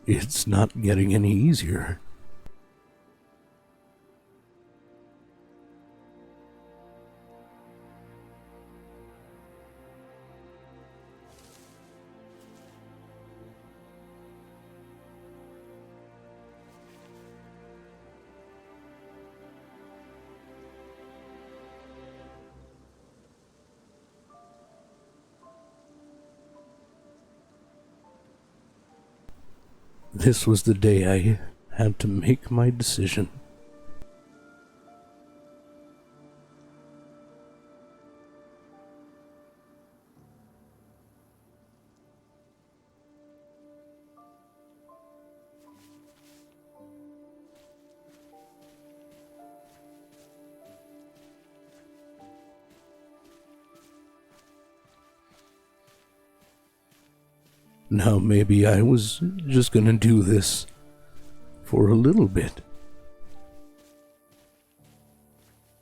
it's not getting any easier. This was the day I had to make my decision. Now maybe I was just gonna do this for a little bit.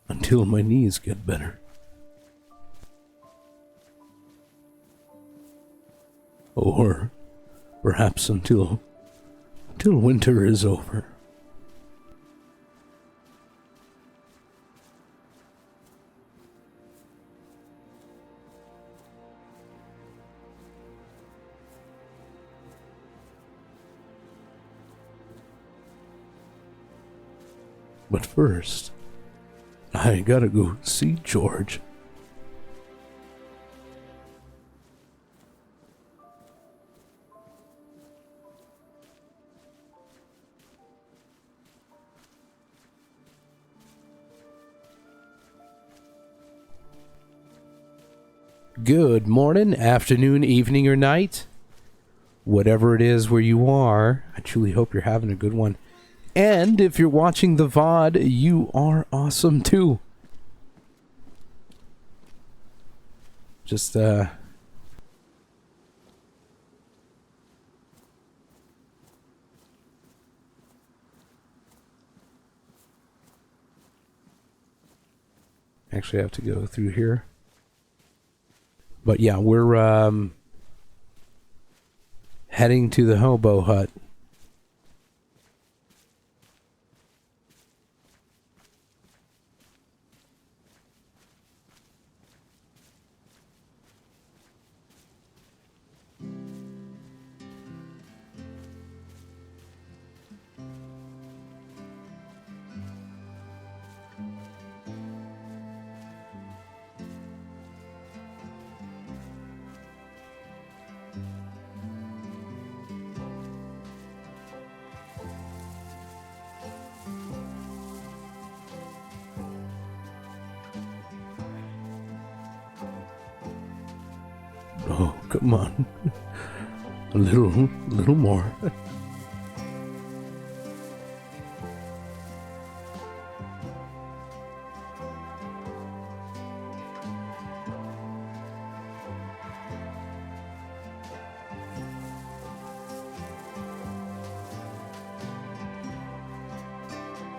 Until my knees get better. Or perhaps until winter is over. But first, I gotta go see George. Good morning, afternoon, evening, or night. Whatever it is where you are, I truly hope you're having a good one. And if you're watching the VOD, you are awesome too. Just, actually I have to go through here. But yeah, we're, heading to the Hobo hut. Oh, come on. A little more.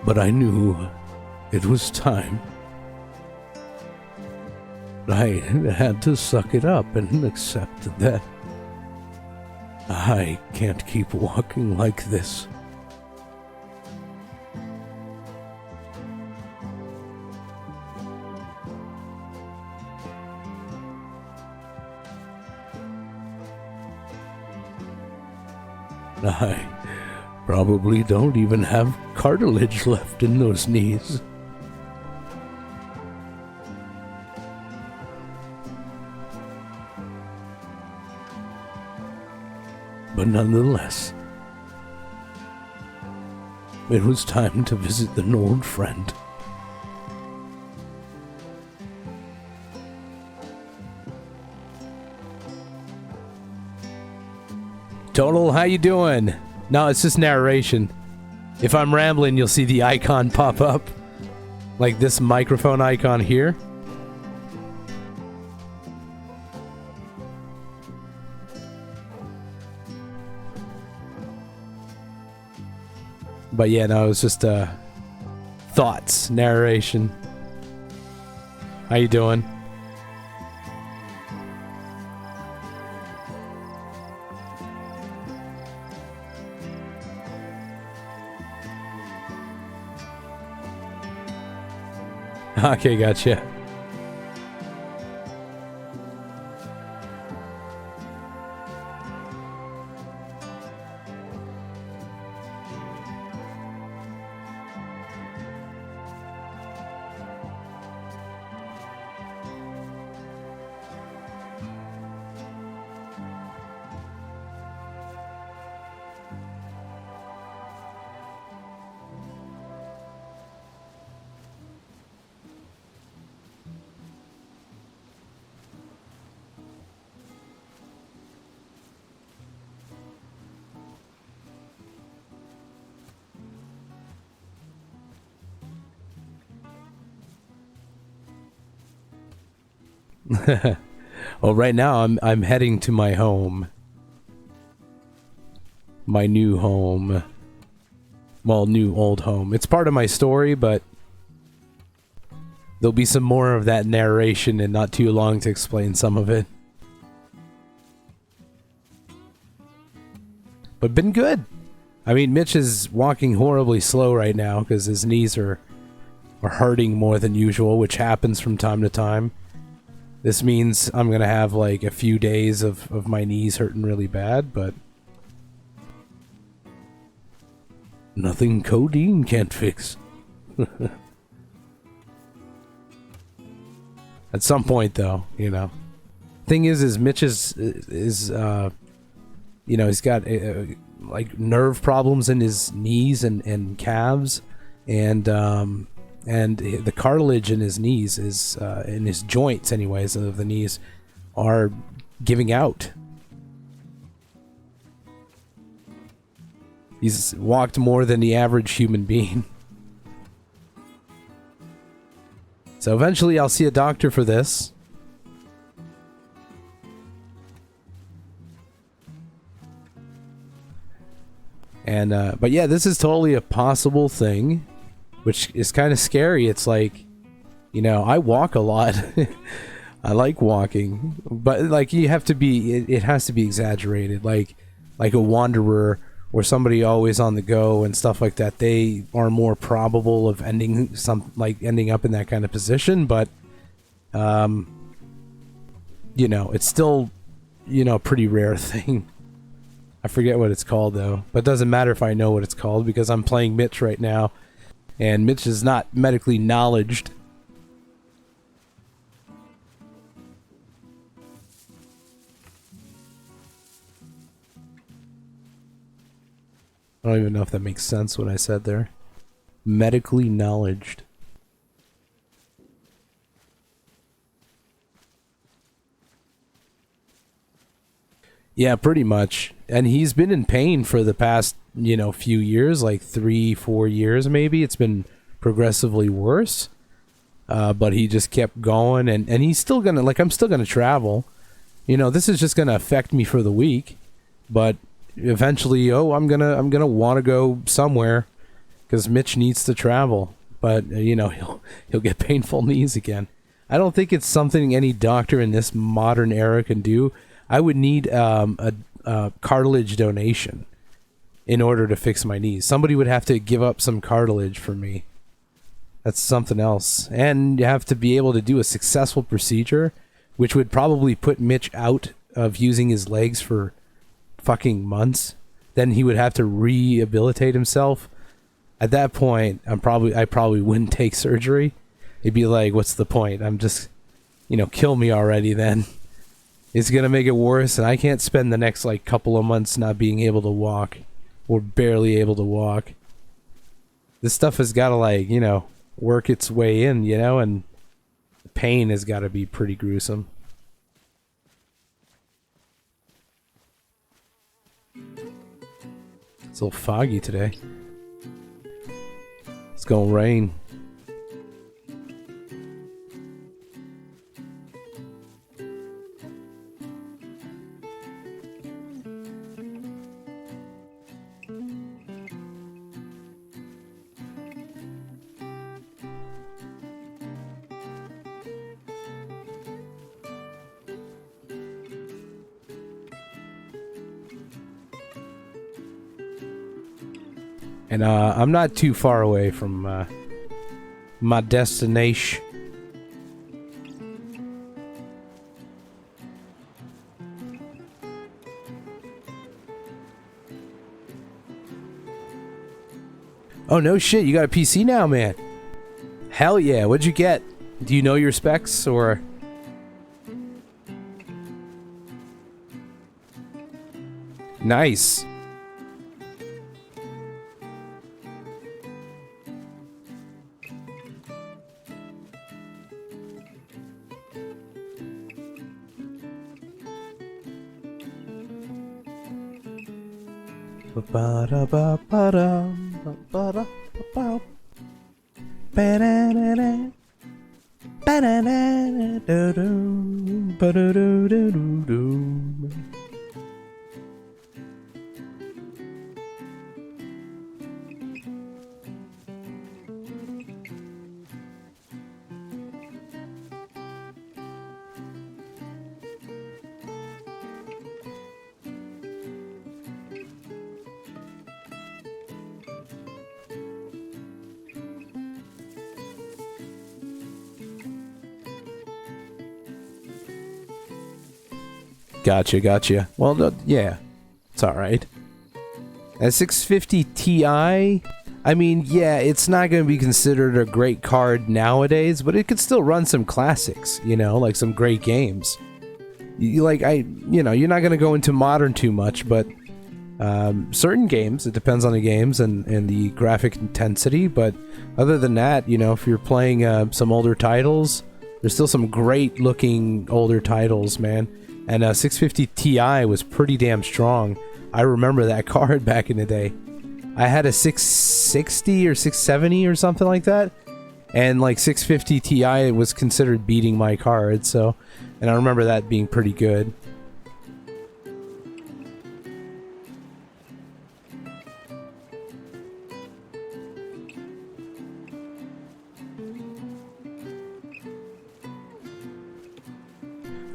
But I knew it was time. I had to suck it up and accept that I can't keep walking like this. I probably don't even have cartilage left in those knees. But nonetheless, it was time to visit an old friend. Total, how you doing? No, it's just narration. If I'm rambling, you'll see the icon pop up. Like this microphone icon here. But yeah, no, it was just thoughts, narration. How you doing? Okay, gotcha. Well, right now I'm heading to my home. My new home. Well, new old home. It's part of my story, but there'll be some more of that narration and not too long to explain some of it. But been good. I mean, Mitch is walking horribly slow right now because his knees are hurting more than usual, which happens from time to time. This means I'm going to have like a few days of my knees hurting really bad, but nothing codeine can't fix. At some point, though, you know. Thing is Mitch is you know, he's got like nerve problems in his knees and calves, and the cartilage in his knees is in his joints, anyways, of the knees, are giving out. He's walked more than the average human being. So eventually I'll see a doctor for this. And, but yeah, this is totally a possible thing, which is kind of scary. It's like, you know, I walk a lot. I like walking, but like you have to be, it has to be exaggerated. Like a wanderer or somebody always on the go and stuff like that, they are more probable of ending up in that kind of position. But, you know, it's still, you know, a pretty rare thing. I forget what it's called though, but it doesn't matter if I know what it's called because I'm playing Mitch right now, and Mitch is not medically knowledged. I don't even know if that makes sense what I said there. Medically knowledged. Yeah, pretty much. And he's been in pain for the past, you know, few years, like 3-4 years maybe. It's been progressively worse. But he just kept going, and he's still gonna, like, I'm still gonna travel. You know, this is just gonna affect me for the week, but eventually, I'm gonna want to go somewhere because Mitch needs to travel. But you know, he'll get painful knees again. I don't think it's something any doctor in this modern era can do. I would need a cartilage donation in order to fix my knees. Somebody would have to give up some cartilage for me. That's something else. And you have to be able to do a successful procedure, which would probably put Mitch out of using his legs for fucking months. Then he would have to rehabilitate himself. At that point, I probably wouldn't take surgery. It'd be like, what's the point? I'm just, you know, kill me already then. It's gonna make it worse, and I can't spend the next like couple of months not being able to walk, or barely able to walk. This stuff has got to, like, you know, work its way in, you know, and the pain has got to be pretty gruesome. It's a little foggy today. It's gonna rain. And I'm not too far away from my destination. Oh, no shit. You got a PC now, man. Hell yeah. What'd you get? Do you know your specs or... Nice. Gotcha. Well, no, yeah, it's all right. A 650 Ti, I mean, yeah, it's not going to be considered a great card nowadays, but it could still run some classics, you know, like some great games. You're not going to go into modern too much, but certain games, it depends on the games and the graphic intensity, but other than that, you know, if you're playing some older titles, there's still some great looking older titles, man. And 650 Ti was pretty damn strong. I remember that card back in the day. I had a 660 or 670 or something like that. And like 650 Ti was considered beating my card, so... And I remember that being pretty good.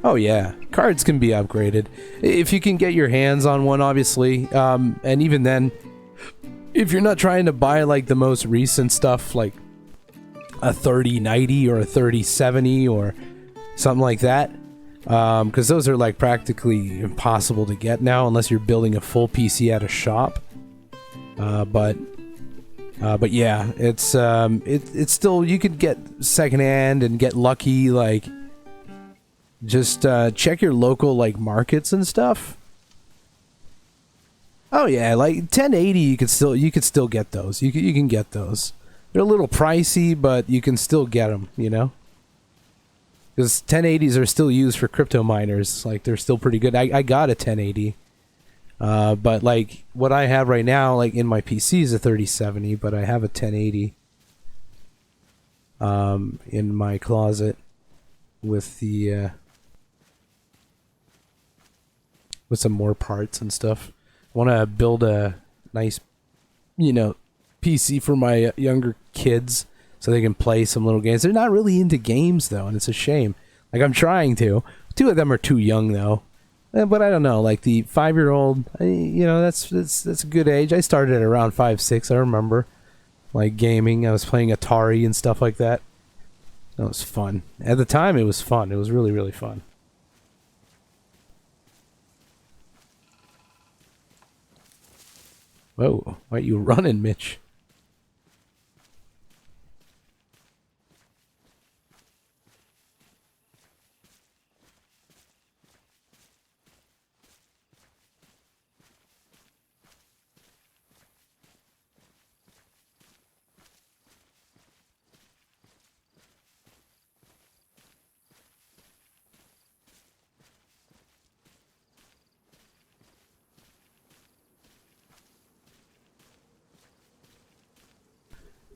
Oh yeah, cards can be upgraded if you can get your hands on one, obviously. And even then, if you're not trying to buy like the most recent stuff, like a 3090 or a 3070 or something like that, because those are like practically impossible to get now unless you're building a full PC at a shop. But yeah, it's still, you could get secondhand and get lucky, like. Just check your local like markets and stuff. Oh yeah, like 1080 you could still get those. You can get those. They're a little pricey, but you can still get them, you know? Cuz 1080s are still used for crypto miners. Like they're still pretty good. I got a 1080. But like what I have right now like in my PC is a 3070, but I have a 1080 in my closet with the with some more parts and stuff. I want to build a nice, you know, PC for my younger kids so they can play some little games. They're not really into games though, and it's a shame. Like I'm trying to. Two of them are too young though. But I don't know. Like the 5-year-old, you know, that's a good age. I started at around 5, 6. I remember, like gaming. I was playing Atari and stuff like that. That was fun. At the time, it was fun. It was really, really fun. Whoa, why are you running, Mitch?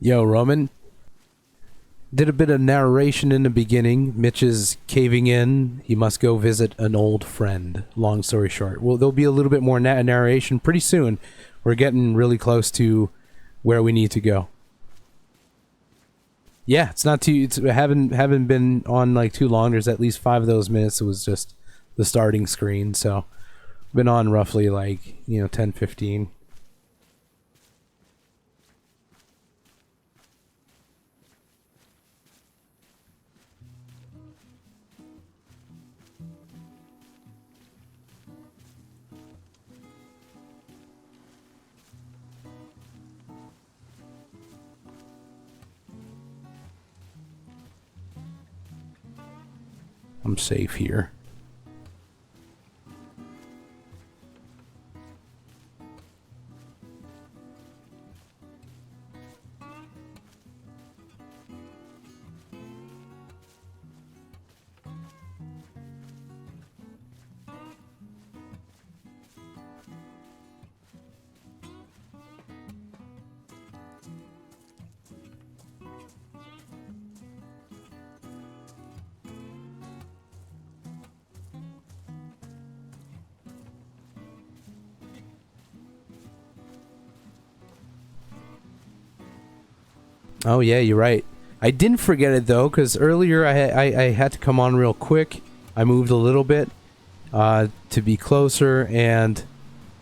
Yo, Roman. Did a bit of narration in the beginning. Mitch is caving in. He must go visit an old friend. Long story short. Well, there'll be a little bit more narration pretty soon. We're getting really close to where we need to go. Yeah, it's not too... haven't been on like too long. There's at least 5 of those minutes. It was just the starting screen. So, been on roughly like, 10, 15. I'm safe here. Oh yeah, you're right. I didn't forget it though, because earlier I had to come on real quick. I moved a little bit to be closer, and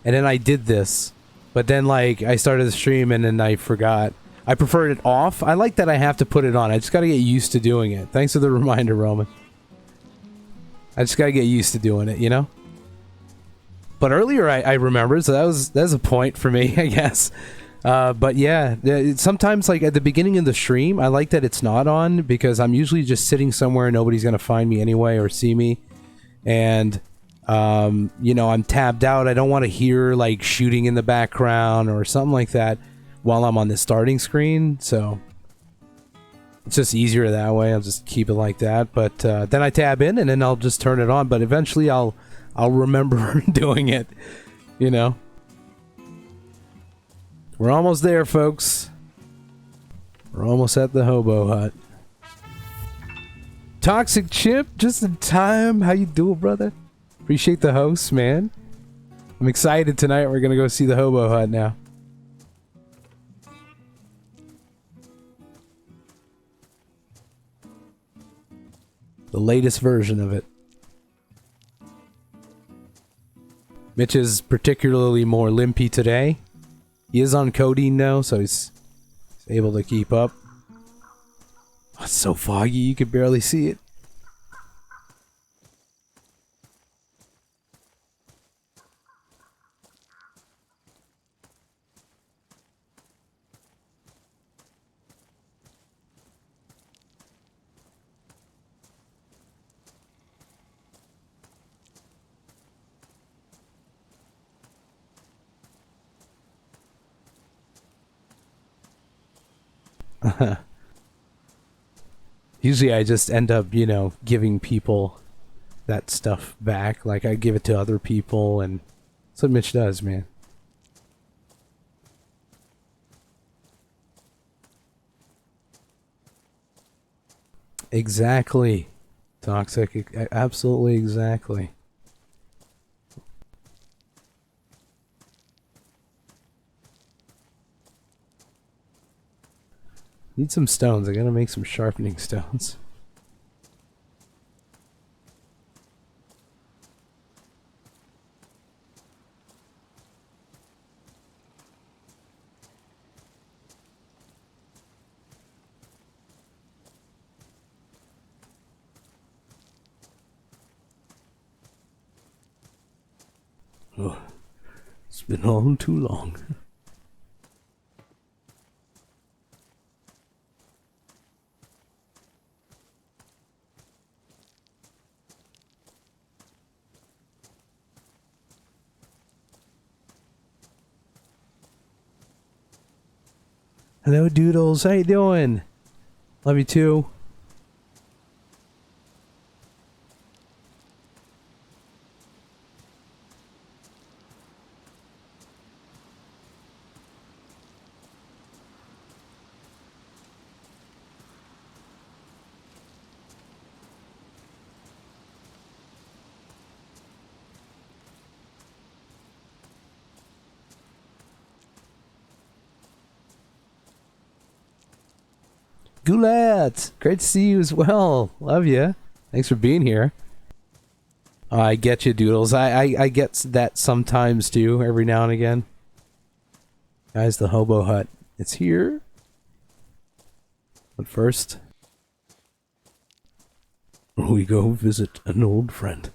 then I did this. But then like I started the stream and then I forgot. I preferred it off. I like that I have to put it on. I just got to get used to doing it. Thanks for the reminder, Roman. I just got to get used to doing it, you know? But earlier I remembered, so that was a point for me, I guess. But yeah, sometimes like at the beginning of the stream, I like that it's not on because I'm usually just sitting somewhere, nobody's gonna find me anyway or see me, and you know, I'm tabbed out. I don't want to hear like shooting in the background or something like that while I'm on the starting screen. So it's just easier that way. I'll just keep it like that. But then I tab in and then I'll just turn it on. But eventually I'll remember doing it. You know. We're almost there, folks. We're almost at the Hobo Hut. Toxic Chip, just in time. How you doing, brother? Appreciate the host, man. I'm excited tonight. We're gonna go see the Hobo Hut now. The latest version of it. Mitch is particularly more limpy today. He is on codeine now, so he's able to keep up. Oh, it's so foggy, you could barely see it. Usually I just end up, you know, giving people that stuff back. Like I give it to other people, and that's what Mitch does, man. Exactly. Toxic. Absolutely exactly. Need some stones. I gotta make some sharpening stones. Oh, it's been all too long. Hello, Doodles. How you doing? Love you too. Goulet! Great to see you as well. Love you. Thanks for being here. I get you, Doodles. I get that sometimes too, every now and again. Guys, the Hobo Hut. It's here. But first, we go visit an old friend.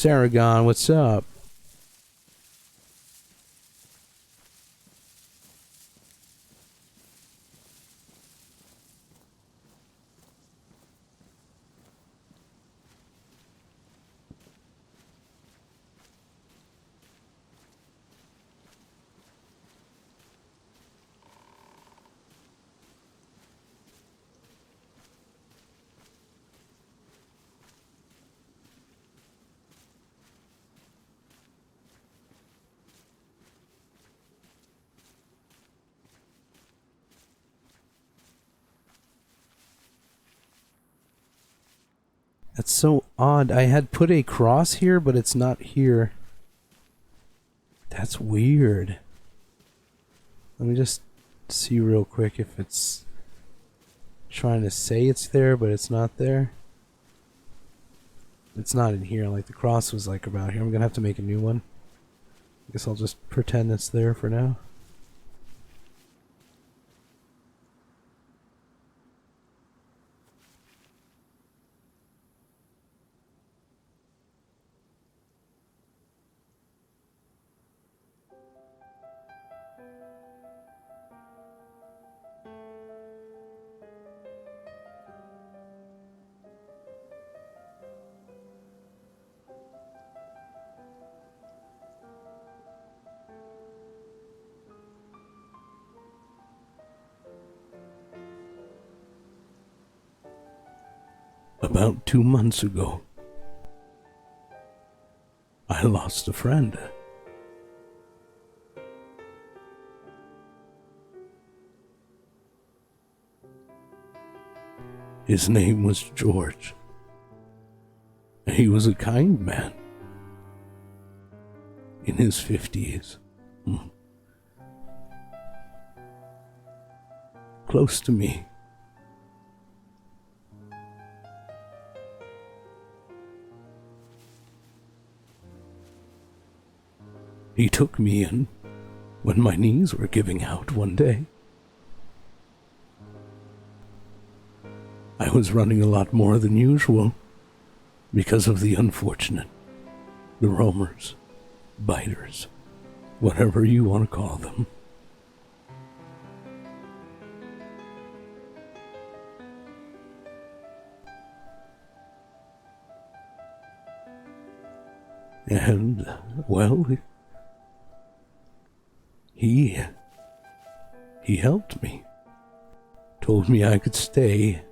Saragon, what's up? That's so odd. I had put a cross here, but it's not here. That's weird. Let me just see real quick if it's trying to say it's there, but it's not there. It's not in here. Like the cross was like about here. I'm gonna have to make a new one. I guess I'll just pretend it's there for now. About 2 months ago, I lost a friend. His name was George. He was a kind man. In his 50s. Close to me. He took me in when my knees were giving out one day. I was running a lot more than usual because of the unfortunate, the roamers, biters, whatever you want to call them. And, well, he helped me. Told me I could stay.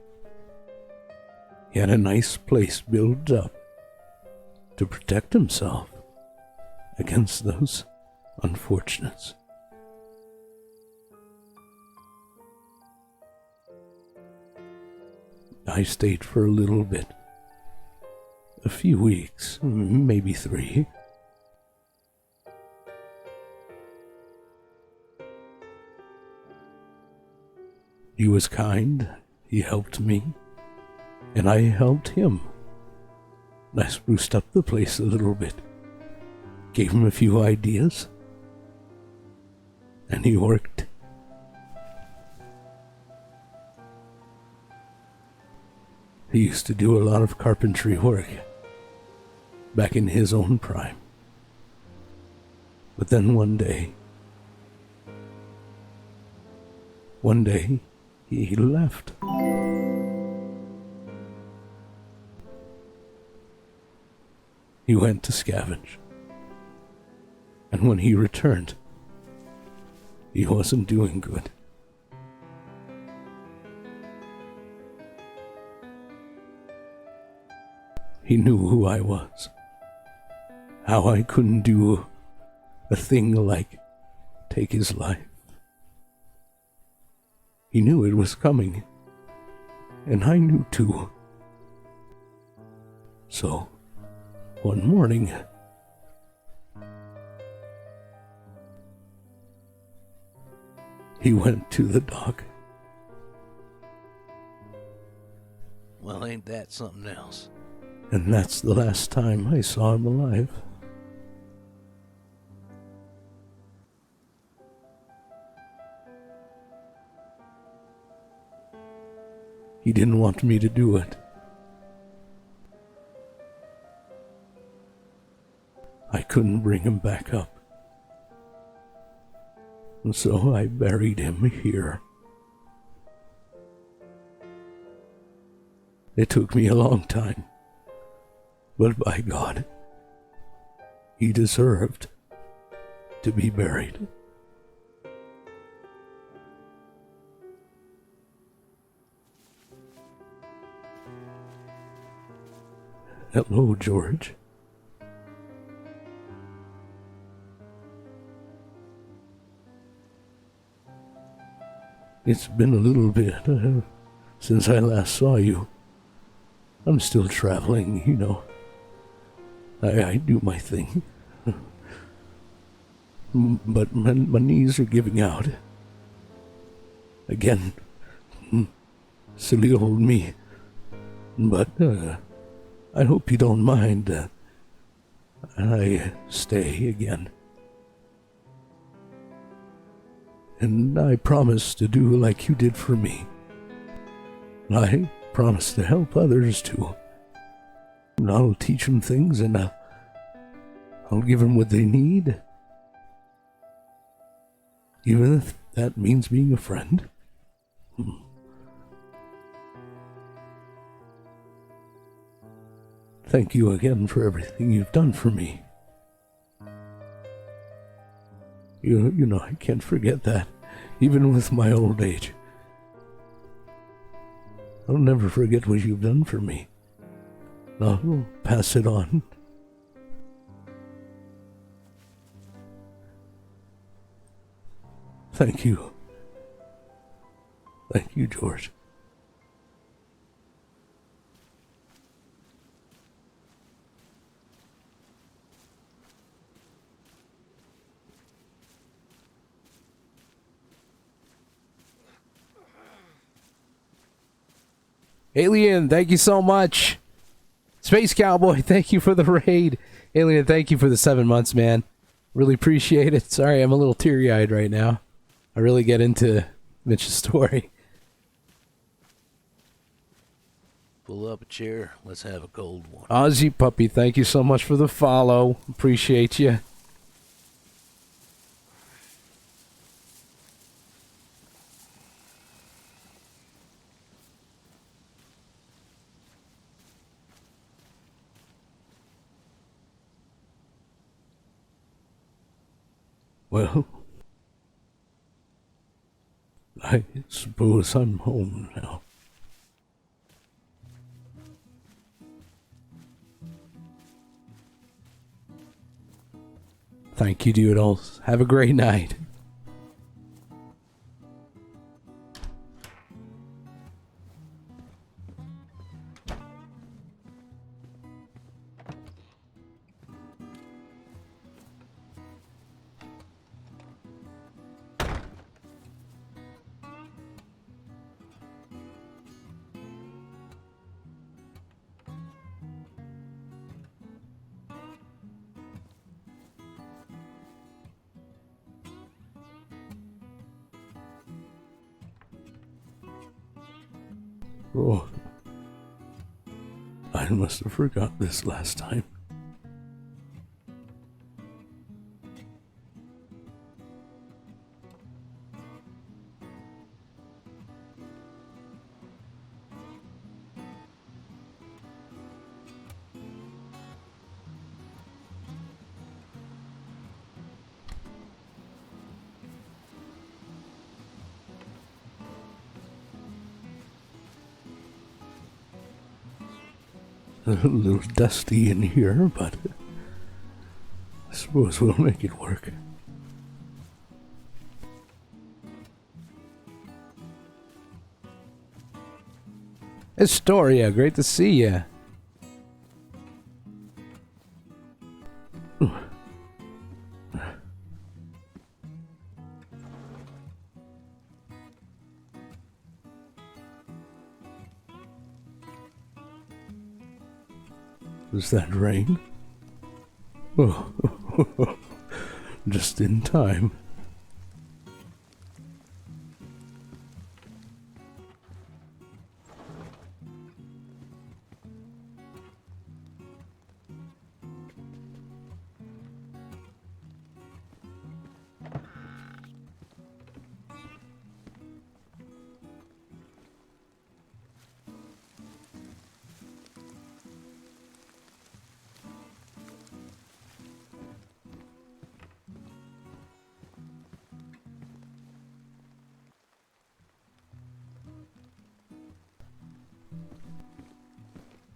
He had a nice place built up to protect himself against those unfortunates. I stayed for a little bit. A few weeks, maybe 3. He was kind, he helped me, and I helped him. I spruced up the place a little bit, gave him a few ideas, and he worked. He used to do a lot of carpentry work back in his own prime. But then one day, he left. He went to scavenge. And when he returned, he wasn't doing good. He knew who I was. How I couldn't do a thing like take his life. He knew it was coming, and I knew too. So, one morning, he went to the dock. Well, ain't that something else? And that's the last time I saw him alive. He didn't want me to do it. couldn't bring him back up. And so I buried him here. It took me a long time, but by God, he deserved to be buried. Hello, George. It's been a little bit since I last saw you. I'm still traveling, you know. I do my thing. But my knees are giving out. Again. Silly old me. But I hope you don't mind. I stay again. And I promise to do like you did for me. I promise to help others too. And I'll teach them things, and I'll give them what they need. Even if that means being a friend. Thank you again for everything you've done for me. You know, I can't forget that, even with my old age. I'll never forget what you've done for me. I'll pass it on. Thank you. Thank you, George. Alien, thank you so much. Space Cowboy, thank you for the raid. Alien, thank you for the 7 months, man. Really appreciate it. Sorry, I'm a little teary-eyed right now. I really get into Mitch's story. Pull up a chair. Let's have a cold one. Ozzy Puppy, thank you so much for the follow. Appreciate you. Well, I suppose I'm home now. Thank you, Doodles. Have a great night. Oh, I must have forgot this last time. A little dusty in here, but I suppose we'll make it work. Astoria, great to see you. Was that rain? Oh, just in time.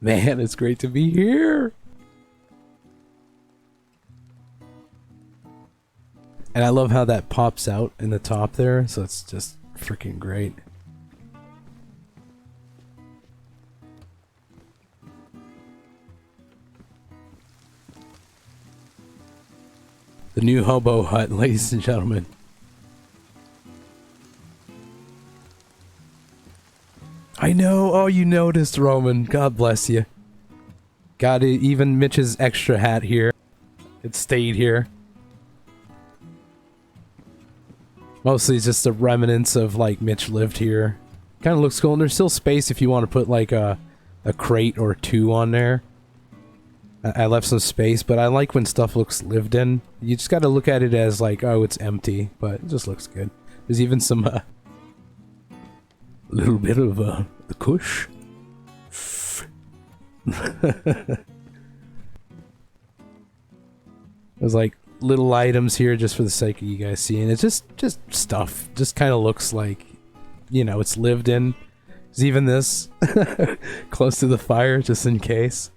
Man, it's great to be here. And I love how that pops out in the top there, so it's just freaking great. The new Hobo hut, ladies and gentlemen. I know. Oh, you noticed, Roman. God bless you. Got it. Even Mitch's extra hat here. It stayed here. Mostly just the remnants of, like, Mitch lived here. Kind of looks cool. And there's still space if you want to put, like, a crate or two on there. I left some space, but I like when stuff looks lived in. You just got to look at it as, like, oh, it's empty. But it just looks good. There's even some, little bit of, the kush. There's, like, little items here just for the sake of you guys seeing. It's just stuff. Just kind of looks like, you know, it's lived in. There's even this close to the fire just in case.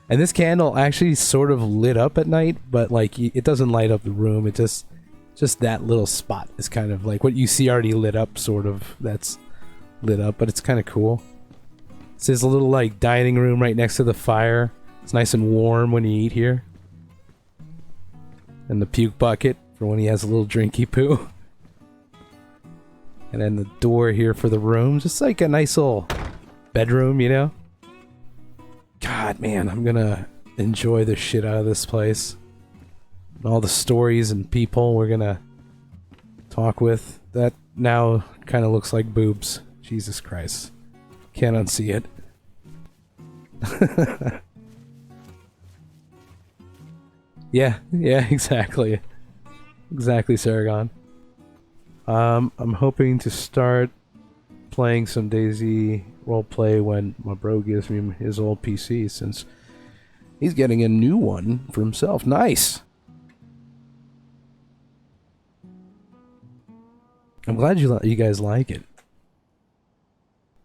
And this candle actually sort of lit up at night, but like it doesn't light up the room. It just that little spot is kind of like what you see already lit up, sort of. That's lit up, but it's kind of cool. This is a little like dining room right next to the fire. It's nice and warm when you eat here. And the puke bucket for when he has a little drinky poo. And then the door here for the room. Just like a nice little bedroom, you know? God, man, I'm gonna enjoy the shit out of this place. And all the stories and people we're gonna talk with. That now kind of looks like boobs. Jesus Christ. Can't unsee it. Yeah, exactly. Exactly, Saragon. I'm hoping to start playing some DayZ roleplay when my bro gives me his old PC, since he's getting a new one for himself. Nice! I'm glad you guys like it.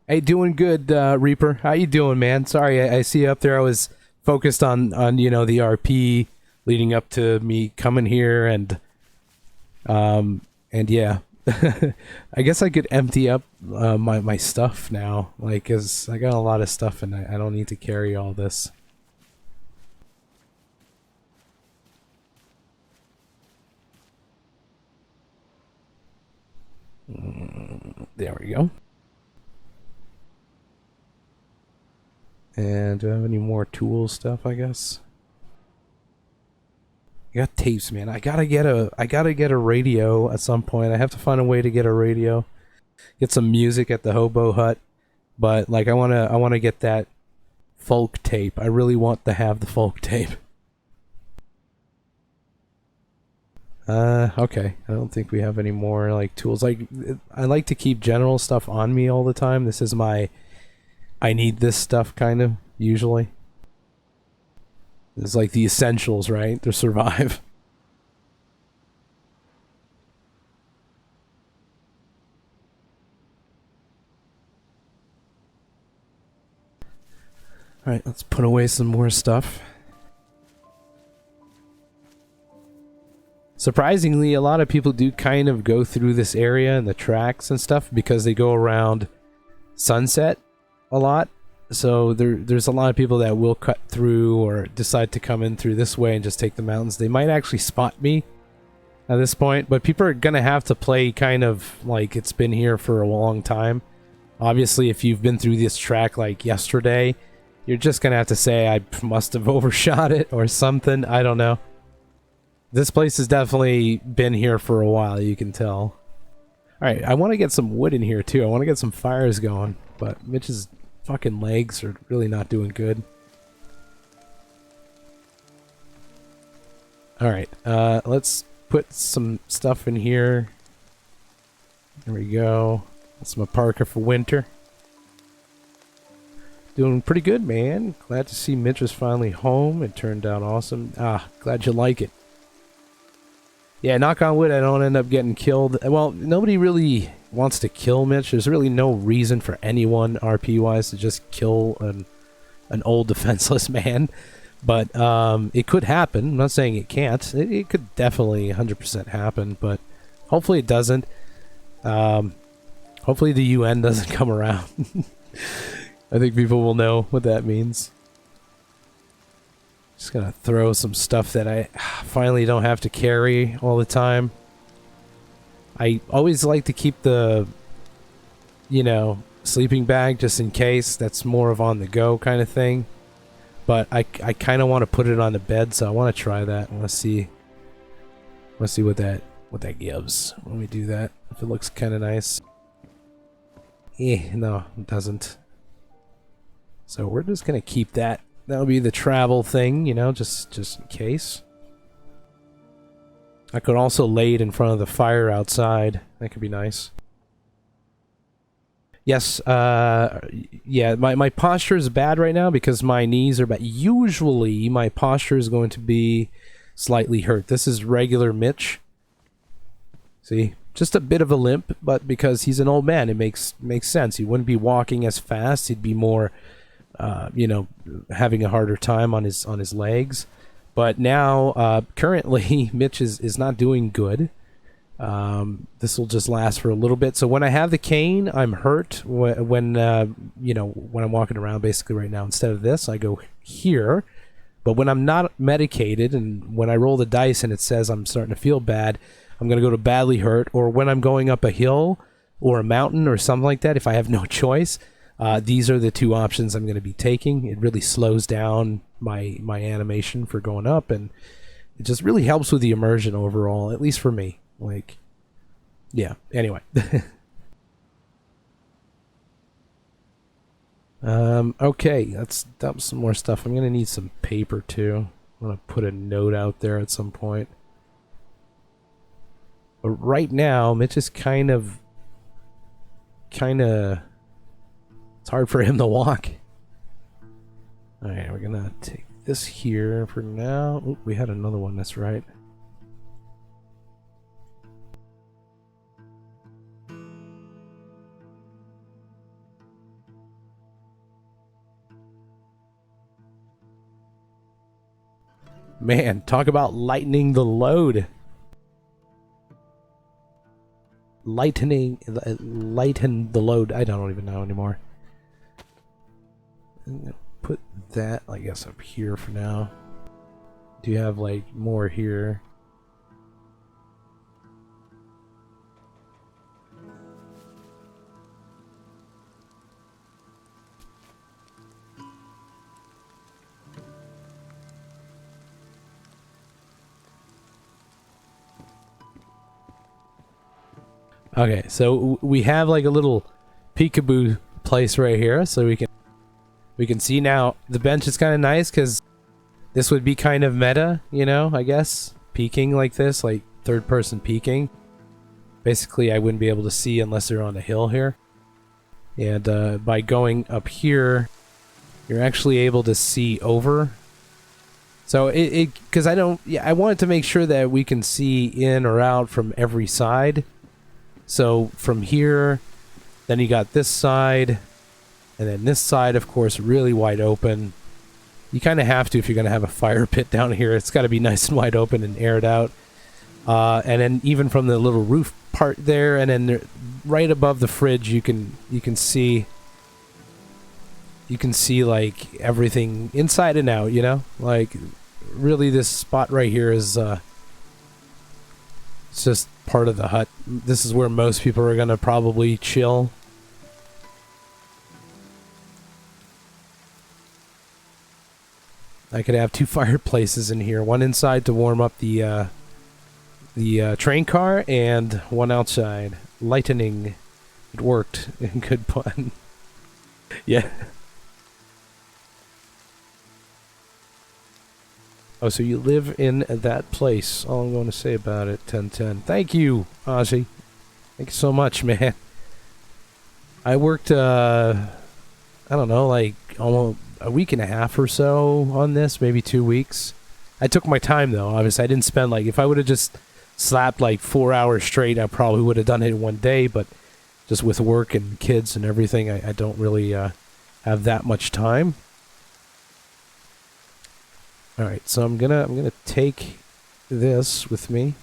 Hey, doing good, Reaper. How you doing, man? Sorry, I see you up there. I was focused on you know, the RP leading up to me coming here, and yeah. I guess I could empty up my stuff now, like, cause I got a lot of stuff and I don't need to carry all this. There we go. And do I have any more tool stuff, I guess? I got tapes, man. I gotta get a radio at some point. I have to find a way to get a radio. Get some music at the Hobo hut. But like I wanna get that folk tape. I really want to have the folk tape. Okay. I don't think we have any more like tools. Like I like to keep general stuff on me all the time. This is my I need this stuff kind of usually. It's like the essentials, right? To survive. Alright, let's put away some more stuff. Surprisingly, a lot of people do kind of go through this area and the tracks and stuff because they go around Sunset a lot. So there's a lot of people that will cut through or decide to come in through this way and just take the mountains. They might actually spot me at this point, but people are going to have to play kind of like it's been here for a long time. Obviously, if you've been through this track like yesterday, you're just going to have to say I must have overshot it or something. I don't know. This place has definitely been here for a while, you can tell. Alright, I want to get some wood in here too. I want to get some fires going, but Mitch's fucking legs are really not doing good. Alright, let's put some stuff in here. There we go. That's my parka for winter. Doing pretty good, man. Glad to see Mitch is finally home. It turned out awesome. Glad you like it. Yeah, knock on wood, I don't end up getting killed. Well, nobody really wants to kill Mitch. There's really no reason for anyone, RP-wise, to just kill an an old defenseless man. But it could happen. I'm not saying it can't. It could definitely 100% happen, but hopefully it doesn't. Hopefully the UN doesn't come around. I think people will know what that means. Just gonna throw some stuff that I finally don't have to carry all the time. I always like to keep the, sleeping bag just in case. That's more of on the go kind of thing. But I kind of want to put it on the bed, so I want to try that. I want to see what that gives when we do that. If it looks kind of nice. No, it doesn't. So we're just gonna keep that. That'll be the travel thing, just in case. I could also lay it in front of the fire outside. That could be nice. Yes, yeah, my posture is bad right now because my knees are bad. Usually, my posture is going to be slightly hurt. This is regular Mitch. See? Just a bit of a limp, but because he's an old man, it makes sense. He wouldn't be walking as fast. He'd be more, having a harder time on his legs. But now, currently, Mitch is not doing good. This will just last for a little bit. So when I have the cane, I'm hurt. When I'm walking around, basically right now, instead of this, I go here. But when I'm not medicated, and when I roll the dice and it says I'm starting to feel bad, I'm going to go to badly hurt. Or when I'm going up a hill or a mountain or something like that, if I have no choice, these are the two options I'm going to be taking. It really slows down my animation for going up, and it just really helps with the immersion overall, at least for me. Like, yeah, anyway. Okay, let's dump some more stuff. I'm going to need some paper too. I'm going to put a note out there at some point. But right now, Mitch is kind of, it's hard for him to walk. Alright, we're gonna take this here for now. Oop, we had another one, that's right. Man, talk about lightening the load. Lighten the load. I don't even know anymore. I'm gonna put that, I guess, up here for now. Do you have like more here? Okay, so we have like a little peekaboo place right here, so we can see now. The bench is kind of nice because this would be kind of meta, I guess, peeking like this, like third person peeking. Basically, I wouldn't be able to see unless they're on a hill here, and by going up here, you're actually able to see over. So because I wanted to make sure that we can see in or out from every side. So from here, then you got this side, and then this side, of course, really wide open. You kind of have to if you're going to have a fire pit down here. It's got to be nice and wide open and aired out. And then even from the little roof part there, and then right above the fridge, you can see like everything inside and out. Like really, this spot right here is it's just part of the hut. This is where most people are gonna probably chill. I could have two fireplaces in here, one inside to warm up the train car, and one outside. Lightening. It worked. Good pun. Yeah. Oh, so you live in that place. All I'm going to say about it, 1010. Thank you, Ozzy. Thank you so much, man. I worked, I don't know, like almost a week and a half or so on this, maybe 2 weeks. I took my time, though. Obviously, I didn't spend, like, if I would have just slapped, like, 4 hours straight, I probably would have done it in one day, but just with work and kids and everything, I don't really have that much time. All right, so I'm gonna take this with me.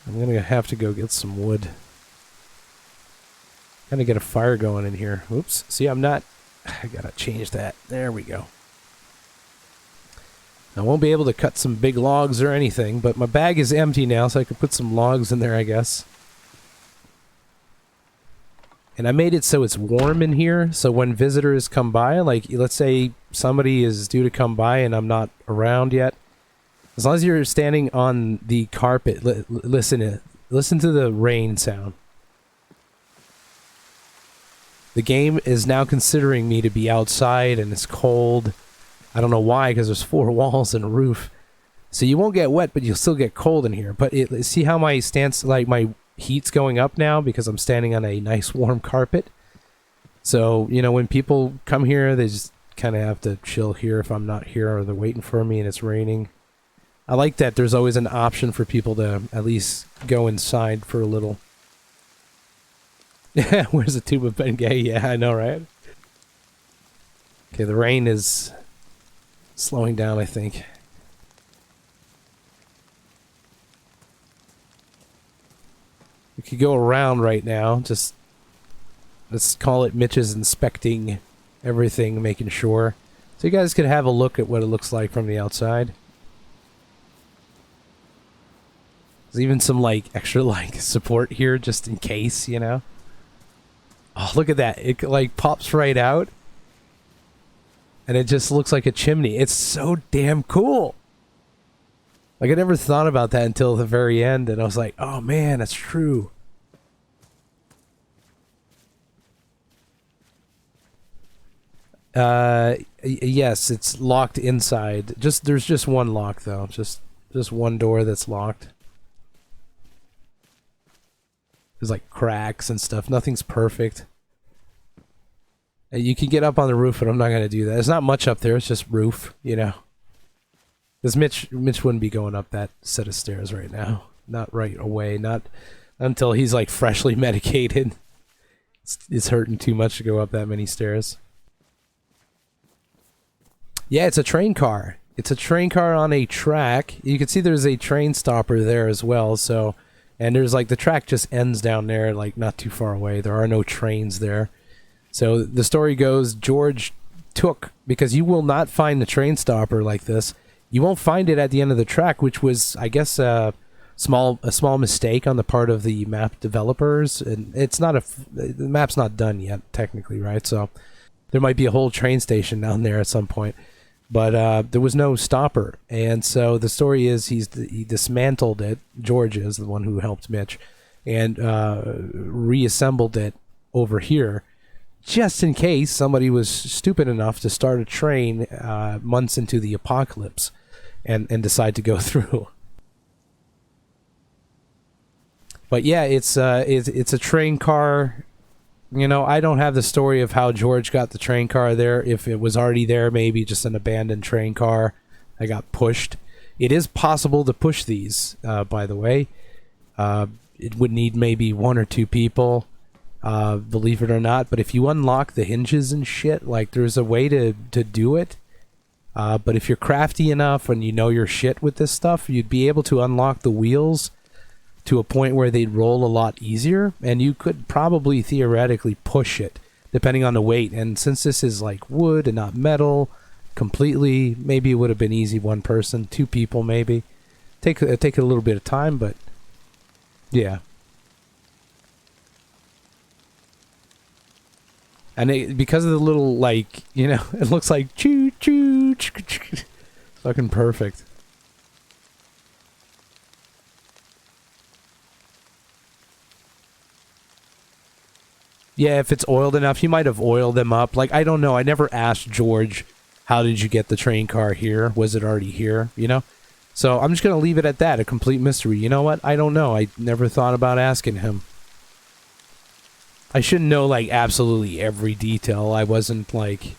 I'm gonna have to go get some wood. Gonna get a fire going in here. Oops. See, I'm not. I gotta change that. There we go. I won't be able to cut some big logs or anything, but my bag is empty now, so I can put some logs in there, I guess. And I made it so it's warm in here, so when visitors come by, like, let's say somebody is due to come by and I'm not around yet, as long as you're standing on the carpet, listen to the rain sound. The game is now considering me to be outside and it's cold. I don't know why, because there's 4 walls and a roof. So you won't get wet, but you'll still get cold in here. But see how my stance, like my heat's going up now because I'm standing on a nice warm carpet? So, you know, when people come here, they just kind of have to chill here if I'm not here or they're waiting for me and it's raining. I like that there's always an option for people to at least go inside for a little. Yeah, where's the tube of Bengay? Yeah, I know, right? Okay, the rain is slowing down, I think. We could go around right now. Just let's call it Mitch's inspecting everything, making sure. So you guys could have a look at what it looks like from the outside. There's even some like extra like support here just in case, you know. Oh, look at that. It like pops right out. And it just looks like a chimney. It's so damn cool. Like, I never thought about that until the very end, and I was like, oh man, that's true. Yes, it's locked inside. There's just one lock though. Just one door that's locked. There's like cracks and stuff. Nothing's perfect. You can get up on the roof, but I'm not going to do that. There's not much up there. It's just roof, you know. Because Mitch wouldn't be going up that set of stairs right now. Not right away. Not until he's like freshly medicated. It's hurting too much to go up that many stairs. Yeah, it's a train car. It's a train car on a track. You can see there's a train stopper there as well. So, and there's like the track just ends down there, like not too far away. There are no trains there. So the story goes, George took, because you will not find the train stopper like this. You won't find it at the end of the track, which was, I guess, a small mistake on the part of the map developers. And it's not the map's not done yet, technically, right? So there might be a whole train station down there at some point. But there was no stopper. And so the story is he dismantled it. George is the one who helped Mitch. And reassembled it over here. Just in case somebody was stupid enough to start a train months into the apocalypse and decide to go through. But yeah, it's a train car. You know, I don't have the story of how George got the train car there. If it was already there, maybe just an abandoned train car that got pushed. It is possible to push these, by the way. It would need maybe 1 or 2 people. Believe it or not, but if you unlock the hinges and shit, like there's a way to do it. But if you're crafty enough and you know your shit with this stuff, you'd be able to unlock the wheels to a point where they'd roll a lot easier, and you could probably theoretically push it depending on the weight. And since this is like wood and not metal completely, maybe it would have been easy 1 person, 2 people maybe. Take a little bit of time, but yeah. And because of the little, like, you know, it looks like choo choo, fucking perfect. Yeah, if it's oiled enough, he might have oiled them up. Like, I don't know. I never asked George, how did you get the train car here? Was it already here? You know? So I'm just going to leave it at that, a complete mystery. You know what? I don't know. I never thought about asking him. I shouldn't know, like, absolutely every detail. I wasn't, like,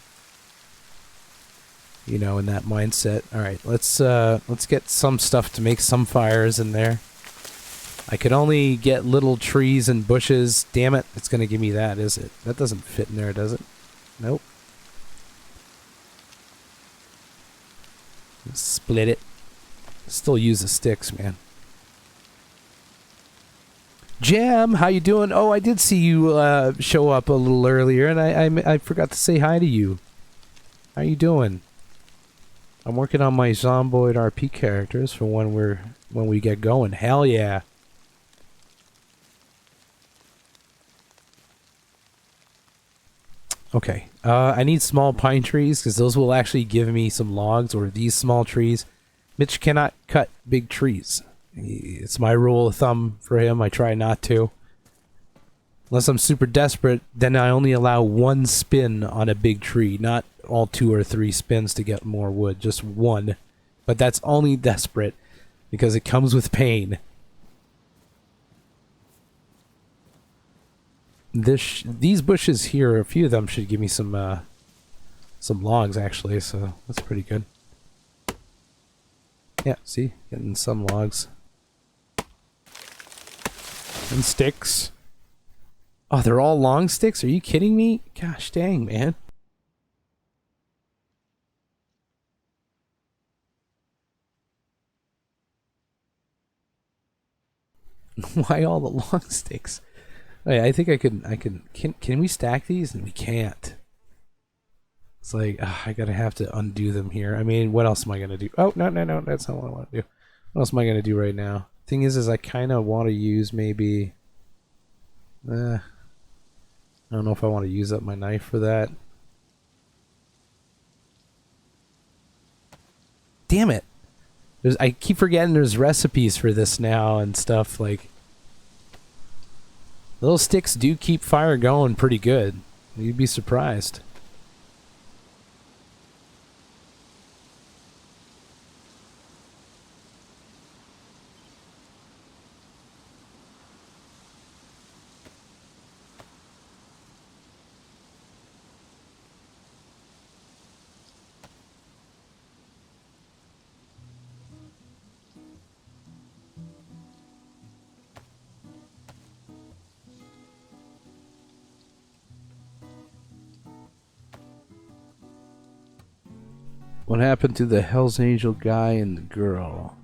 you know, in that mindset. All right, let's get some stuff to make some fires in there. I could only get little trees and bushes. Damn it, it's going to give me that, is it? That doesn't fit in there, does it? Nope. split it. Still use the sticks, man. Jam, how you doing? Oh, I did see you show up a little earlier, and I forgot to say hi to you. How you doing? I'm working on my Zomboid RP characters for when we get going. Hell yeah. Okay, I need small pine trees because those will actually give me some logs, or these small trees. Mitch cannot cut big trees. It's my rule of thumb for him. I try not to. Unless I'm super desperate, then I only allow one spin on a big tree, not all 2 or 3 spins to get more wood, just one. But that's only desperate because it comes with pain. These bushes here, a few of them should give me some logs actually, so that's pretty good. Yeah, see, getting some logs and sticks. Oh, they're all long sticks? Are you kidding me? Gosh dang, man. Why all the long sticks? Wait, I think can we stack these? And we can't. It's like, I gotta have to undo them here. I mean, what else am I gonna do? Oh, no, that's not what I want to do. What else am I gonna do right now? Thing is I kind of want to use maybe... I don't know if I want to use up my knife for that. Damn it! I keep forgetting there's recipes for this now and stuff, like... Little sticks do keep fire going pretty good. You'd be surprised. What happened to the Hell's Angel guy and the girl?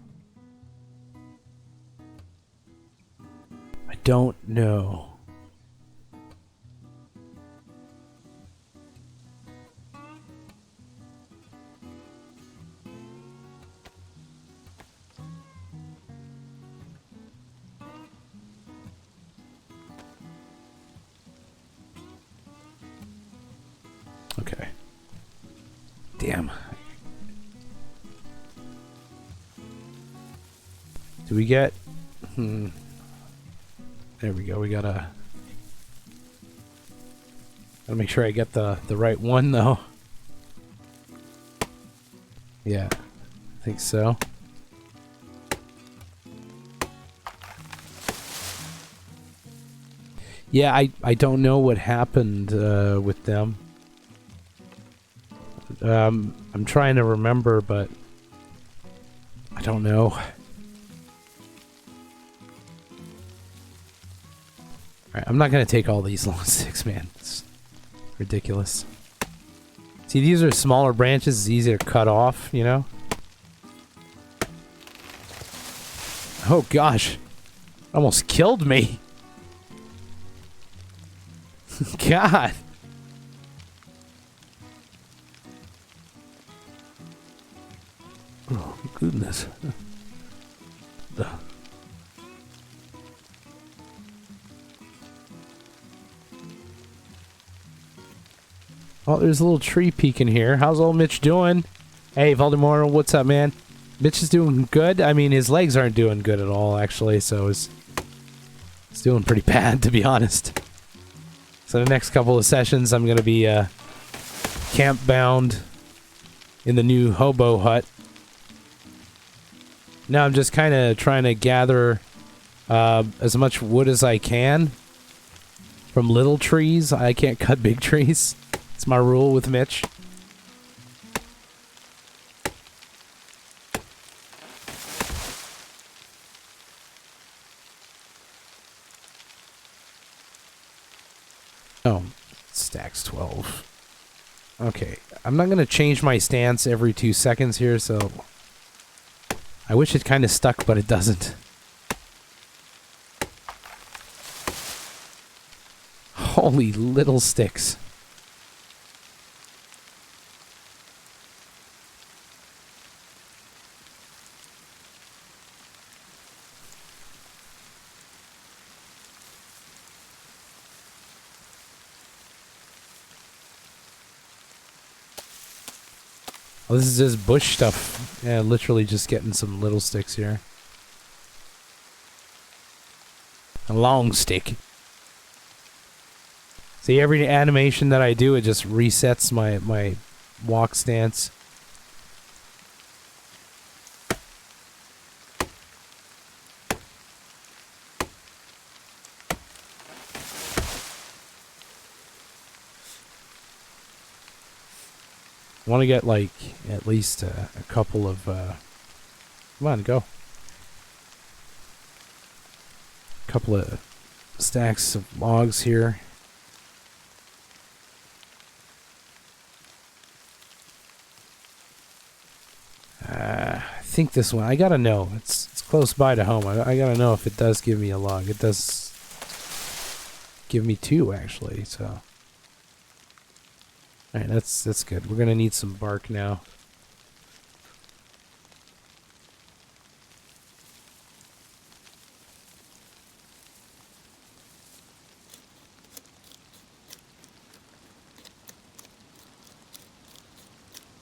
I don't know. Okay. Damn. Do we get... There we go. We gotta make sure I get the right one, though. Yeah, I think so. Yeah, I don't know what happened with them. I'm trying to remember, but I don't know. Alright, I'm not gonna take all these long sticks, man. It's ridiculous. See, these are smaller branches, it's easier to cut off, you know? Oh gosh. Almost killed me. God. Oh, goodness. Oh, there's a little tree peeking here. How's old Mitch doing? Hey, Voldemort, what's up, man? Mitch is doing good. I mean, his legs aren't doing good at all, actually, so he's doing pretty bad, to be honest. So the next couple of sessions, I'm going to be camp-bound in the new Hobo hut. Now I'm just kind of trying to gather as much wood as I can from little trees. I can't cut big trees. It's my rule with Mitch. Oh, stacks 12. Okay, I'm not going to change my stance every 2 seconds here, so I wish it kind of stuck, but it doesn't. Holy little sticks. Oh, this is just bush stuff. Yeah, literally just getting some little sticks here. A long stick. See, every animation that I do, it just resets my walk stance. I want to get, like, at least a couple of, come on, go. A couple of stacks of logs here. I think this one, I gotta know. It's close by to home. I gotta know if it does give me a log. It does give me 2, actually, so. Alright, that's good. We're gonna need some bark now.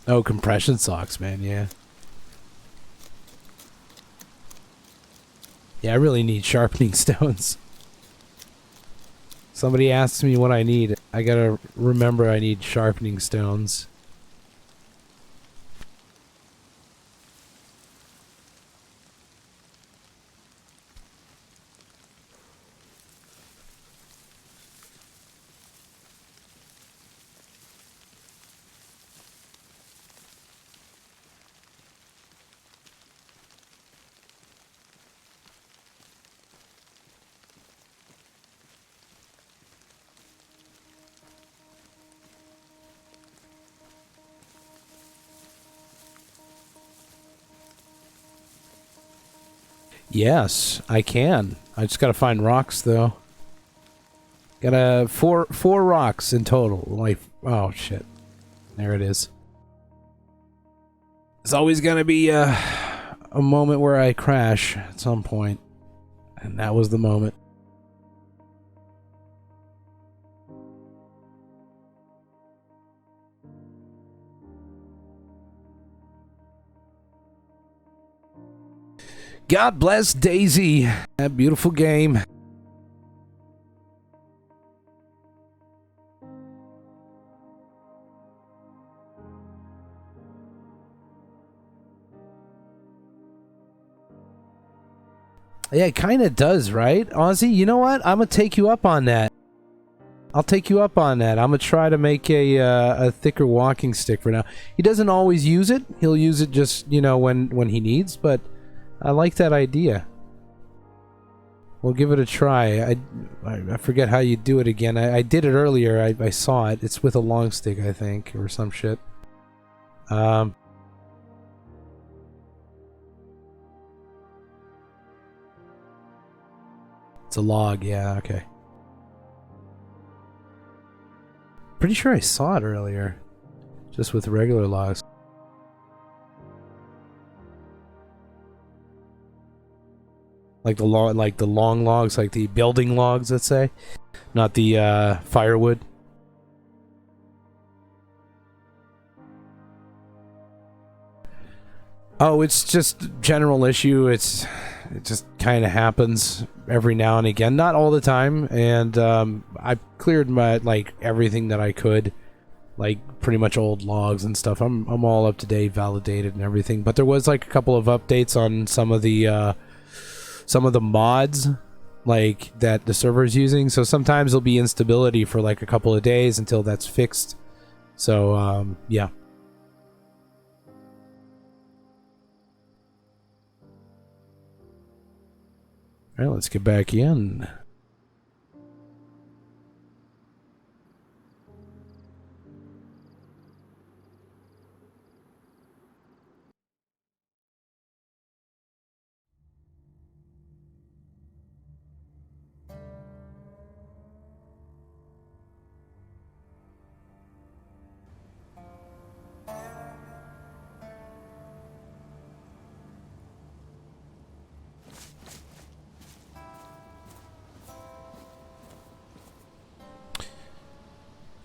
Oh, compression socks, man, yeah. Yeah, I really need sharpening stones. Somebody asks me what I need. I gotta remember I need sharpening stones. Yes, I can. I just gotta find rocks, though. Got four rocks in total. Like, oh shit. There it is. It's always gonna be a moment where I crash at some point. And that was the moment. God bless Daisy. That beautiful game. Yeah, it kind of does, right? Ozzy, you know what? I'm going to take you up on that. I'll take you up on that. I'm going to try to make a thicker walking stick for now. He doesn't always use it. He'll use it just, you know, when he needs, but I like that idea. We'll give it a try. I forget how you do it again. I did it earlier. I saw it. It's with a long stick, I think, or some shit. It's a log, yeah, okay. Pretty sure I saw it earlier. Just with regular logs. Like the long logs, like the building logs, let's say. Not the firewood. Oh, it's just general issue. It just kind of happens every now and again, not all the time. And I cleared my everything that I could, like pretty much old logs and stuff. I'm all up to date, validated, and everything. But there was like a couple of updates on some of the mods like that the server is using. So sometimes there'll be instability for like a couple of days until that's fixed. So yeah. All right, let's get back in.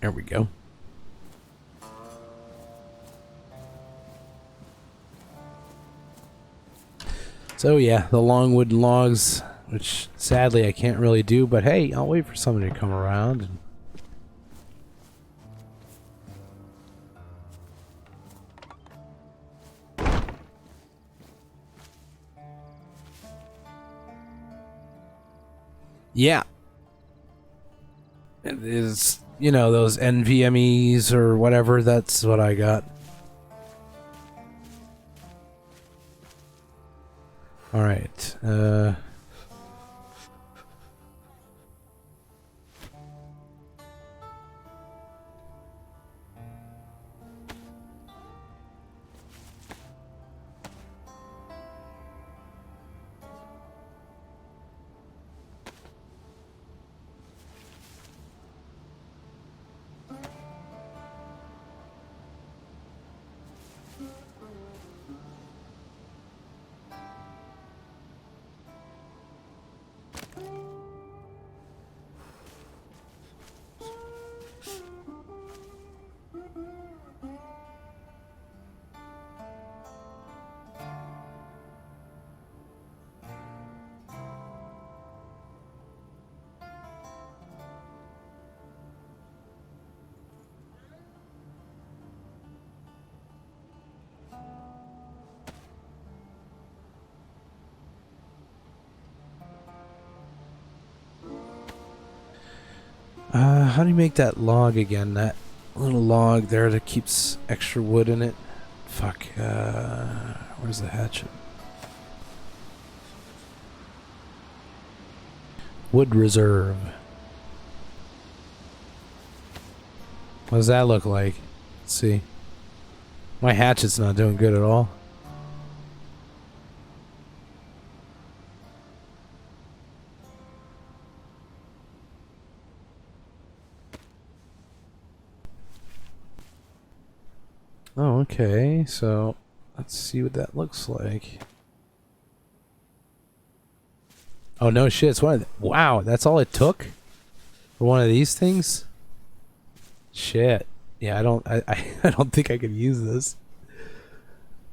There we go. So yeah, the long wooden logs, which sadly I can't really do, but hey, I'll wait for somebody to come around. And yeah. It is, you know, those NVMEs or whatever, that's what I got. Alright, how do you make that log again? That little log there that keeps extra wood in it? Fuck, where's the hatchet? Wood reserve. What does that look like? Let's see. My hatchet's not doing good at all. Oh, okay. So, let's see what that looks like. Oh, no shit. It's one of the, wow, that's all it took? For one of these things? Shit. Yeah, I don't think I could use this.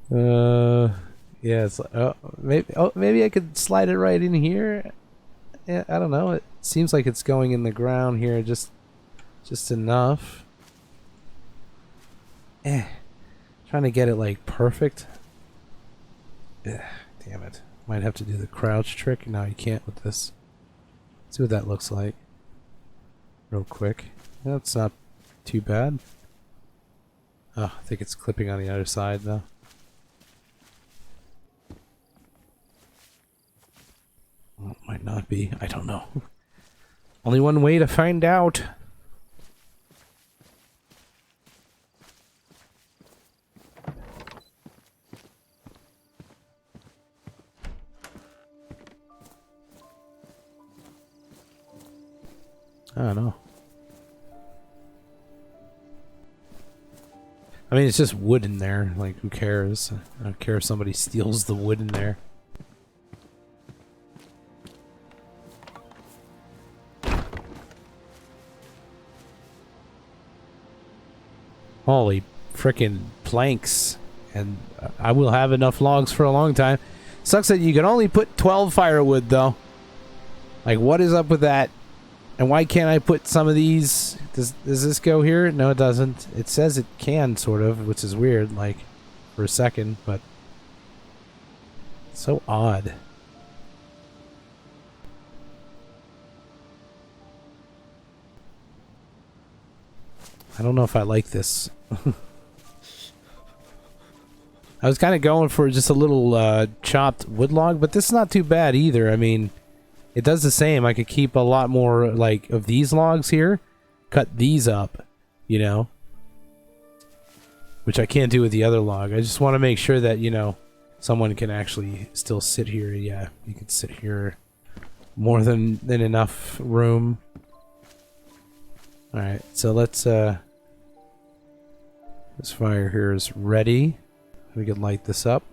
Yeah, it's like, maybe I could slide it right in here. Yeah, I don't know. It seems like it's going in the ground here just enough. Trying to get it like perfect. Damn it. Might have to do the crouch trick. No, you can't with this. Let's see what that looks like. Real quick. That's not too bad. Oh, I think it's clipping on the other side though. Well, it might not be. I don't know. Only one way to find out. I don't know. I mean, it's just wood in there. Like, who cares? I don't care if somebody steals the wood in there. Holy frickin' planks. And I will have enough logs for a long time. Sucks that you can only put 12 firewood, though. Like, what is up with that? And why can't I put some of these? Does this go here? No, it doesn't. It says it can, sort of, which is weird, like, for a second, but so odd. I don't know if I like this. I was kind of going for just a little chopped wood log, but this is not too bad either. I mean, it does the same. I could keep a lot more, like, of these logs here. Cut these up, you know. Which I can't do with the other log. I just want to make sure that, you know, someone can actually still sit here. Yeah, you can sit here. More than enough room. Alright, so let's, this fire here is ready. We can light this up.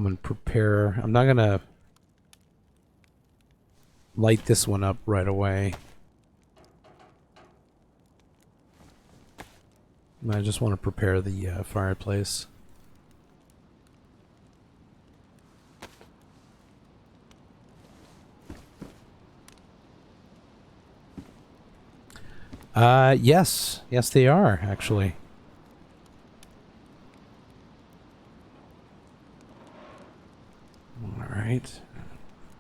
come and prepare. I'm not gonna light this one up right away. I just want to prepare the fireplace. Yes. Yes, they are, actually. Alright.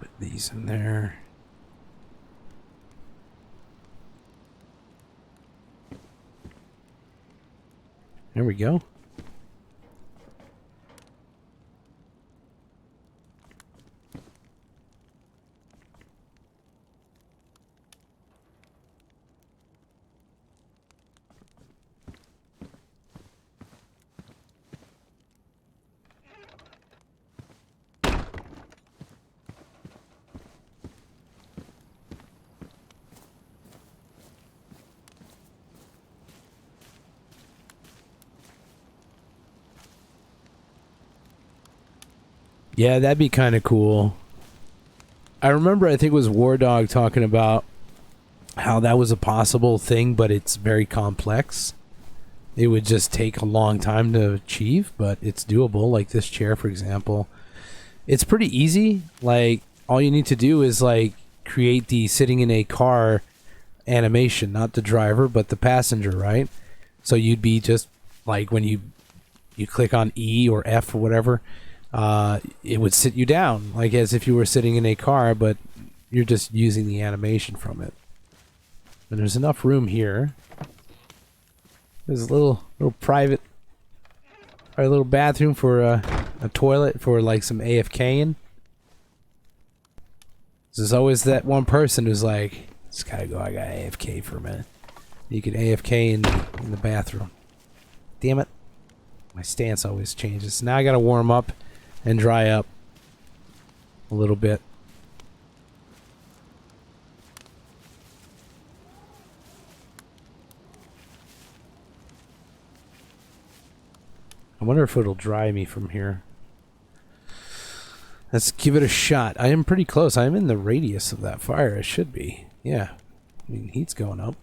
Put these in there. There we go. Yeah, that'd be kind of cool. I remember, I think it was War Dog talking about how that was a possible thing, but it's very complex. It would just take a long time to achieve, but it's doable. Like this chair, for example. It's pretty easy. Like, all you need to do is, like, create the sitting in a car animation. Not the driver, but the passenger, right? So you'd be just, like, when you click on E or F or whatever, it would sit you down, like as if you were sitting in a car, but you're just using the animation from it. And there's enough room here. There's a little private, or a little bathroom for a toilet for like some AFKing. There's always that one person who's like, "Just gotta go. I got AFK for a minute." You can AFK in the bathroom. Damn it! My stance always changes. Now I gotta warm up and dry up a little bit. I wonder if it'll dry me from here. Let's give it a shot. I am pretty close. I am in the radius of that fire. I should be. Yeah. I mean, heat's going up.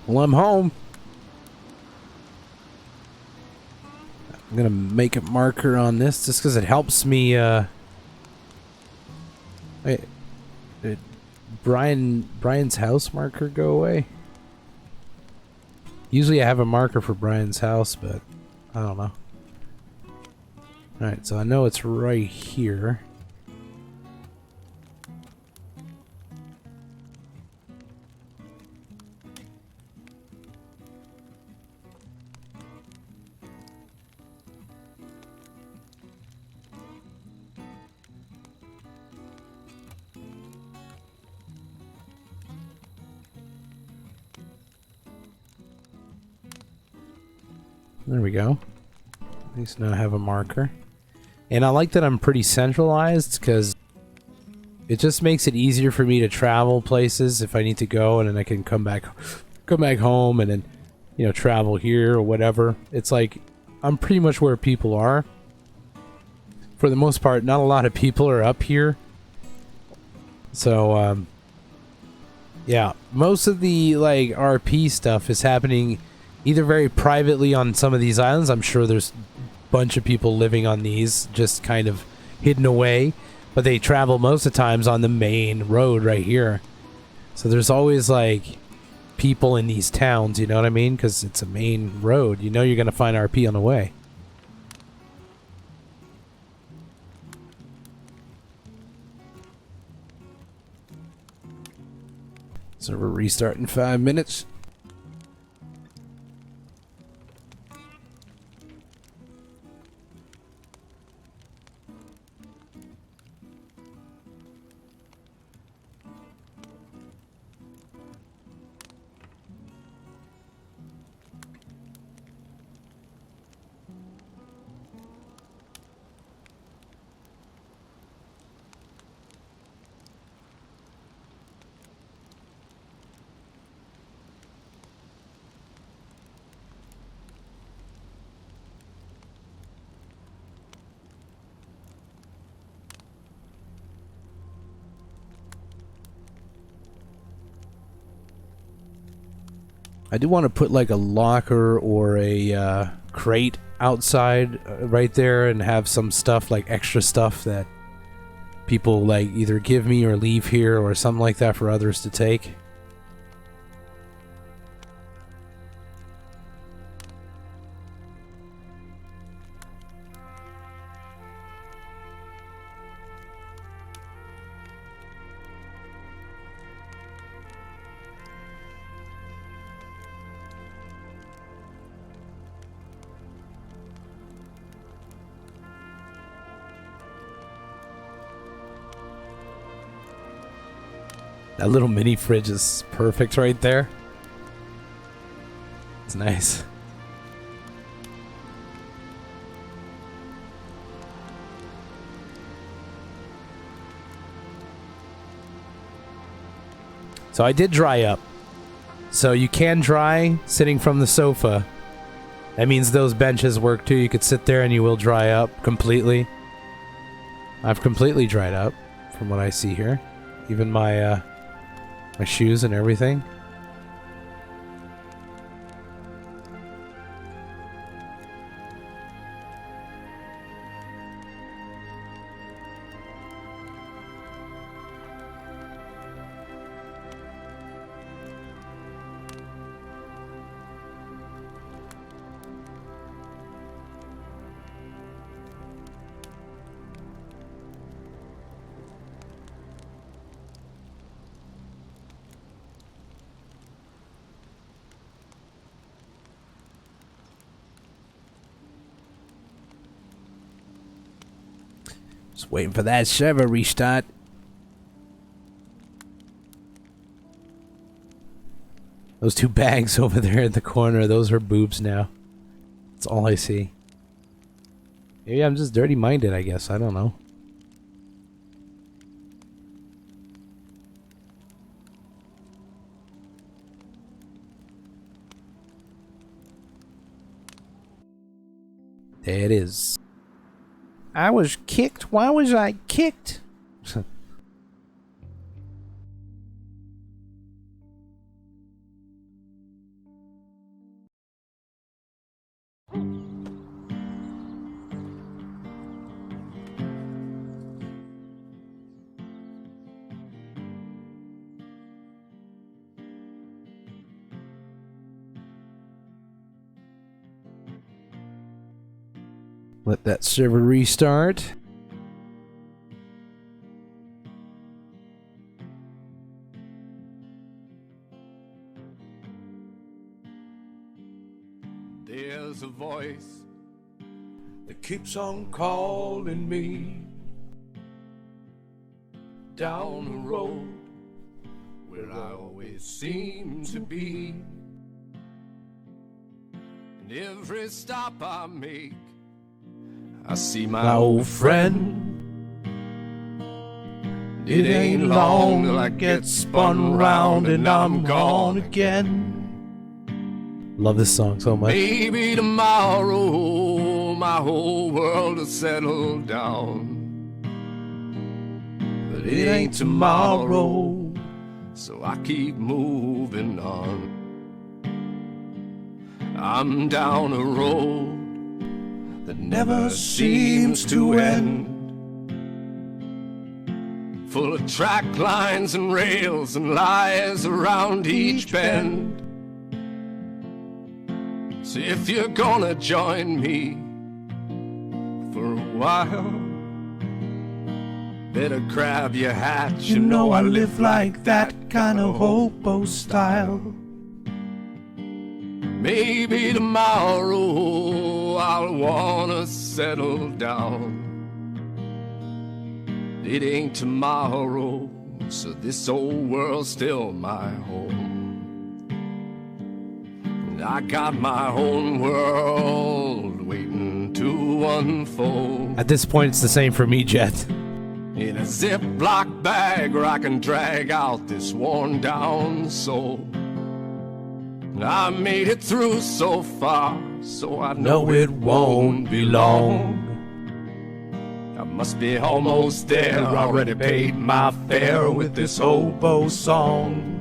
Well, I'm home. I'm gonna make a marker on this just because it helps me. Wait, did Brian's house marker go away? Usually I have a marker for Brian's house, but I don't know. Alright, so I know it's right here. There we go. At least now I have a marker. And I like that I'm pretty centralized because it just makes it easier for me to travel places if I need to go, and then I can come back home and then, you know, travel here or whatever. It's like I'm pretty much where people are. For the most part, not a lot of people are up here. So, yeah, most of the, like, RP stuff is happening either very privately on some of these islands. I'm sure there's a bunch of people living on these, just kind of hidden away. But they travel most of the times on the main road right here. So there's always, like, people in these towns, you know what I mean? Because it's a main road. You know you're going to find RP on the way. So we're restarting in 5 minutes. I do want to put like a locker or a crate outside right there and have some stuff, like extra stuff that people like either give me or leave here or something like that for others to take. That little mini fridge is perfect right there. It's nice. So I did dry up. So you can dry sitting from the sofa. That means those benches work too. You could sit there and you will dry up completely. I've completely dried up from what I see here. Even my my shoes and everything. Just waiting for that server restart. Those two bags over there in the corner, those are boobs now. That's all I see. Maybe I'm just dirty-minded, I guess. I don't know. There it is. I was kicked? Why was I kicked? Let that server restart. There's a voice that keeps on calling me down the road where I always seem to be. And every stop I make, I see my old friend. It ain't long till I get spun round and I'm gone again. Love this song so much. Maybe tomorrow my whole world will settle down, but it ain't tomorrow, so I keep moving on. I'm down a road that never seems to end, full of track lines and rails and lies around each bend. So if you're gonna join me for a while, better grab your hat. You know I live like that kind of hobo style. Maybe tomorrow I'll wanna settle down. It ain't tomorrow, so this old world's still my home. And I got my own world waiting to unfold. At this point, it's the same for me, Jet. In a Ziploc bag where I can drag out this worn down soul. I made it through so far, so I know it won't be long. I must be almost there, already paid my fare with this hobo song.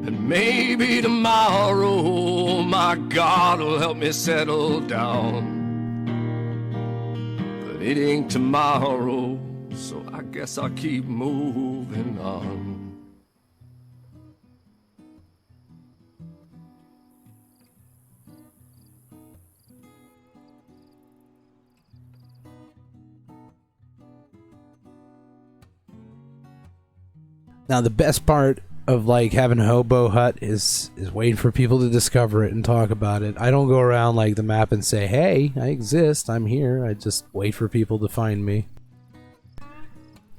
And Maybe tomorrow my God will help me settle down. But it ain't tomorrow, so I guess I'll keep moving on. Now, the best part of like having a hobo hut is waiting for people to discover it and talk about it. I don't go around like the map and say, hey, I exist, I'm here. I just wait for people to find me.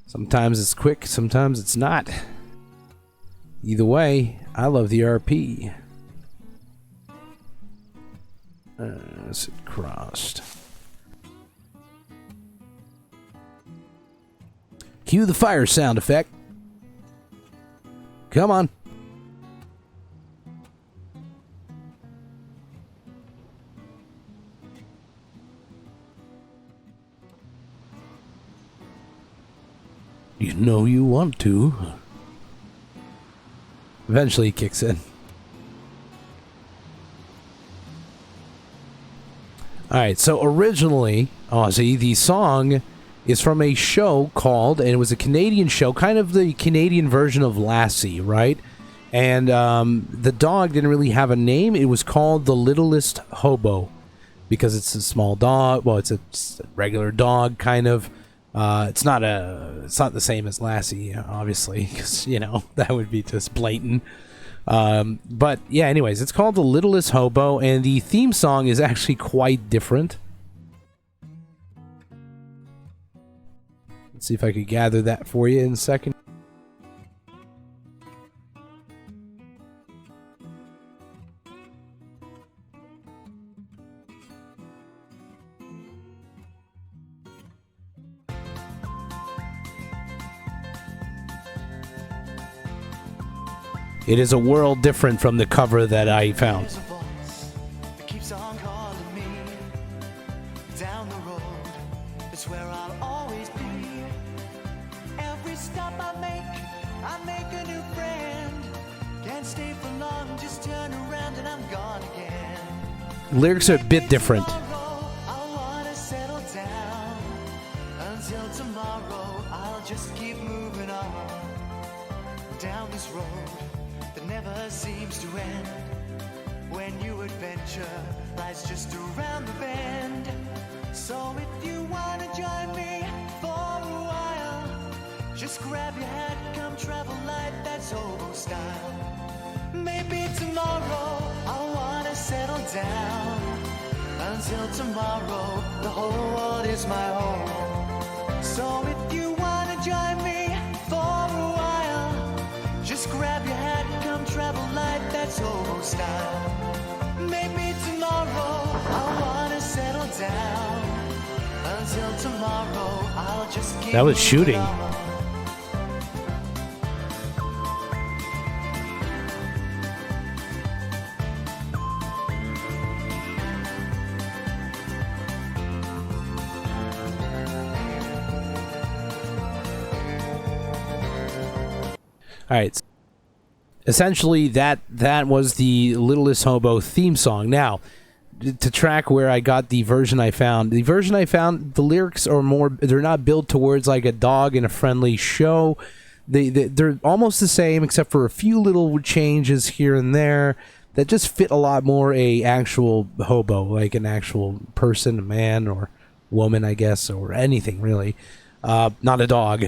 Sometimes it's quick, sometimes it's not. Either way, I love the RP. Is it crossed? Cue the fire sound effect. Come on. You know you want to. Eventually he kicks in. Alright, so originally, Ozzy, the song is from a show called, and it was a Canadian show, kind of the Canadian version of Lassie, right? And the dog didn't really have a name. It was called The Littlest Hobo because it's a small dog. Well, it's a regular dog, kind of. It's not the same as Lassie, obviously, because you know that would be just blatant. But yeah, anyways, it's called The Littlest Hobo, and the theme song is actually quite different. Let's see if I could gather that for you in a second. It is a world different from the cover that I found. Lyrics are a bit different. Down this road that never seems to end. When new adventure lies just around the bend. So if you wanna join me for a while, just grab your hat, come travel light, that's Hobo style. Maybe tomorrow I wanna settle down. Until tomorrow, the whole world is my home. So if you wanna join me for a while, just grab your hat, come travel light, that's Hobo style. Maybe tomorrow I wanna settle down. Until tomorrow, I'll just keep. That was shooting. On. All right. Essentially, that was the Littlest Hobo theme song. Now, to track where I got the version I found, the lyrics are more, they're not built towards like a dog in a friendly show. They're almost the same except for a few little changes here and there that just fit a lot more a actual hobo, like an actual person, a man or woman, I guess, or anything really. Not a dog.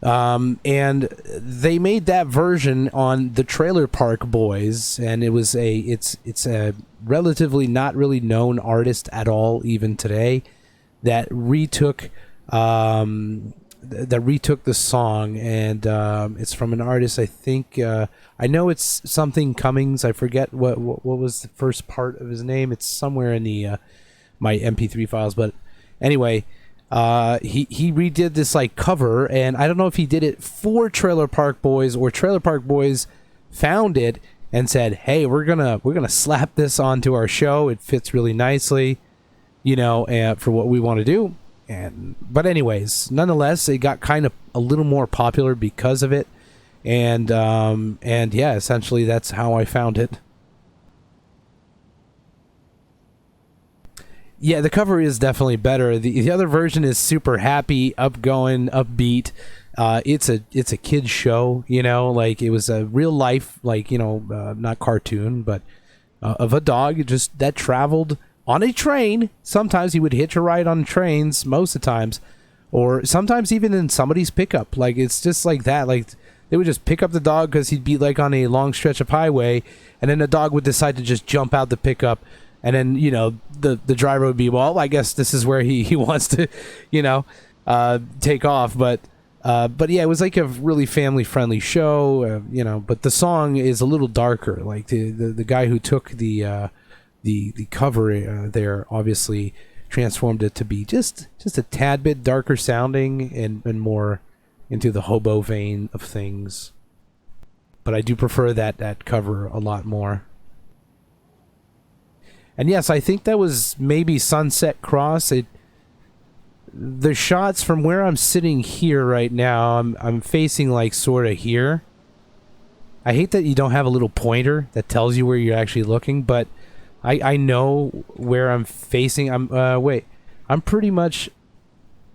And they made that version on the Trailer Park Boys, and it's a relatively not really known artist at all even today that retook the song, and it's from an artist, I think, I know it's something Cummings. I forget what was the first part of his name. It's somewhere in the my MP3 files, but anyway, he redid this like cover, and I don't know if he did it for Trailer Park Boys or Trailer Park Boys found it and said, "Hey, we're gonna slap this onto our show. It fits really nicely, you know, for what we want to do." But anyways, nonetheless, it got kind of a little more popular because of it. and yeah, essentially that's how I found it. Yeah, the cover is definitely better. The other version is super happy, upgoing, upbeat. It's a kid's show, you know, like it was a real life, like, you know, not cartoon, but of a dog just that traveled on a train. Sometimes he would hitch a ride on trains, most of the times, or sometimes even in somebody's pickup. Like it's just like that. Like they would just pick up the dog because he'd be like on a long stretch of highway, and then the dog would decide to just jump out the pickup. And then, you know, the driver would be, well, I guess this is where he wants to, you know, take off. But yeah, it was like a really family friendly show, you know. But the song is a little darker. Like the guy who took the cover there obviously transformed it to be just a tad bit darker sounding and more into the Hobo vein of things. But I do prefer that cover a lot more. And yes, I think that was maybe Sunset Cross. The shots from where I'm sitting here right now, I'm facing like sort of here. I hate that you don't have a little pointer that tells you where you're actually looking, but I know where I'm facing. I'm pretty much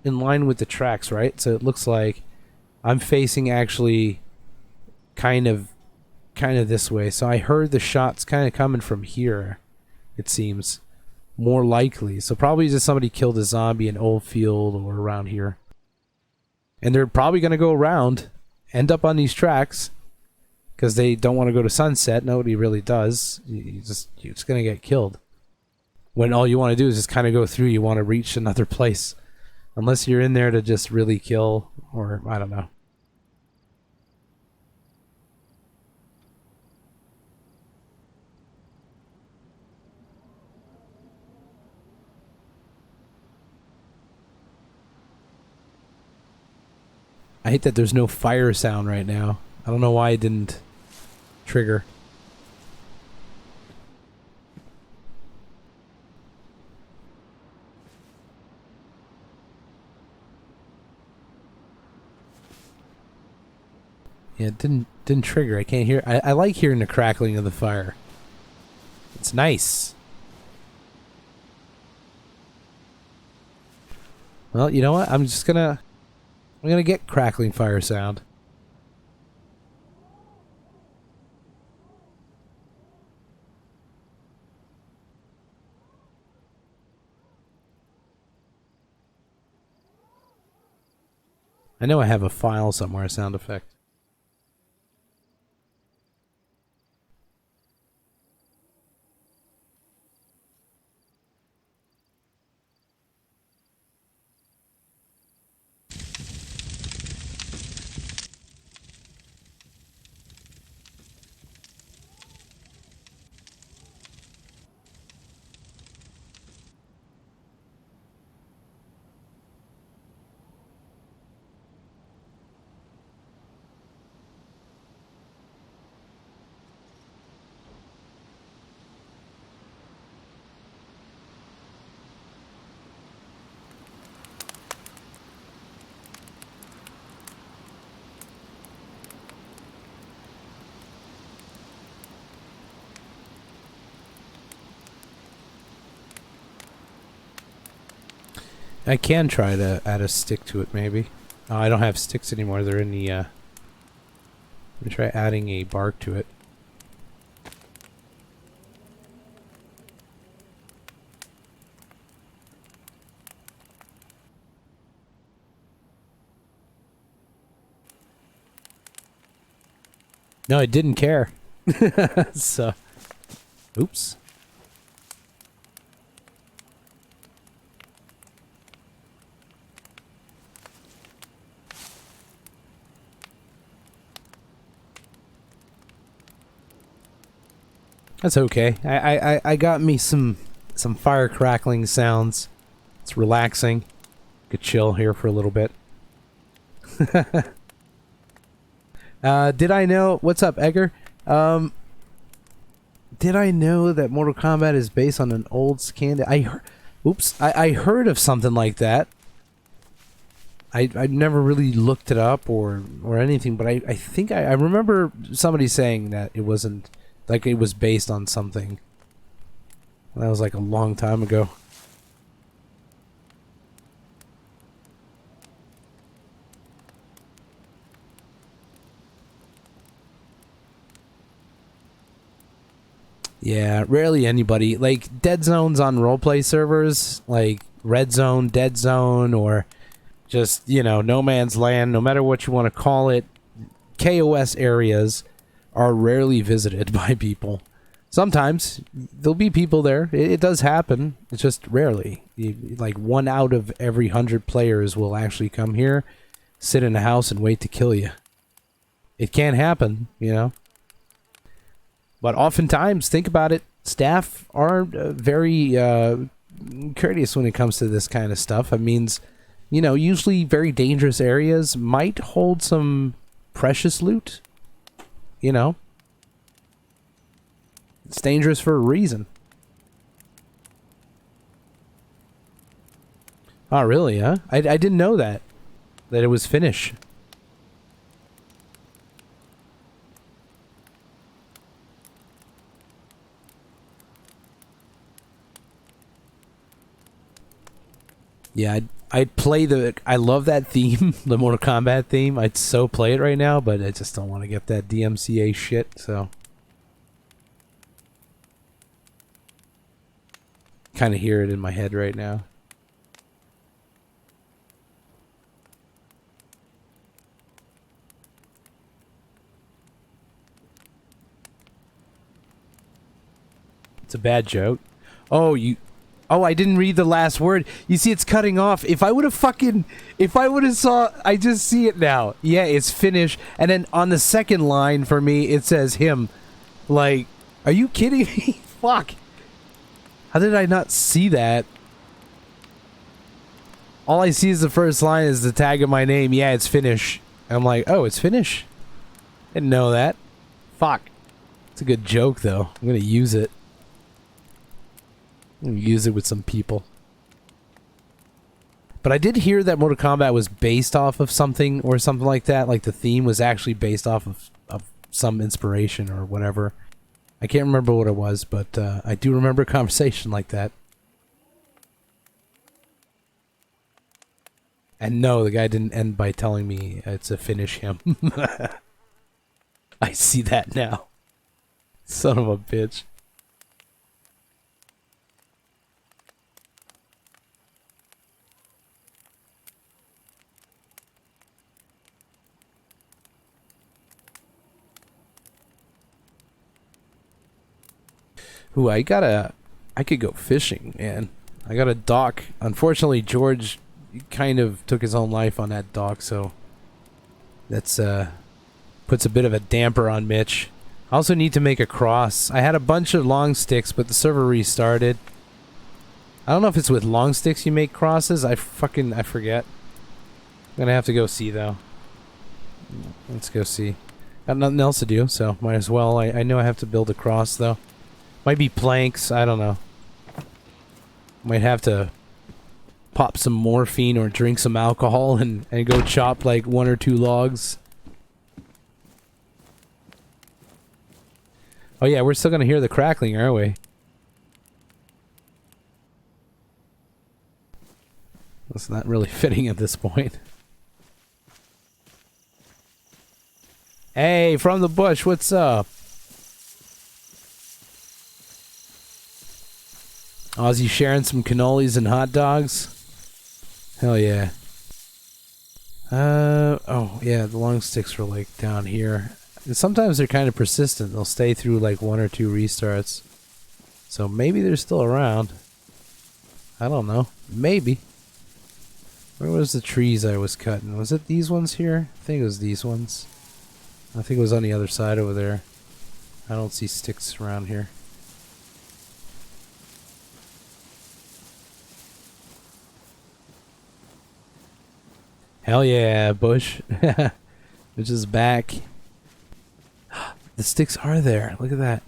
in line with the tracks, right? So it looks like I'm facing actually kind of this way. So I heard the shots kind of coming from here. It seems more likely. So probably just somebody killed a zombie in Oldfield or around here. And they're probably going to go around, end up on these tracks, because they don't want to go to Sunset. Nobody really does. You're just going to get killed. When all you want to do is just kind of go through, you want to reach another place. Unless you're in there to just really kill, or I don't know. I hate that there's no fire sound right now. I don't know why it didn't trigger. Yeah, it didn't trigger. I can't hear. I like hearing the crackling of the fire. It's nice. Well, you know what? I'm gonna get crackling fire sound. I know I have a file somewhere, a sound effect. I can try to add a stick to it, maybe. Oh, I don't have sticks anymore. They're in the, Let me try adding a bark to it. No, it didn't care. So, oops. That's okay. I got me some fire crackling sounds. It's relaxing. Could chill here for a little bit. Did I know? What's up, Edgar? Did I know that Mortal Kombat is based on an old scandal? I heard of something like that. I never really looked it up or anything, but I think I remember somebody saying that it wasn't, like, it was based on something. That was like a long time ago. Yeah, rarely anybody. Like, dead zones on roleplay servers, like Red Zone, Dead Zone, or just, no man's land, no matter what you want to call it, KOS areas are rarely visited by people. Sometimes there'll be people there. It does happen. It's just rarely. Like 1 out of every 100 players will actually come here, sit in a house, and wait to kill you. It can happen, But oftentimes, think about it, staff are very courteous when it comes to this kind of stuff. It means, usually very dangerous areas might hold some precious loot. It's dangerous for a reason. Oh, really, huh? I didn't know that it was Finnish. Yeah, I'd play I love that theme, the Mortal Kombat theme. I'd so play it right now, but I just don't want to get that DMCA shit, so. Kind of hear it in my head right now. It's a bad joke. Oh, I didn't read the last word. You see, it's cutting off. If I would have saw, I just see it now. Yeah, it's Finnish. And then on the second line for me, it says him. Like, are you kidding me? Fuck. How did I not see that? All I see is the first line is the tag of my name. Yeah, it's Finnish. I'm like, oh, it's Finnish? Didn't know that. Fuck. It's a good joke, though. I'm going to use it. I'm going to use it with some people. But I did hear that Mortal Kombat was based off of something or something like that. Like the theme was actually based off of some inspiration or whatever. I can't remember what it was, but I do remember a conversation like that. And no, the guy didn't end by telling me it's a Finnish him. I see that now. Son of a bitch. Ooh, I could go fishing, man. I got a dock. Unfortunately, George kind of took his own life on that dock, so that's puts a bit of a damper on Mitch. I also need to make a cross. I had a bunch of long sticks, but the server restarted. I don't know if it's with long sticks you make crosses. I forget. I'm gonna have to go see, though. Let's go see. Got nothing else to do, so might as well. I know I have to build a cross, though. Might be planks, I don't know. Might have to pop some morphine or drink some alcohol and go chop like 1 or 2 logs. Oh yeah, we're still gonna hear the crackling, aren't we? That's not really fitting at this point. Hey, from the bush, what's up? Ozzy sharing some cannolis and hot dogs? Hell yeah. Oh yeah, the long sticks are like down here. And sometimes they're kind of persistent. They'll stay through like 1 or 2 restarts. So maybe they're still around. I don't know. Maybe. Where was the trees I was cutting? Was it these ones here? I think it was these ones. I think it was on the other side over there. I don't see sticks around here. Hell yeah, Bush. Which is back. The sticks are there. Look at that.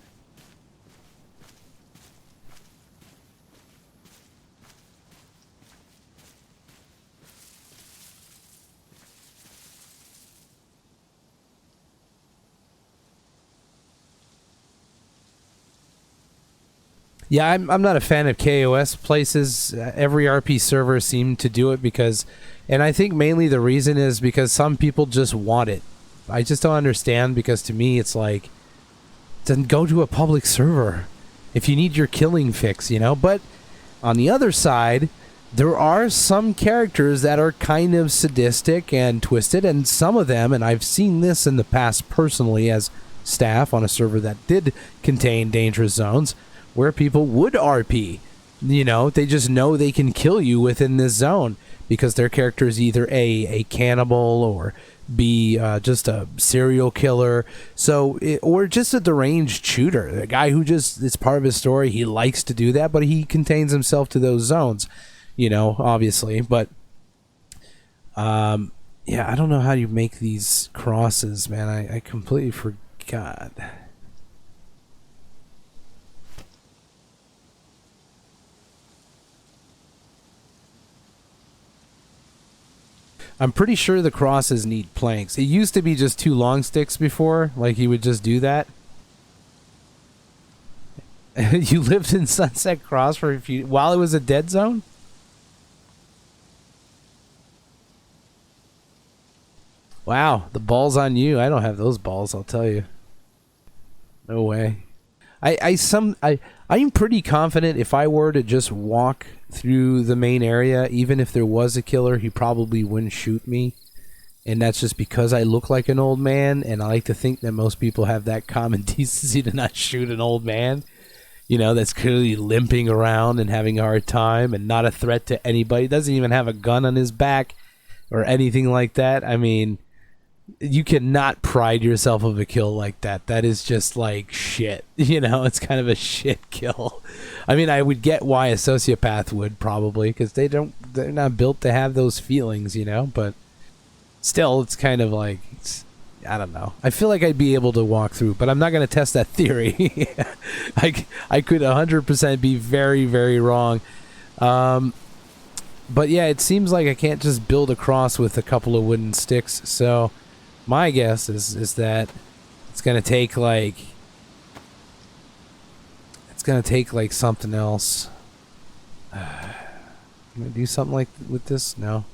Yeah, I'm not a fan of KOS places. Every RP server seemed to do it because, and I think mainly the reason is because some people just want it. I just don't understand because to me it's like, then go to a public server if you need your killing fix, you know? But on the other side, there are some characters that are kind of sadistic and twisted, and some of them, and I've seen this in the past personally as staff on a server that did contain dangerous zones, where people would RP. You know, they just know they can kill you within this zone because their character is either a cannibal or B, just a serial killer. So, or just a deranged shooter. A guy who just, it's part of his story. He likes to do that, but he contains himself to those zones, you know, obviously. But, yeah, I don't know how you make these crosses, man. I completely forgot. I'm pretty sure the crosses need planks. It used to be just 2 long sticks before, like you would just do that. You lived in Sunset Cross for a few while it was a dead zone? Wow, the ball's on you. I don't have those balls, I'll tell you. No way. I'm pretty confident if I were to just walk through the main area, even if there was a killer, he probably wouldn't shoot me. And that's just because I look like an old man, and I like to think that most people have that common decency to not shoot an old man, you know, that's clearly limping around and having a hard time and not a threat to anybody. Doesn't even have a gun on his back or anything like that. I mean, you cannot pride yourself of a kill like that. That is just like shit. You know, it's kind of a shit kill. I mean, I would get why a sociopath would probably, because they're not built to have those feelings, you know, but still, it's kind of like, I don't know. I feel like I'd be able to walk through, but I'm not going to test that theory. I could 100% be very, very wrong. But yeah, it seems like I can't just build a cross with a couple of wooden sticks, so my guess is that it's gonna take like something else. Can I do something like with this? No.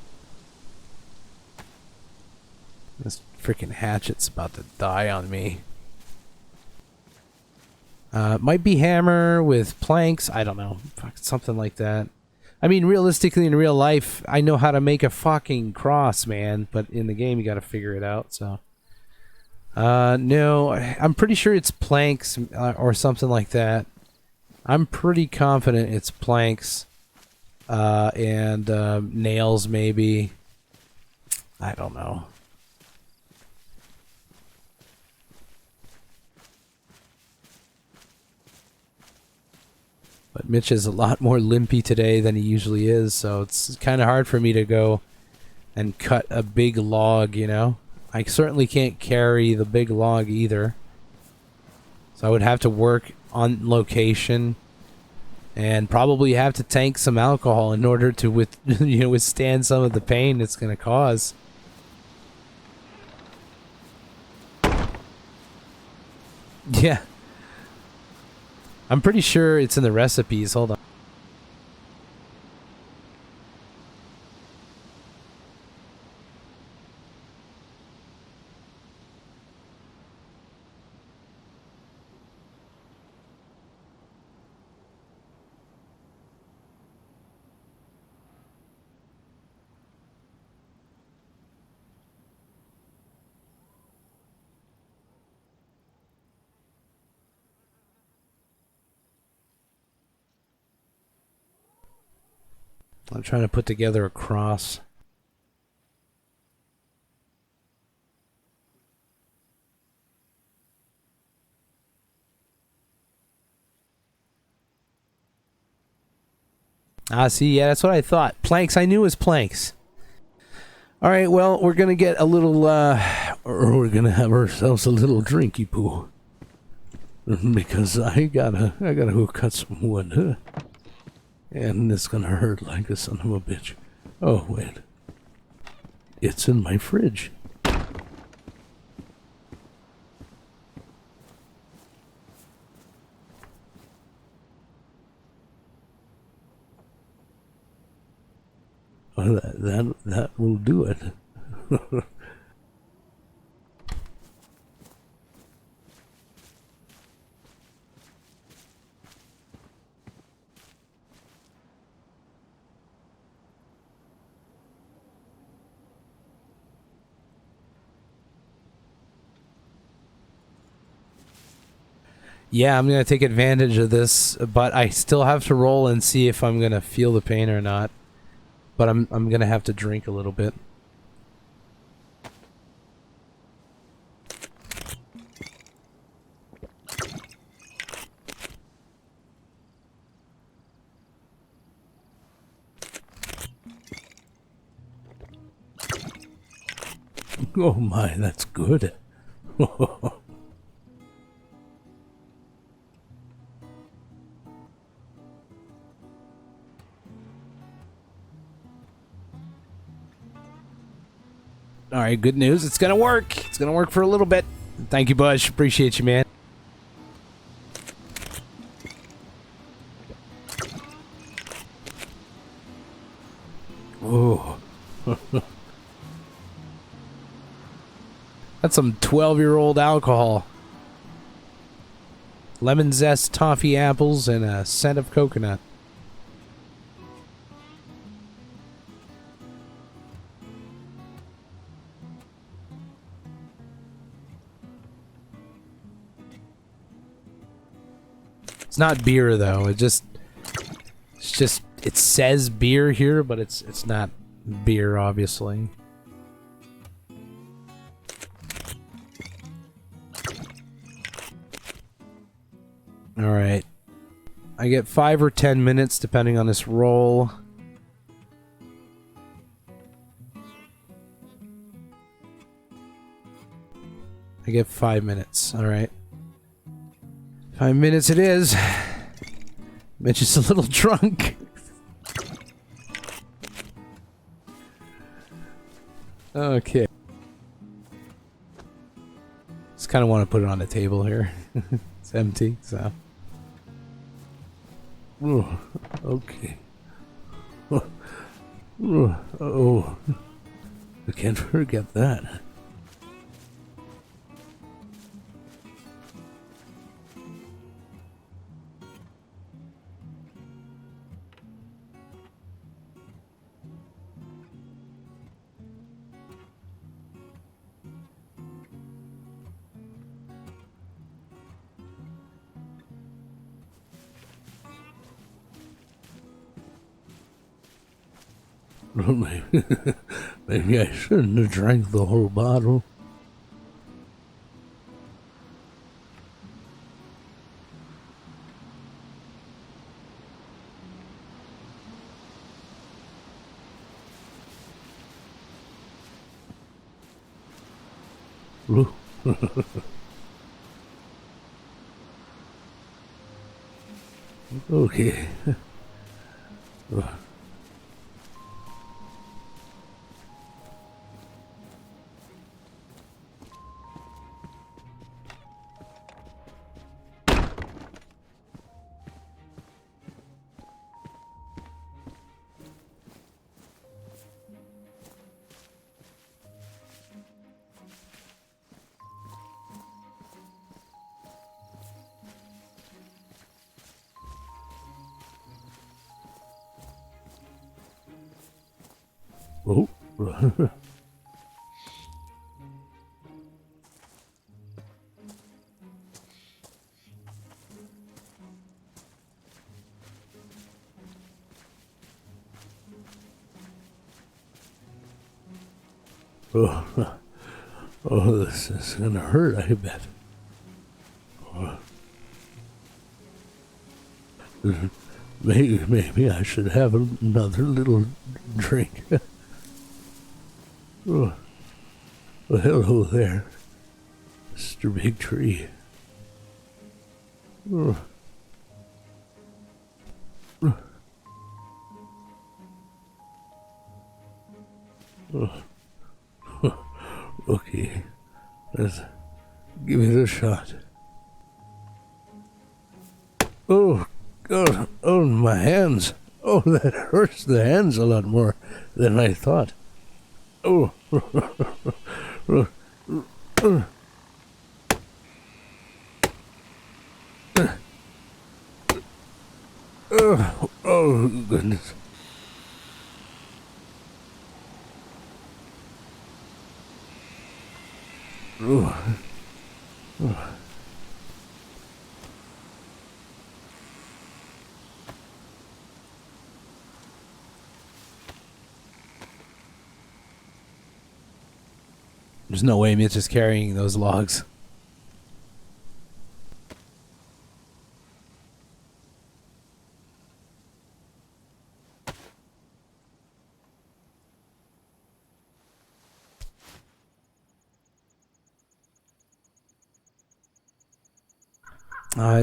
This freaking hatchet's about to die on me. Might be hammer with planks. I don't know. Something like that. I mean, realistically, in real life, I know how to make a fucking cross, man. But in the game, you got to figure it out. So, no, I'm pretty sure it's planks or something like that. I'm pretty confident it's planks and nails, maybe. I don't know. But Mitch is a lot more limpy today than he usually is, so it's kind of hard for me to go and cut a big log, you know? I certainly can't carry the big log either. So I would have to work on location and probably have to tank some alcohol in order to withstand some of the pain it's going to cause. Yeah. I'm pretty sure it's in the recipes. Hold on. I'm trying to put together a cross. Ah, see, yeah, that's what I thought. Planks, I knew it was planks. All right, well, we're going to get a little, or we're going to have ourselves a little drinky poo. Because I gotta go cut some wood, huh? And it's gonna hurt like a son of a bitch. Oh, wait. It's in my fridge. Well, that will do it. Yeah, I'm going to take advantage of this, but I still have to roll and see if I'm going to feel the pain or not. But I'm going to have to drink a little bit. Oh my, that's good. All right, good news. It's going to work. It's going to work for a little bit. Thank you, Bush. Appreciate you, man. Oh, That's some 12-year-old alcohol. Lemon zest, toffee apples, and a scent of coconut. It's not beer though. It says beer here, but it's not beer, obviously. All right. I get 5 or 10 minutes depending on this roll. I get 5 minutes. All right. 5 minutes it is. Mitch is a little drunk. Okay. Just kind of want to put it on the table here. It's empty, so. oh, okay. Oh, I can't forget that. Maybe I shouldn't have drank the whole bottle. Ooh. Okay. Oh. Oh, oh, this is gonna hurt, I bet. Oh. Maybe I should have another little drink. Oh. Well, hello there, Mr. Big Tree. Oh. Oh. Okay, let's give it a shot. Oh, God, oh, my hands. Oh, that hurts the hands a lot more than I thought. Oh. Oh, goodness. Oh. Oh. There's no way Mitch is carrying those logs.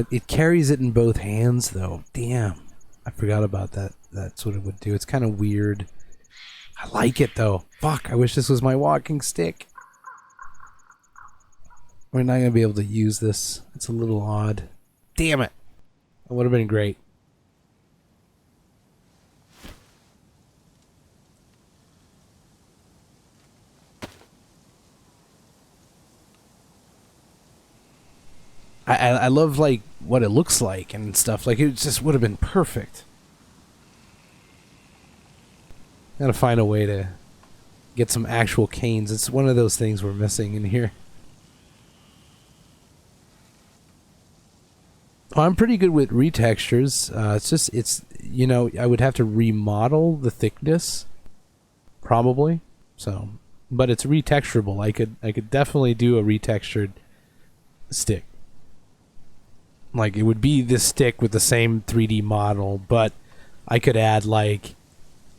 It carries it in both hands, though. Damn. I forgot about that. That's what it would do. It's kind of weird. I like it, though. Fuck, I wish this was my walking stick. We're not going to be able to use this. It's a little odd. Damn it. That would have been great. I love, like, what it looks like and stuff. Like, it just would have been perfect. Gotta find a way to get some actual canes. It's one of those things we're missing in here. Well, I'm pretty good with retextures. It's you know, I would have to remodel the thickness, probably. So, but it's retexturable. I could definitely do a retextured stick. Like, it would be this stick with the same 3D model, but I could add, like,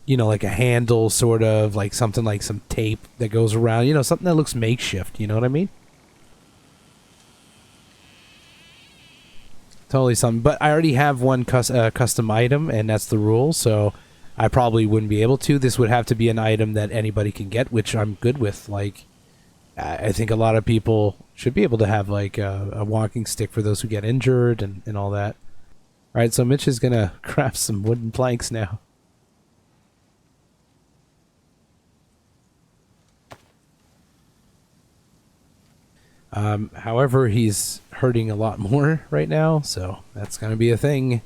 you know, like a handle, sort of, like something like some tape that goes around, you know, something that looks makeshift, you know what I mean? Totally something. But I already have one custom item, and that's the rule, so I probably wouldn't be able to. This would have to be an item that anybody can get, which I'm good with. Like, I think a lot of people should be able to have, like, a walking stick for those who get injured and all that. All right, so Mitch is going to craft some wooden planks now. However, he's hurting a lot more right now, so that's going to be a thing.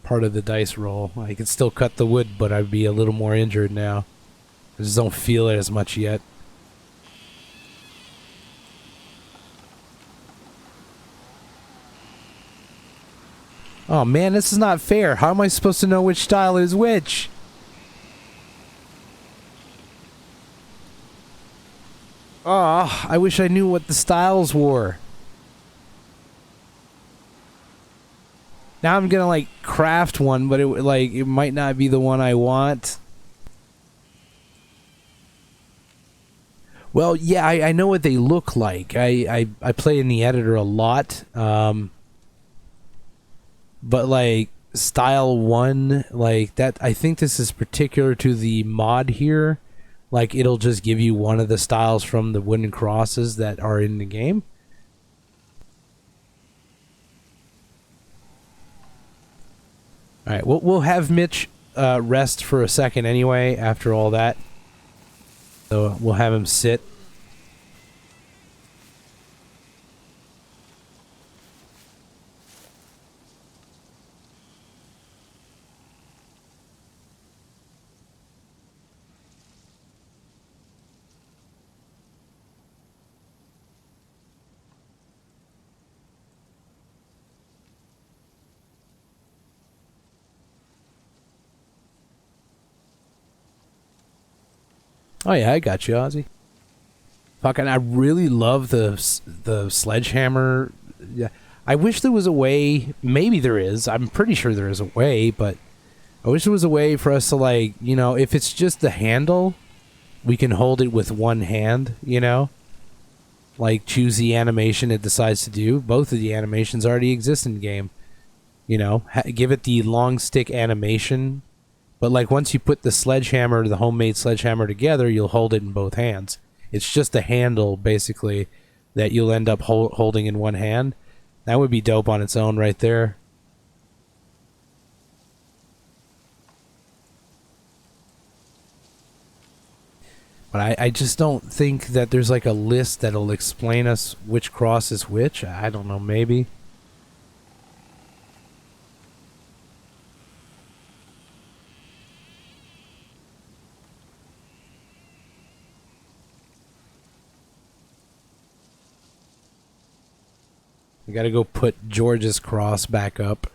Part of the dice roll. I could still cut the wood, but I'd be a little more injured now. I just don't feel it as much yet. Oh man, this is not fair. How am I supposed to know which style is which? Oh, I wish I knew what the styles were. Now I'm gonna, like, craft one, but it might not be the one I want. Well, yeah, I know what they look like. I play in the editor a lot. But, like, style 1, like, that, I think this is particular to the mod here. Like, it'll just give you one of the styles from the wooden crosses that are in the game. Alright, we'll have Mitch rest for a second anyway after all that. So we'll have him sit. Oh yeah, I got you, Ozzy. Fucking, I really love the sledgehammer. Yeah, I wish there was a way. Maybe there is. I'm pretty sure there is a way, but I wish there was a way for us to, like, you know, if it's just the handle, we can hold it with one hand. You know, like, choose the animation it decides to do. Both of the animations already exist in the game. You know, give it the long stick animation. But, like, once you put the sledgehammer, the homemade sledgehammer together, you'll hold it in both hands. It's just a handle, basically, that you'll end up holding in one hand. That would be dope on its own right there. But I just don't think that there's like a list that'll explain us which cross is which. I don't know, maybe. We gotta go put George's cross back up.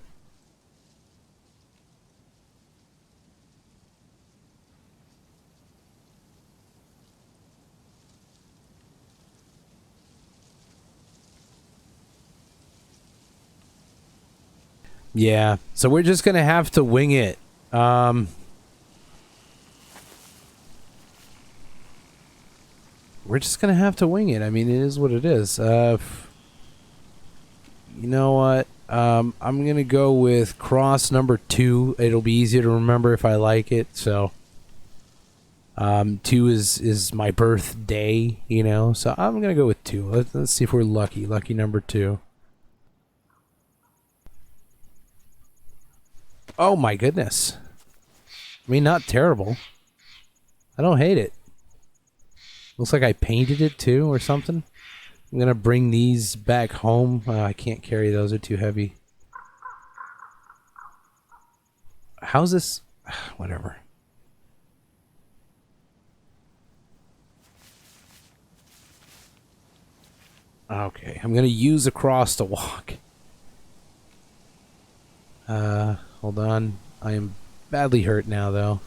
Yeah, so we're just gonna have to wing it. We're just gonna have to wing it. I mean, it is what it is. You know what? I'm gonna go with cross number 2. It'll be easier to remember if I like it. So, 2 is my birthday, you know. So I'm gonna go with 2. Let's see if we're lucky. Lucky number 2. Oh my goodness. I mean, not terrible. I don't hate it. Looks like I painted it too or something. I'm gonna bring these back home. I can't carry those, they're too heavy. How's this? Whatever. Okay, I'm gonna use a cross to walk. Hold on. I am badly hurt now, though.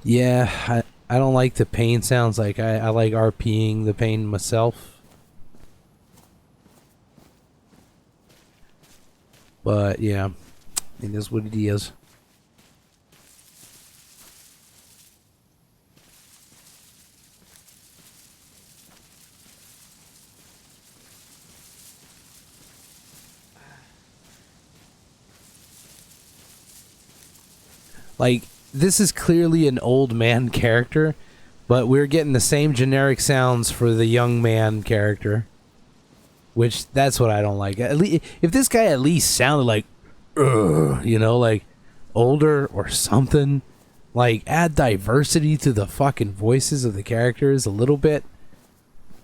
Yeah, I don't like the pain sounds. Like I like RPing the pain myself. But yeah, it is what it is. Like, this is clearly an old man character, but we're getting the same generic sounds for the young man character. Which, that's what I don't like. At least, if this guy at least sounded like, you know, like older or something, like add diversity to the fucking voices of the characters a little bit,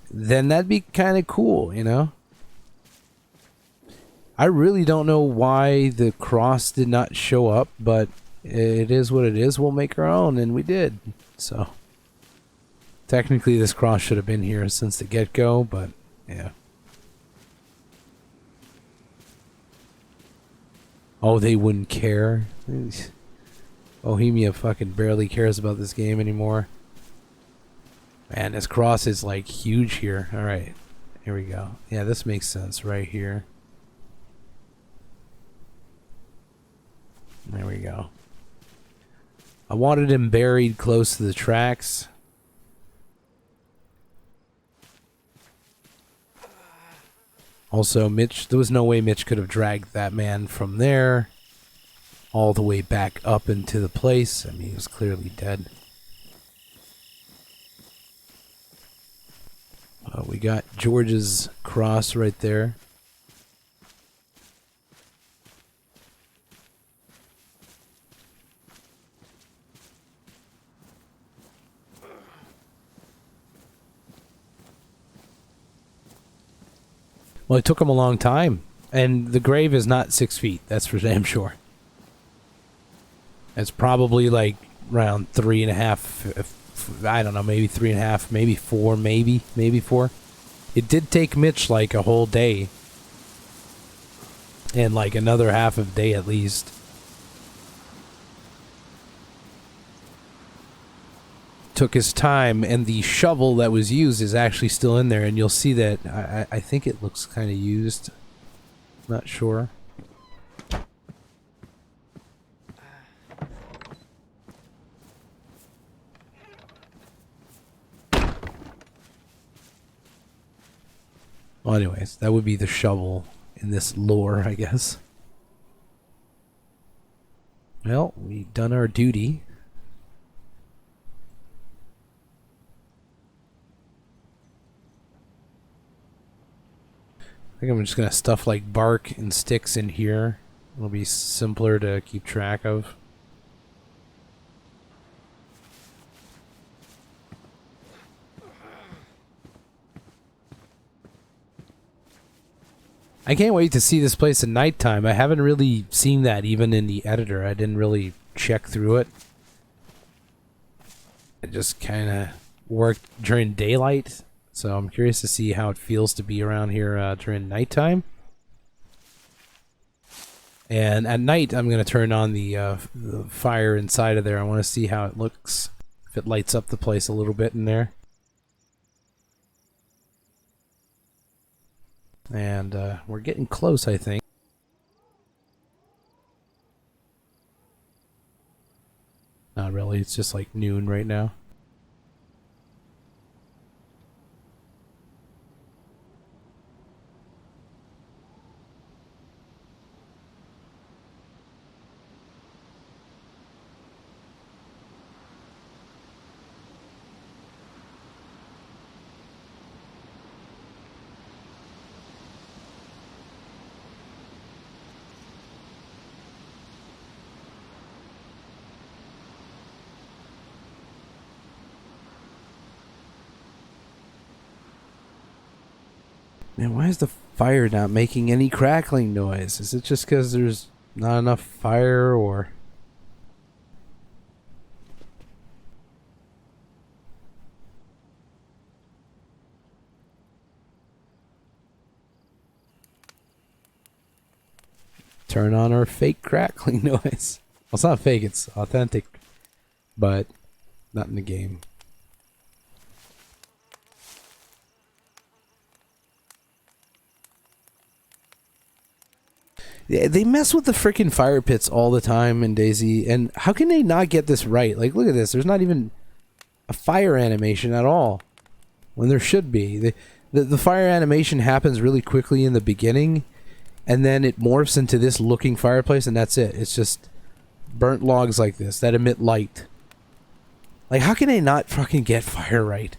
then that'd be kind of cool, you know? I really don't know why the cross did not show up, but it is what it is. We'll make our own, and we did. So, technically this cross should have been here since the get-go, but yeah. Oh, they wouldn't care. Bohemia fucking barely cares about this game anymore. Man, this cross is like huge here. Alright, here we go. Yeah, this makes sense right here. There we go. I wanted him buried close to the tracks. Also, Mitch, there was no way Mitch could have dragged that man from there all the way back up into the place. I mean, he was clearly dead. We got George's cross right there. Well, it took him a long time, and the grave is not 6 feet. That's for damn sure. It's probably like around 3.5. I don't know, maybe 3.5, maybe 4, maybe 4. It did take Mitch like a whole day, and like another half of a day at least. Took his time, and the shovel that was used is actually still in there, and you'll see that I think it looks kind of used. Not sure. Well, anyways, that would be the shovel in this lore, I guess. Well, we've done our duty. I think I'm just going to stuff like bark and sticks in here. It'll be simpler to keep track of. I can't wait to see this place at nighttime. I haven't really seen that even in the editor. I didn't really check through it. I just kind of worked during daylight, so I'm curious to see how it feels to be around here during nighttime. And at night, I'm going to turn on the fire inside of there. I want to see how it looks, if it lights up the place a little bit in there. And we're getting close, I think. Not really, it's just like noon right now. Man, why is the fire not making any crackling noise? Is it just because there's not enough fire, or... Turn on our fake crackling noise. Well, it's not fake, it's authentic, but not in the game. They mess with the freaking fire pits all the time in DayZ, and how can they not get this right? Like, look at this. There's not even a fire animation at all, when there should be. The fire animation happens really quickly in the beginning, and then it morphs into this looking fireplace, and that's it. It's just burnt logs like this that emit light. Like, how can they not fucking get fire right?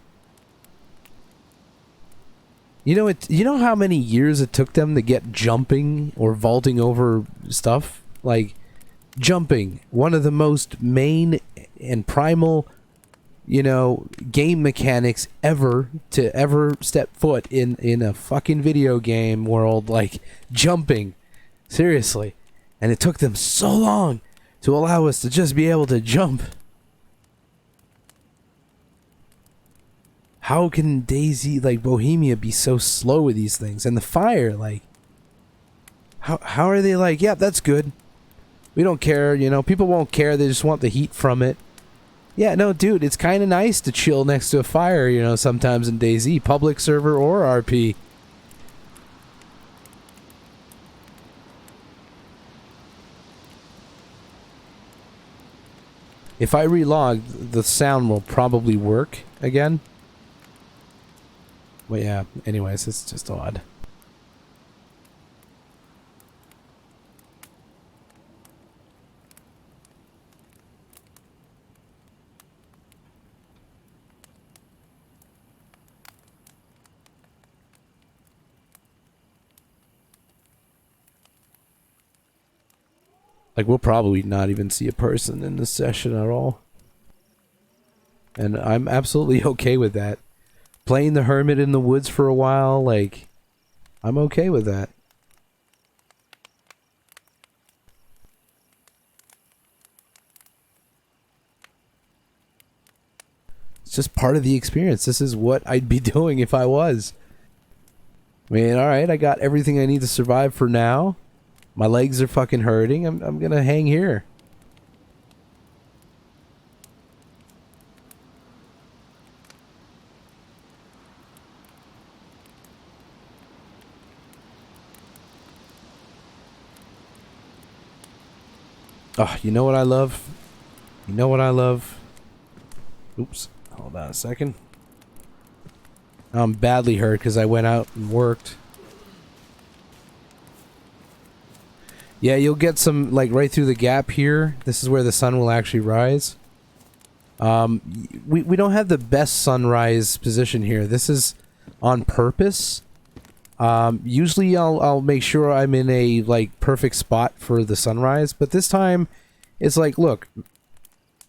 You know how many years it took them to get jumping or vaulting over stuff? Like, jumping, one of the most main and primal, game mechanics ever to ever step foot in a fucking video game world. Like, jumping. Seriously. And it took them so long to allow us to just be able to jump. How can DayZ, like Bohemia, be so slow with these things? And the fire, like, how are they like, yeah, that's good. We don't care, people won't care. They just want the heat from it. Yeah, no, dude, it's kind of nice to chill next to a fire, sometimes in DayZ, public server or RP. If I relog, the sound will probably work again. But yeah, anyways, it's just odd. Like, we'll probably not even see a person in this session at all. And I'm absolutely okay with that. Playing the hermit in the woods for a while, like, I'm okay with that. It's just part of the experience. This is what I'd be doing if I was. I mean, alright, I got everything I need to survive for now. My legs are fucking hurting. I'm gonna hang here. Oh, you know what I love? You know what I love? Oops. Hold on a second. I'm badly hurt because I went out and worked. Yeah, you'll get some, like, right through the gap here. This is where the sun will actually rise. We don't have the best sunrise position here. This is on purpose. Usually I'll make sure I'm in a, like, perfect spot for the sunrise. But this time, it's like, look,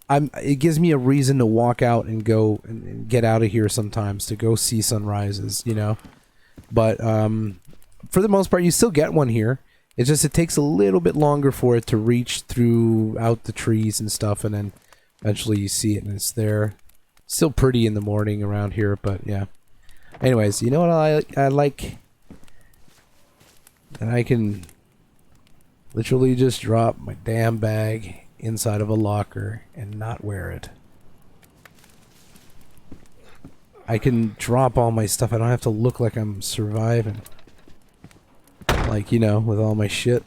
it gives me a reason to walk out and go and get out of here sometimes to go see sunrises, you know. But for the most part, you still get one here. It's just it takes a little bit longer for it to reach throughout the trees and stuff, and then eventually you see it and it's there. Still pretty in the morning around here, but yeah. Anyways, you know what I like? That I can literally just drop my damn bag inside of a locker and not wear it. I can drop all my stuff. I don't have to look like I'm surviving. Like, you know, with all my shit.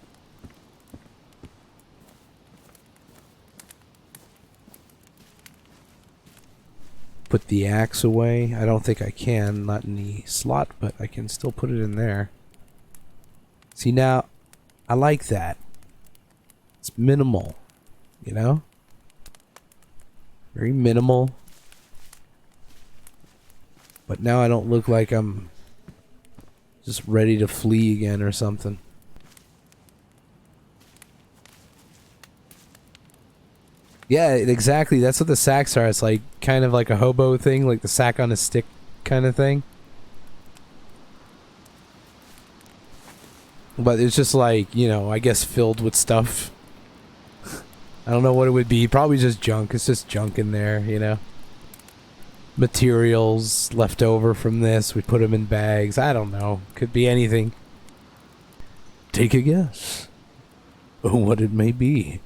Put the axe away. I don't think I can, not in the slot, but I can still put it in there. See, now, I like that. It's minimal, you know? Very minimal. But now I don't look like I'm just ready to flee again or something. Yeah, exactly. That's what the sacks are. It's like kind of like a hobo thing, like the sack on a stick kind of thing. But it's just like, you know, I guess filled with stuff. I don't know what it would be. Probably just junk. It's just junk in there, you know. Materials left over from this. We put them in bags. I don't know. Could be anything. Take a guess. What it may be.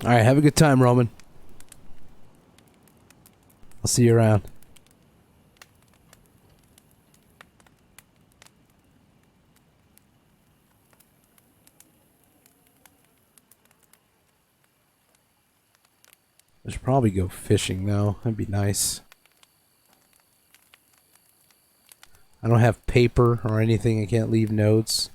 All right, have a good time, Roman. I'll see you around. I should probably go fishing, though. That'd be nice. I don't have paper or anything. I can't leave notes.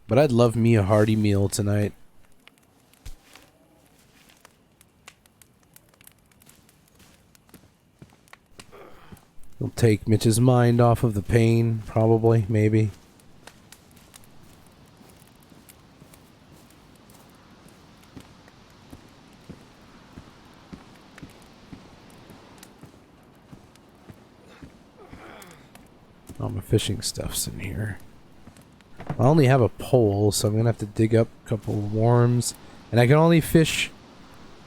But I'd love me a hearty meal tonight. It'll take Mitch's mind off of the pain, probably, maybe. all my fishing stuff's in here. I only have a pole, so I'm gonna have to dig up a couple of worms, and I can only fish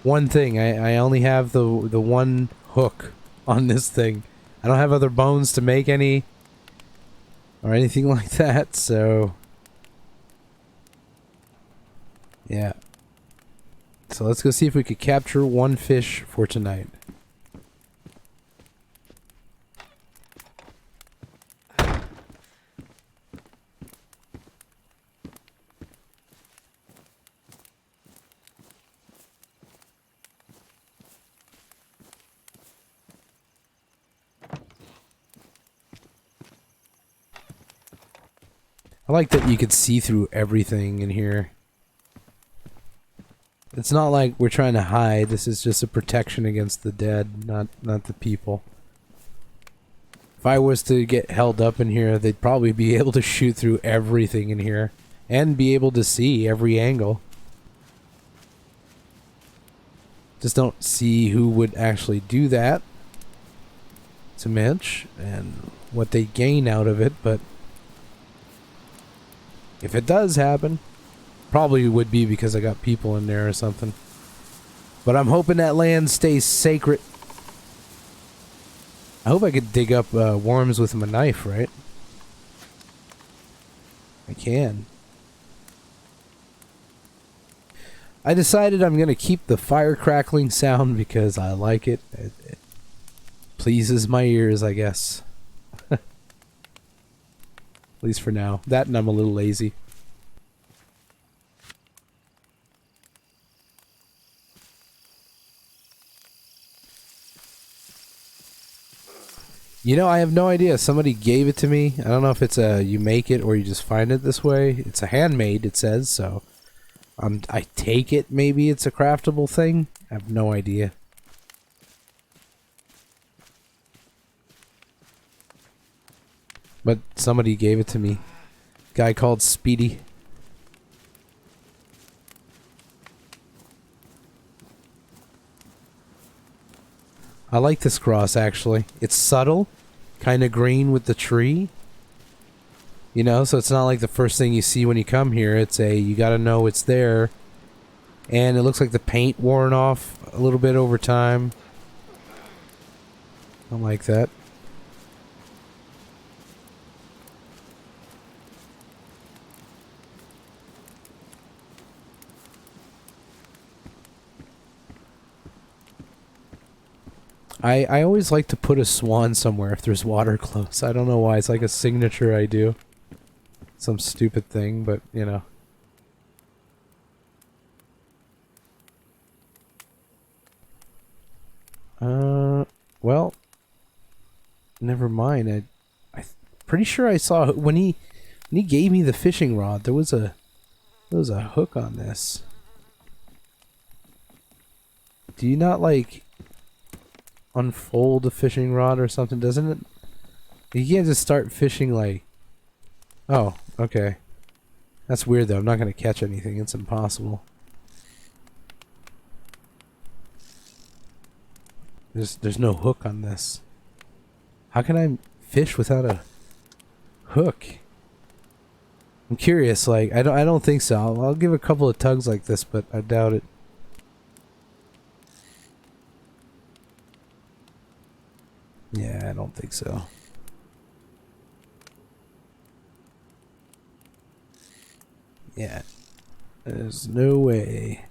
one thing. I only have the one hook on this thing. I don't have other bones to make any or anything like that, so yeah. So let's go see if we could capture one fish for tonight. I like that you could see through everything in here. It's not like we're trying to hide. This is just a protection against the dead, not the people. If I was to get held up in here, they'd probably be able to shoot through everything in here and be able to see every angle. Just don't see who would actually do that to Mitch and what they gain out of it, but if it does happen, probably would be because I got people in there or something. But I'm hoping that land stays sacred. I hope I could dig up worms with my knife, right? I can. I decided I'm going to keep the fire crackling sound because I like it. It pleases my ears, I guess. At least for now. That and I'm a little lazy. You know, I have no idea. Somebody gave it to me. I don't know if it's you make it or you just find it this way. It's a handmade, it says, so I take it maybe it's a craftable thing. I have no idea. But somebody gave it to me. Guy called Speedy. I like this cross, actually. It's subtle, kind of green with the tree. You know, so it's not like the first thing you see when you come here. It's you gotta know it's there. And it looks like the paint worn off a little bit over time. I like that. I always like to put a swan somewhere if there's water close. I don't know why. It's like a signature I do. Some stupid thing, but, you know. Well, never mind. I'm pretty sure I saw when he gave me the fishing rod, there was a hook on this. Do you not like unfold a fishing rod or something, doesn't it? You can't just start fishing like... Oh, okay. That's weird though. I'm not going to catch anything. It's impossible. There's no hook on this. How can I fish without a hook? I'm curious. Like I don't think so. I'll give a couple of tugs like this, but I doubt it. Yeah, I don't think so. Yeah. There's no way.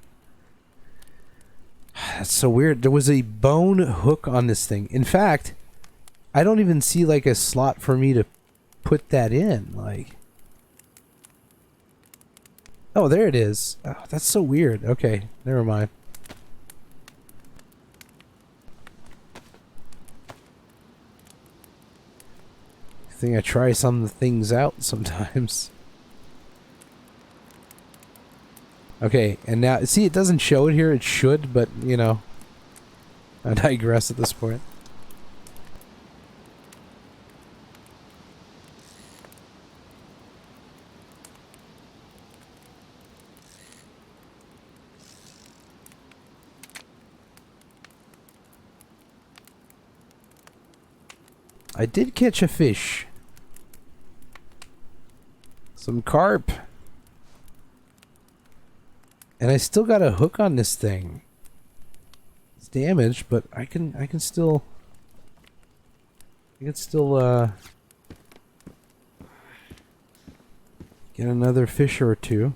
That's so weird. There was a bone hook on this thing. In fact, I don't even see like a slot for me to put that in. Like, oh, there it is. Oh, that's so weird. Okay, never mind. I think I try some things out sometimes. Okay, and now, see, it doesn't show it here. It should, but, you know, I digress at this point. I did catch a fish. Some carp. And I still got a hook on this thing. It's damaged, but I can still get another fish or two.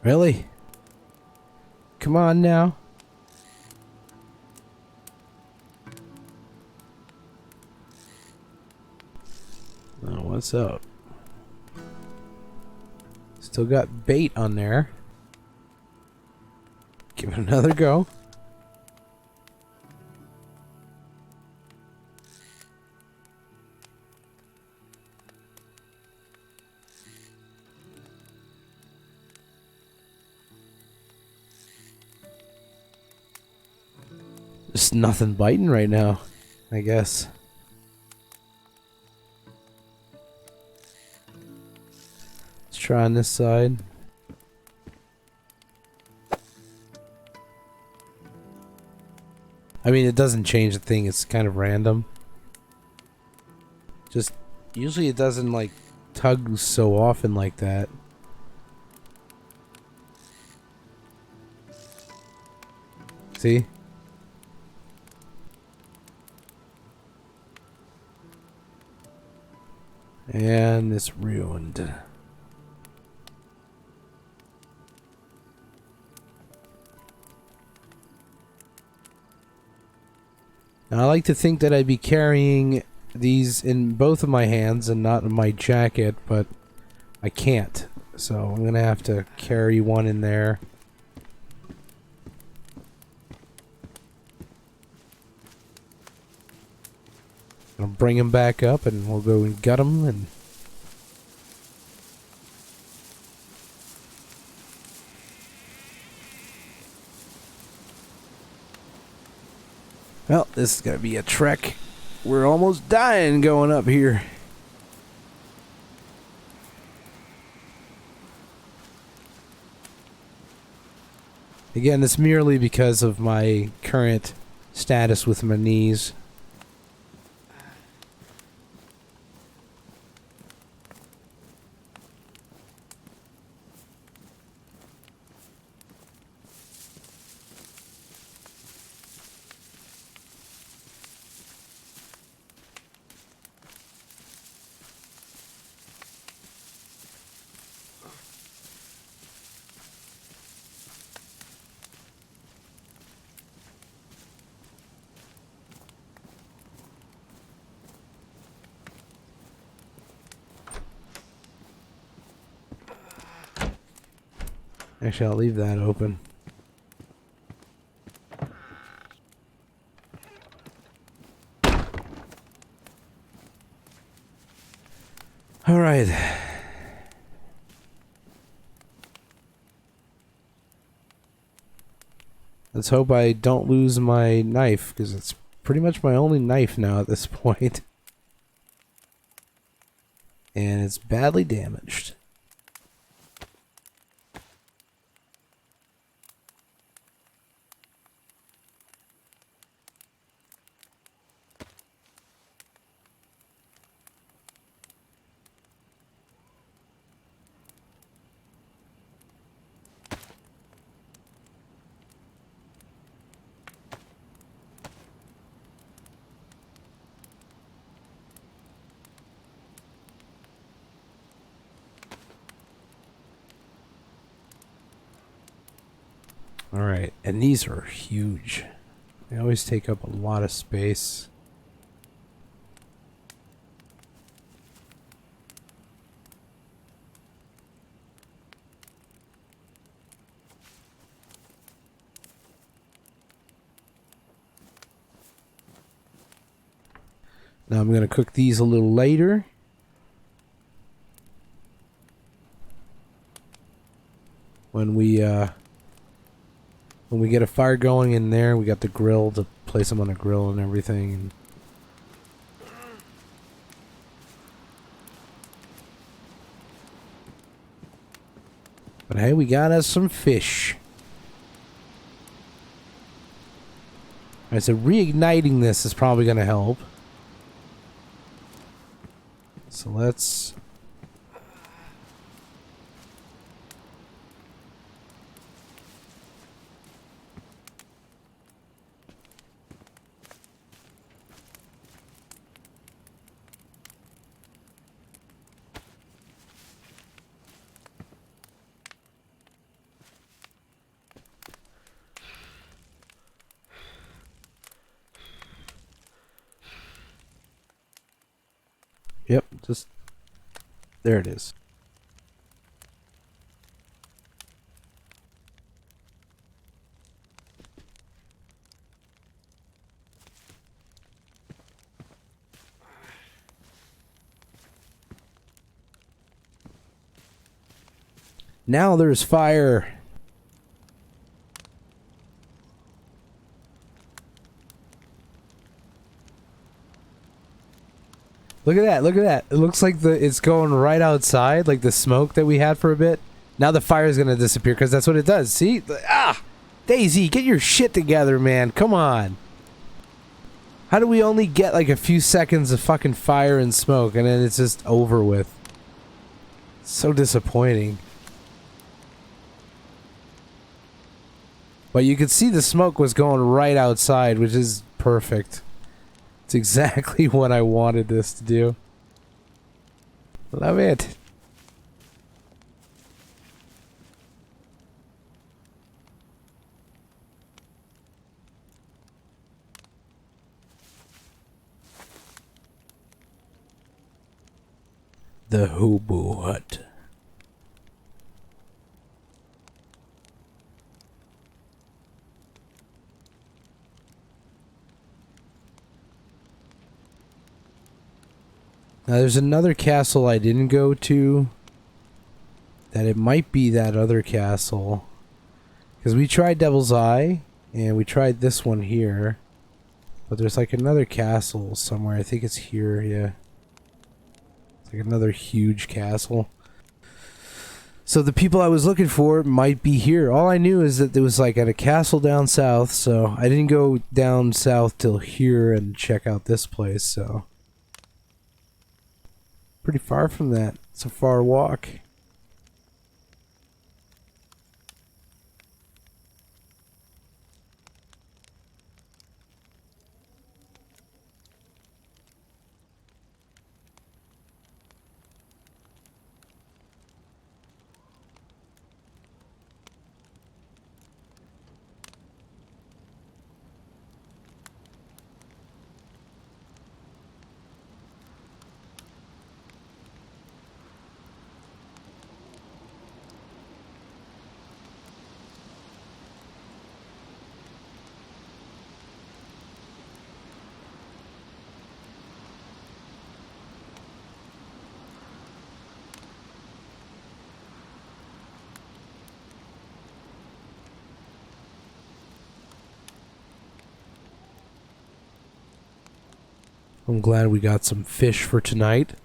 Really? Come on now. Oh, what's up? Still got bait on there. Give it another go. Just nothing biting right now, I guess. Let's try on this side. I mean, it doesn't change the thing, it's kind of random. Just, usually it doesn't like tug so often like that. See? And it's ruined. Now, I like to think that I'd be carrying these in both of my hands and not in my jacket, but I can't. So I'm gonna have to carry one in there. I'll bring him back up and we'll go and gut him and well, this is gonna be a trek. We're almost dying going up here. Again, it's merely because of my current status with my knees. Actually, I'll leave that open. All right. Let's hope I don't lose my knife, because it's pretty much my only knife now at this point. And it's badly damaged. Alright, and these are huge. They always take up a lot of space. Now I'm going to cook these a little later. When we get a fire going in there, we got the grill to place them on the grill and everything. But hey, we got us some fish. Alright, so reigniting this is probably going to help. So let's... Yep, just... There it is. Now there's fire. Look at that, look at that. It looks like it's going right outside, like the smoke that we had for a bit. Now the fire's gonna disappear because that's what it does. See? Ah! Daisy, get your shit together, man. Come on. How do we only get like a few seconds of fucking fire and smoke and then it's just over with? So disappointing. But you could see the smoke was going right outside, which is perfect. It's exactly what I wanted this to do. Love it. The Hobo Hut. Now there's another castle I didn't go to. That it might be that other castle. Because we tried Devil's Eye. And we tried this one here. But there's like another castle somewhere. I think it's here, yeah. It's like another huge castle. So the people I was looking for might be here. All I knew is that there was like at a castle down south. So I didn't go down south till here and check out this place, so... Pretty far from that. It's a far walk. I'm glad we got some fish for tonight.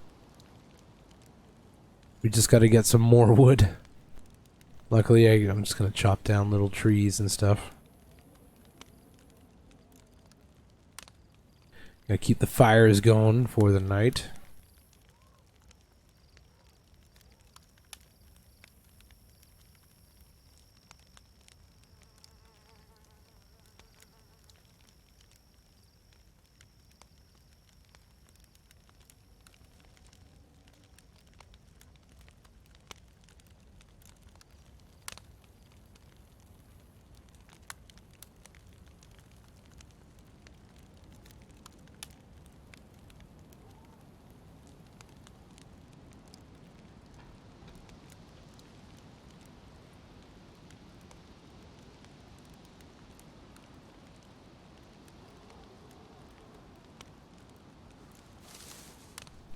We just got to get some more wood. Luckily, I'm just going to chop down little trees and stuff. Gotta keep the fires going for the night.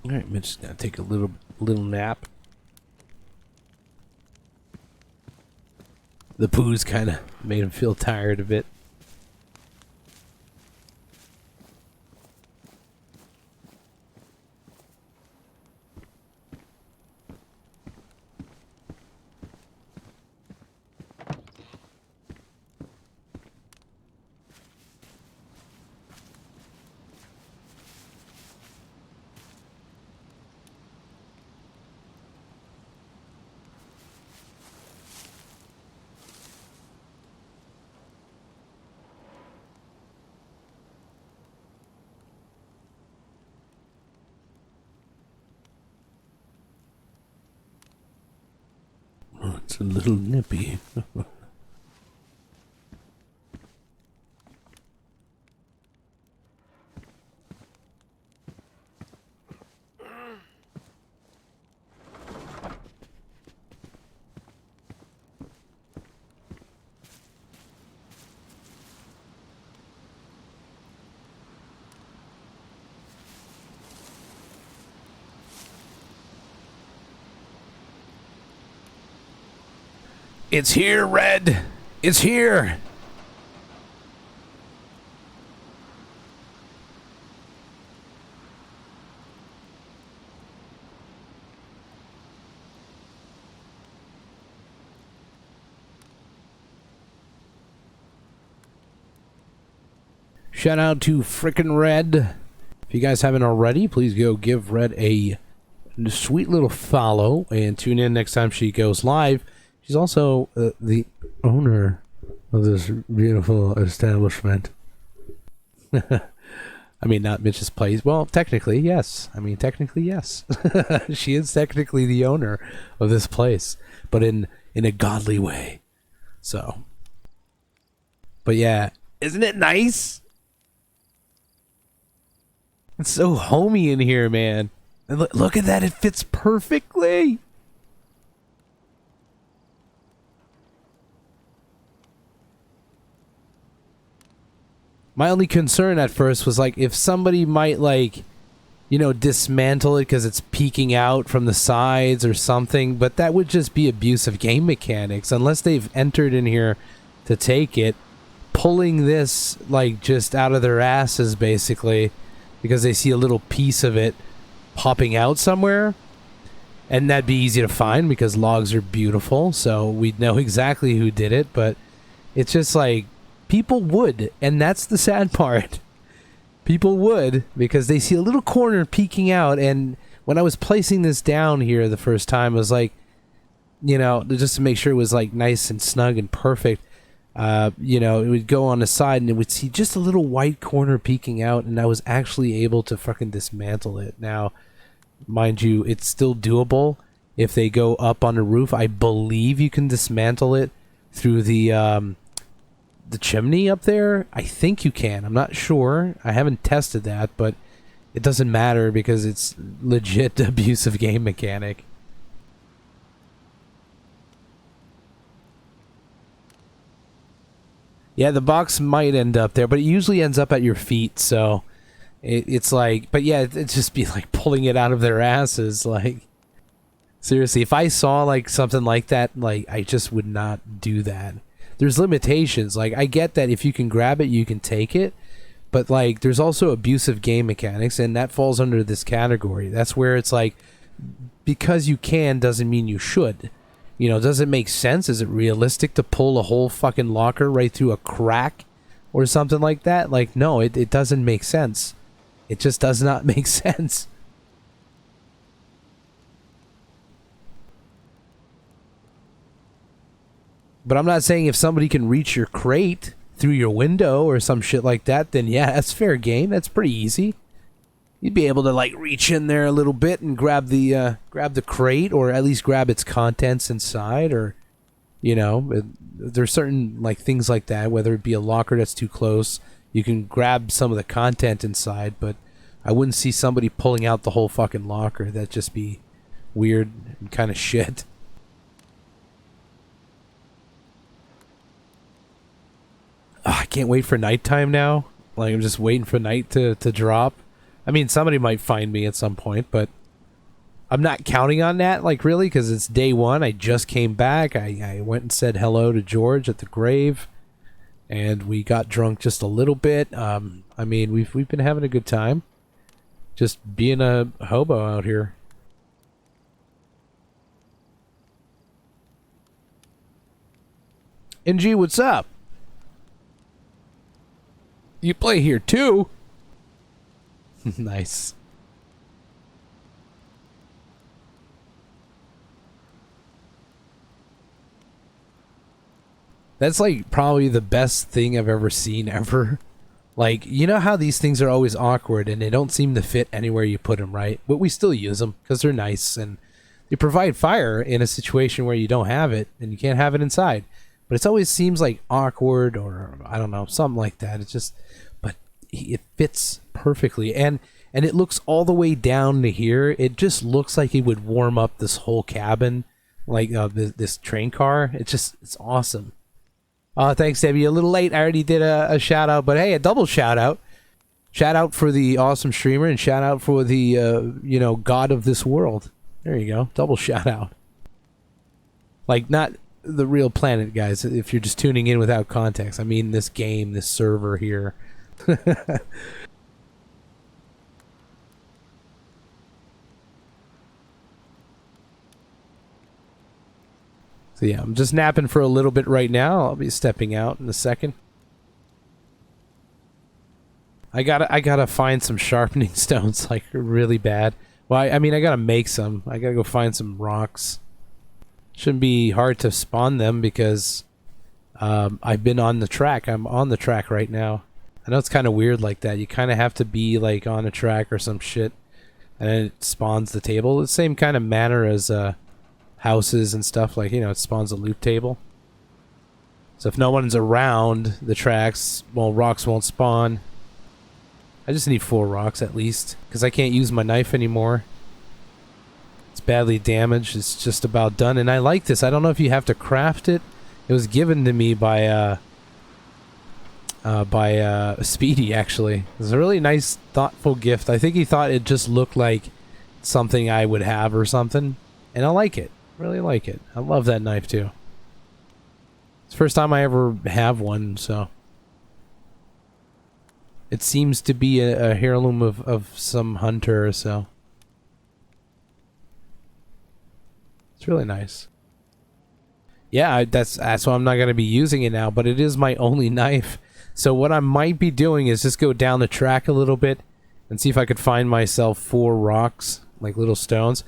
All right, Mitch is gonna take a little nap. The poos kind of made him feel tired a bit. Oh, it's a little nippy. It's here, Red. It's here. Shout out to frickin' Red. If you guys haven't already, please go give Red a sweet little follow and tune in next time she goes live. She's also the owner of this beautiful establishment. I mean, not Mitch's place. Well, technically, yes. She is technically the owner of this place, but in a godly way. So, but yeah, isn't it nice? It's so homey in here, man. And look at that. It fits perfectly. My only concern at first was like if somebody might like, you know, dismantle it because it's peeking out from the sides or something, but that would just be abuse of game mechanics unless they've entered in here to take it, pulling this like just out of their asses basically because they see a little piece of it popping out somewhere. And that'd be easy to find because logs are beautiful, so we'd know exactly who did it, but it's just like people would, and that's the sad part. People would, because they see a little corner peeking out, and when I was placing this down here the first time, I was like, you know, just to make sure it was like nice and snug and perfect, you know, it would go on the side and it would see just a little white corner peeking out, and I was actually able to fucking dismantle it. Now, mind you, it's still doable if they go up on the roof. I believe you can dismantle it through the chimney up there. I think you can. I'm not sure. I haven't tested that, but it doesn't matter because it's legit abusive game mechanic. Yeah, the box might end up there, but it usually ends up at your feet, so it's like, but yeah, it'd just be like pulling it out of their asses. Like, seriously, if I saw like something like that, like I just would not do that. There's limitations. Like, I get that if you can grab it, you can take it. But, like, there's also abusive game mechanics, and that falls under this category. That's where it's like, because you can doesn't mean you should. You know, does it make sense? Is it realistic to pull a whole fucking locker right through a crack or something like that? Like, no, it doesn't make sense. It just does not make sense. But I'm not saying if somebody can reach your crate through your window or some shit like that, then yeah, that's fair game. That's pretty easy. You'd be able to like reach in there a little bit and grab the crate, or at least grab its contents inside, or you know, there's certain like things like that. Whether it be a locker that's too close, you can grab some of the content inside. But I wouldn't see somebody pulling out the whole fucking locker. That'd just be weird and kind of shit. I can't wait for nighttime now. Like, I'm just waiting for night to drop. I mean, somebody might find me at some point, but I'm not counting on that, like, really, because it's day one. I just came back. I went and said hello to George at the grave, and we got drunk just a little bit. I mean, we've been having a good time, just being a hobo out here. NG, what's up? You play here too? Nice. That's like probably the best thing I've ever seen ever. Like, you know how these things are always awkward and they don't seem to fit anywhere you put them, right? But we still use them because they're nice and they provide fire in a situation where you don't have it and you can't have it inside. But it always seems like awkward or I don't know, something like that. It's just, but it fits perfectly. And it looks all the way down to here. It just looks like it would warm up this whole cabin, like this train car. It's awesome. Thanks, Debbie. A little late. I already did a shout out, but hey, a double shout out. Shout out for the awesome streamer and shout out for the, God of this world. There you go. Double shout out. Like, not the real planet, guys, if you're just tuning in without context. I mean this game, this server here. So yeah, I'm just napping for a little bit right now. I'll be stepping out in a second. I gotta find some sharpening stones, like, really bad. Well, I mean, I gotta make some. I gotta go find some rocks. Shouldn't be hard to spawn them because I've been on the track. I'm on the track right now. I know it's kind of weird like that. You kind of have to be like on a track or some shit, and then it spawns the table. The same kind of manner as houses and stuff. Like, it spawns a loot table. So if no one's around the tracks, well, rocks won't spawn. I just need 4 rocks at least because I can't use my knife anymore. It's badly damaged. It's just about done. And I like this. I don't know if you have to craft it. It was given to me by Speedy, actually. It was a really nice, thoughtful gift. I think he thought it just looked like something I would have or something. And I like it. Really like it. I love that knife, too. It's the first time I ever have one, so... It seems to be a heirloom of some hunter or so. It's really nice. Yeah, that's why I'm not going to be using it now, but it is my only knife. So what I might be doing is just go down the track a little bit and see if I could find myself 4 rocks, like little stones.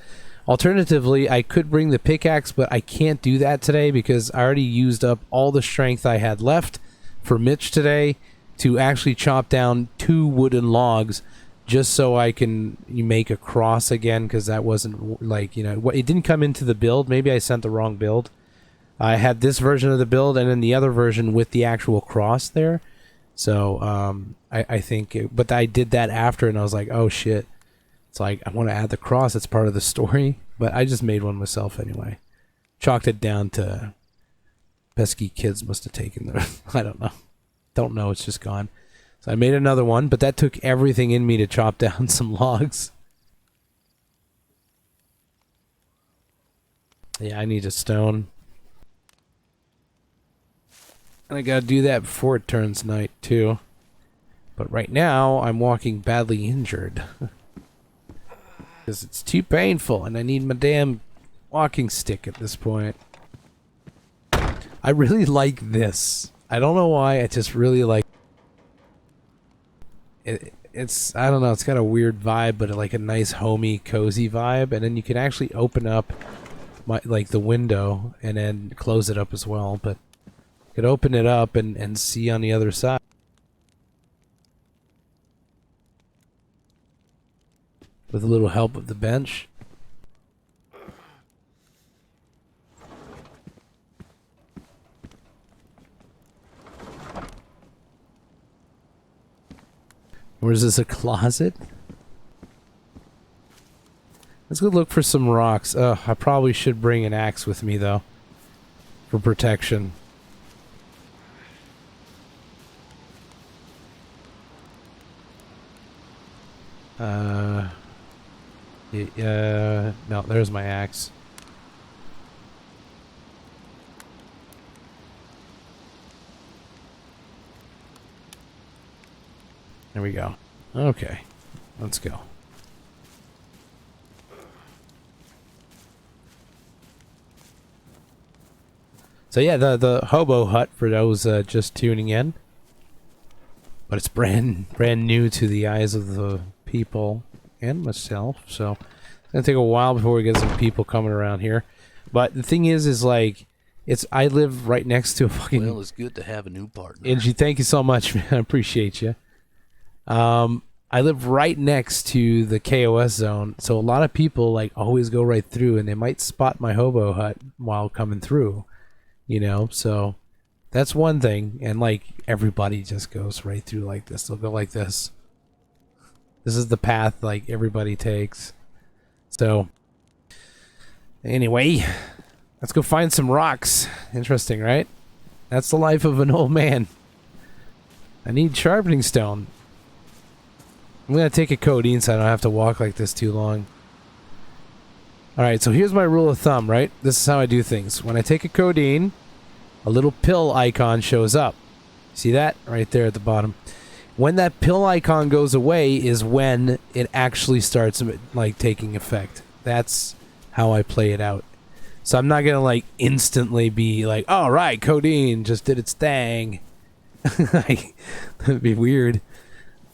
Alternatively, I could bring the pickaxe, but I can't do that today because I already used up all the strength I had left for Mitch today to actually chop down 2 wooden logs just so I can make a cross again, because that wasn't, like, it didn't come into the build. Maybe I sent the wrong build. I had this version of the build and then the other version with the actual cross there. So I think, but I did that after and I was like, oh shit. It's like, I want to add the cross. It's part of the story, but I just made one myself anyway. Chalked it down to pesky kids must have taken the, I don't know. Don't know, it's just gone. So I made another one, but that took everything in me to chop down some logs. Yeah, I need a stone. And I gotta do that before it turns night, too. But right now, I'm walking badly injured. Because it's too painful, and I need my damn walking stick at this point. I really like this. I don't know why, I just really like it. It's, I don't know, it's got a weird vibe, but like a nice homey, cozy vibe. And then you can actually open up the window and then close it up as well. But you could open it up and see on the other side. With a little help of the bench. Or is this a closet? Let's go look for some rocks. I probably should bring an axe with me, though. For protection. No, there's my axe. There we go. Okay, let's go. So yeah, the hobo hut for those just tuning in, but it's brand new to the eyes of the people and myself. So it's gonna take a while before we get some people coming around here. But the thing is like, I live right next to a fucking. Well, it's good to have a new partner. Angie, thank you so much, man. I appreciate you. I live right next to the KOS zone, so a lot of people like always go right through, and they might spot my hobo hut while coming through, you know. So that's one thing, and like everybody just goes right through like this. They'll go like this. This is the path like everybody takes. So anyway, let's go find some rocks. Interesting, right? That's the life of an old man. I need sharpening stone. I'm going to take a codeine so I don't have to walk like this too long. Alright, so here's my rule of thumb, right? This is how I do things. When I take a codeine, a little pill icon shows up. See that? Right there at the bottom. When that pill icon goes away is when it actually starts like taking effect. That's how I play it out. So I'm not going to like instantly be like, all right, codeine just did its thing. That'd be weird.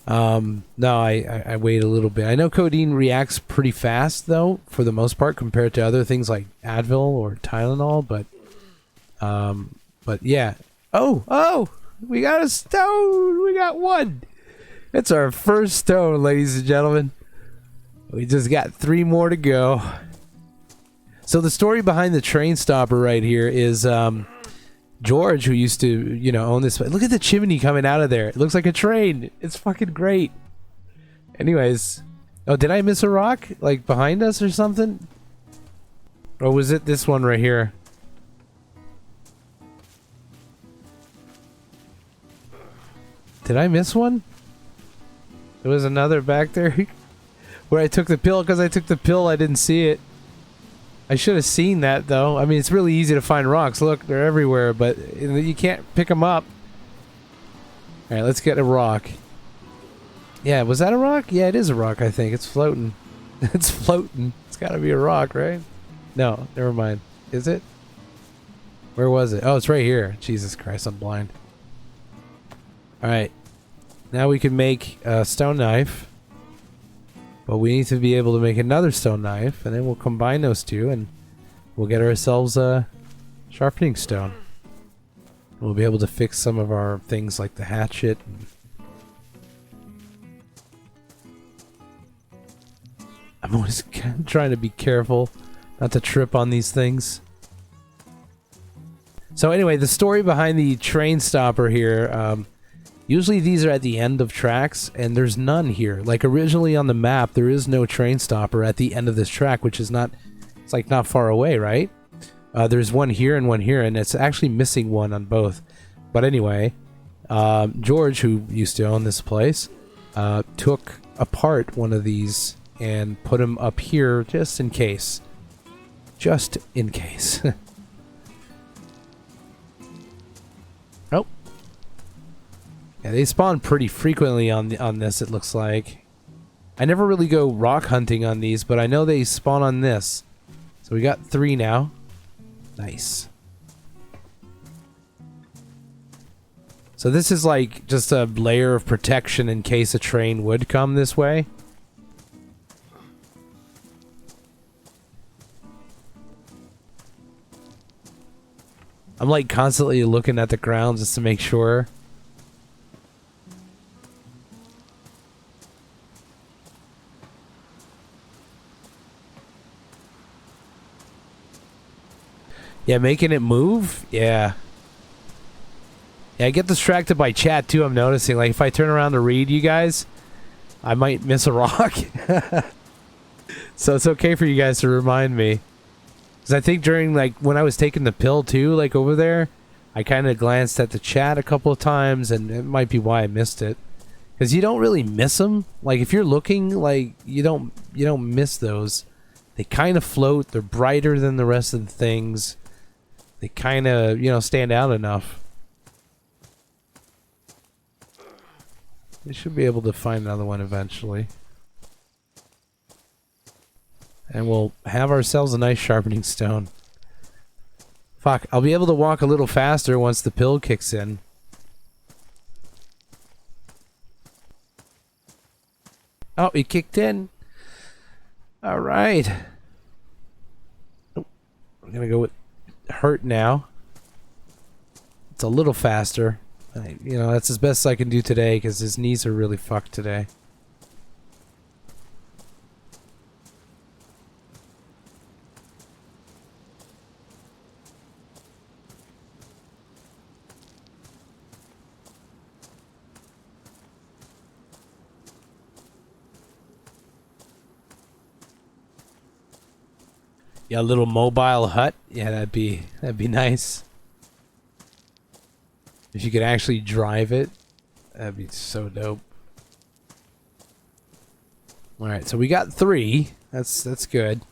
No, I wait a little bit. I know codeine reacts pretty fast though, for the most part, compared to other things like Advil or Tylenol, but yeah. Oh, we got a stone. We got one. It's our first stone, ladies and gentlemen. We just got 3 more to go. So the story behind the train stopper right here is, George, who used to, you know, own this. Look at the chimney coming out of there. It looks like a train. It's fucking great. Anyways. Oh, did I miss a rock? Like behind us or something? Or was it this one right here? Did I miss one? There was another back there where I took the pill. Because I took the pill, I didn't see it. I should have seen that, though. I mean, it's really easy to find rocks. Look, they're everywhere, but you can't pick them up. All right, let's get a rock. Yeah, was that a rock? Yeah, it is a rock, I think. It's floating. It's floating. It's got to be a rock, right? No, never mind. Is it? Where was it? Oh, it's right here. Jesus Christ, I'm blind. All right. Now we can make a stone knife. But we need to be able to make another stone knife, and then we'll combine those two, and we'll get ourselves a sharpening stone. We'll be able to fix some of our things like the hatchet. I'm always trying to be careful not to trip on these things. So anyway, the story behind the train stopper here, usually these are at the end of tracks, and there's none here. Like originally on the map, there is no train stopper at the end of this track, which is not, it's like not far away, right? There's one here, and it's actually missing one on both. But anyway, George, who used to own this place, took apart one of these and put him up here just in case. Just in case. Oh. Yeah, they spawn pretty frequently on this, it looks like. I never really go rock hunting on these, but I know they spawn on this. So we got 3 now. Nice. So this is like just a layer of protection in case a train would come this way. I'm like constantly looking at the ground just to make sure. Yeah, making it move? Yeah. Yeah, I get distracted by chat too, I'm noticing. Like, if I turn around to read you guys, I might miss a rock. So it's okay for you guys to remind me. Because I think during, like, when I was taking the pill too, like, over there, I kind of glanced at the chat a couple of times, and it might be why I missed it. Because you don't really miss them. Like, if you're looking, like, you don't miss those. They kind of float. They're brighter than the rest of the things. They kind of, stand out enough. We should be able to find another one eventually. And we'll have ourselves a nice sharpening stone. Fuck, I'll be able to walk a little faster once the pill kicks in. Oh, it kicked in. Alright. Oh, I'm gonna go with hurt now. It's a little faster. That's as best I can do today because his knees are really fucked today. Yeah, a little mobile hut. Yeah, that'd be nice. If you could actually drive it, that'd be so dope. All right, so we got 3. That's good.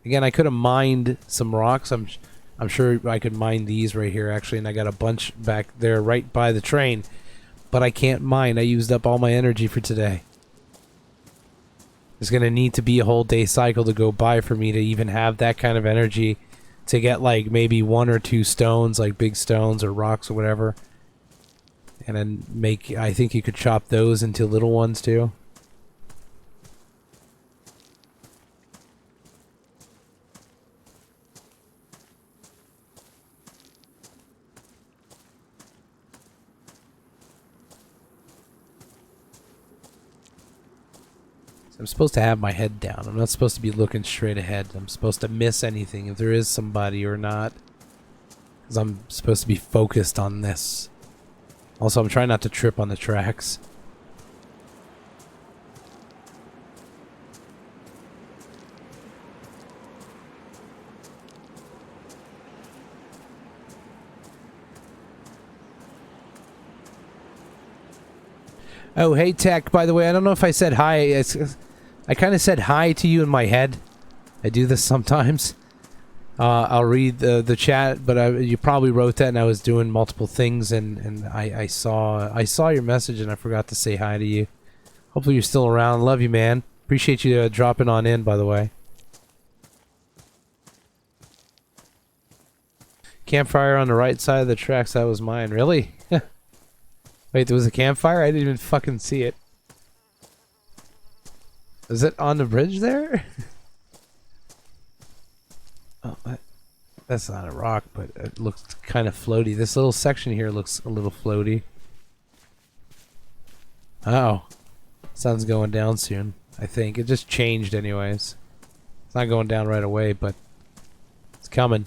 Again, I could have mined some rocks. I'm sure I could mine these right here actually, and I got a bunch back there right by the train. But I can't mine. I used up all my energy for today. There's gonna need to be a whole day cycle to go by for me to even have that kind of energy to get like maybe 1 or 2 stones, like big stones or rocks or whatever. And then I think you could chop those into little ones too. I'm supposed to have my head down. I'm not supposed to be looking straight ahead. I'm supposed to miss anything if there is somebody or not. Because I'm supposed to be focused on this. Also, I'm trying not to trip on the tracks. Oh, hey, Tech, by the way, I don't know if I said hi. I kind of said hi to you in my head. I do this sometimes. I'll read the chat, but you probably wrote that and I was doing multiple things and I saw your message and I forgot to say hi to you. Hopefully you're still around. Love you, man. Appreciate you dropping on in, by the way. Campfire on the right side of the tracks. That was mine. Really? Wait, there was a campfire? I didn't even fucking see it. Is it on the bridge there? Oh, that's not a rock, but it looks kind of floaty. This little section here looks a little floaty. Oh. Sun's going down soon, I think. It just changed anyways. It's not going down right away, but it's coming.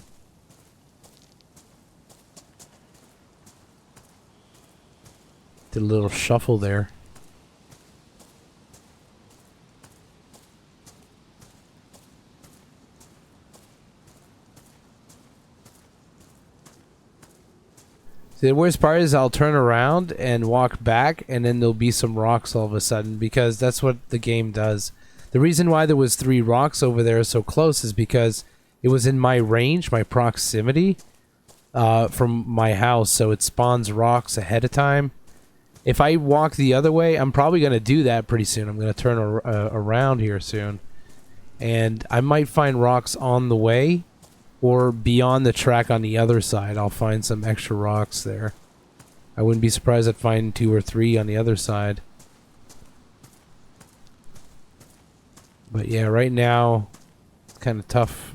Did a little shuffle there. See, the worst part is I'll turn around and walk back, and then there'll be some rocks all of a sudden, because that's what the game does. The reason why there was 3 rocks over there so close is because it was in my range, my proximity, from my house, so it spawns rocks ahead of time. If I walk the other way, I'm probably going to do that pretty soon. I'm going to turn around here soon. And I might find rocks on the way or beyond the track on the other side. I'll find some extra rocks there. I wouldn't be surprised I'd find 2 or 3 on the other side. But yeah, right now, it's kind of tough.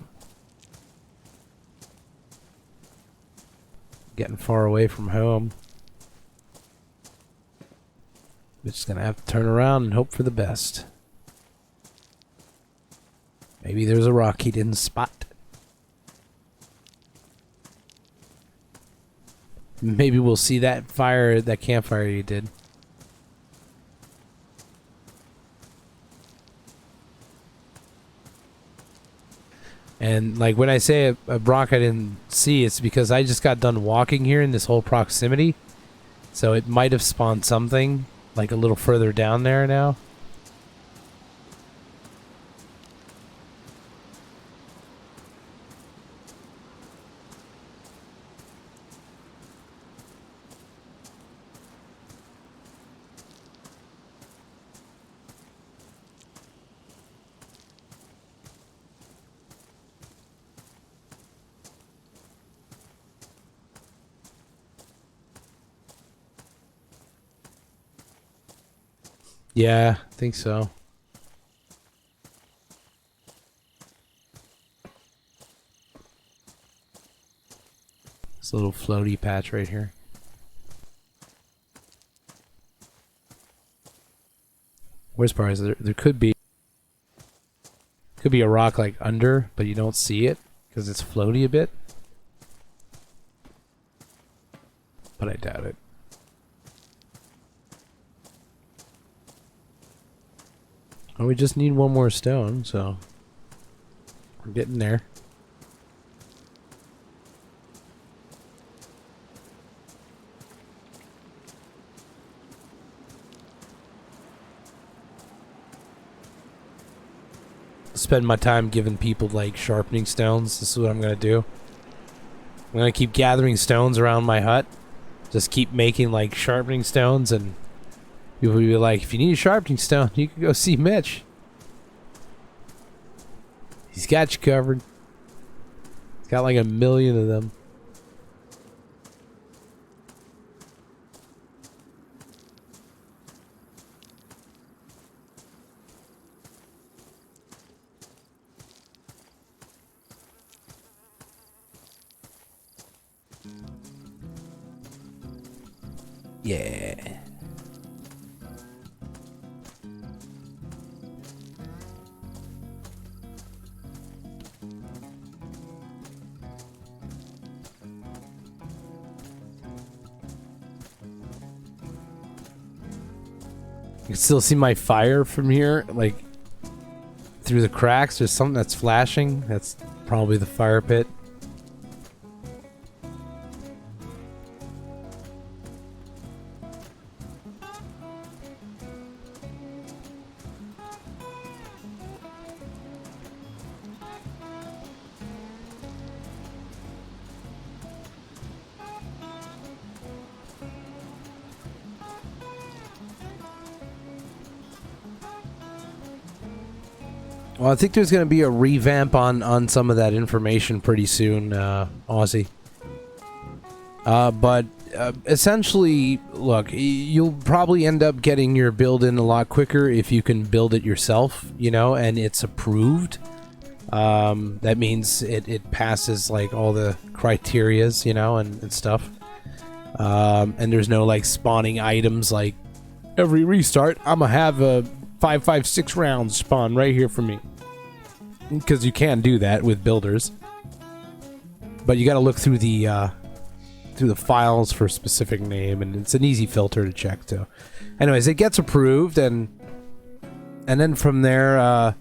Getting far away from home. Just gonna have to turn around and hope for the best. Maybe there's a rock he didn't spot. Maybe we'll see that campfire you did. And like when I say a rock I didn't see, it's because I just got done walking here in this whole proximity. So it might have spawned something. like a little further down there now. Yeah, I think so. This little floaty patch right here. Worst part is there could be a rock like under, but you don't see it because it's floaty a bit. But I doubt it. Oh, we just need one more stone, so we're getting there. Spend my time giving people like sharpening stones. This is what I'm gonna do. I'm gonna keep gathering stones around my hut. Just keep making like sharpening stones, and people will be like, if you need a sharpening stone, you can go see Mitch. He's got you covered. He's got like 1 million of them. Yeah. You can still see my fire from here, like through the cracks. There's something that's flashing. That's probably the fire pit. Well, I think there's going to be a revamp on some of that information pretty soon, Aussie. But essentially, look, you'll probably end up getting your build in a lot quicker if you can build it yourself, you know, and it's approved. That means it passes, like, all the criterias, you know, and stuff. And there's no, like, spawning items, like, every restart, I'm going to have a 5.56 rounds spawn right here for me. Because you can do that with builders, but you got to look through the files for a specific name, and it's an easy filter to check too. Anyways, it gets approved, and then from there,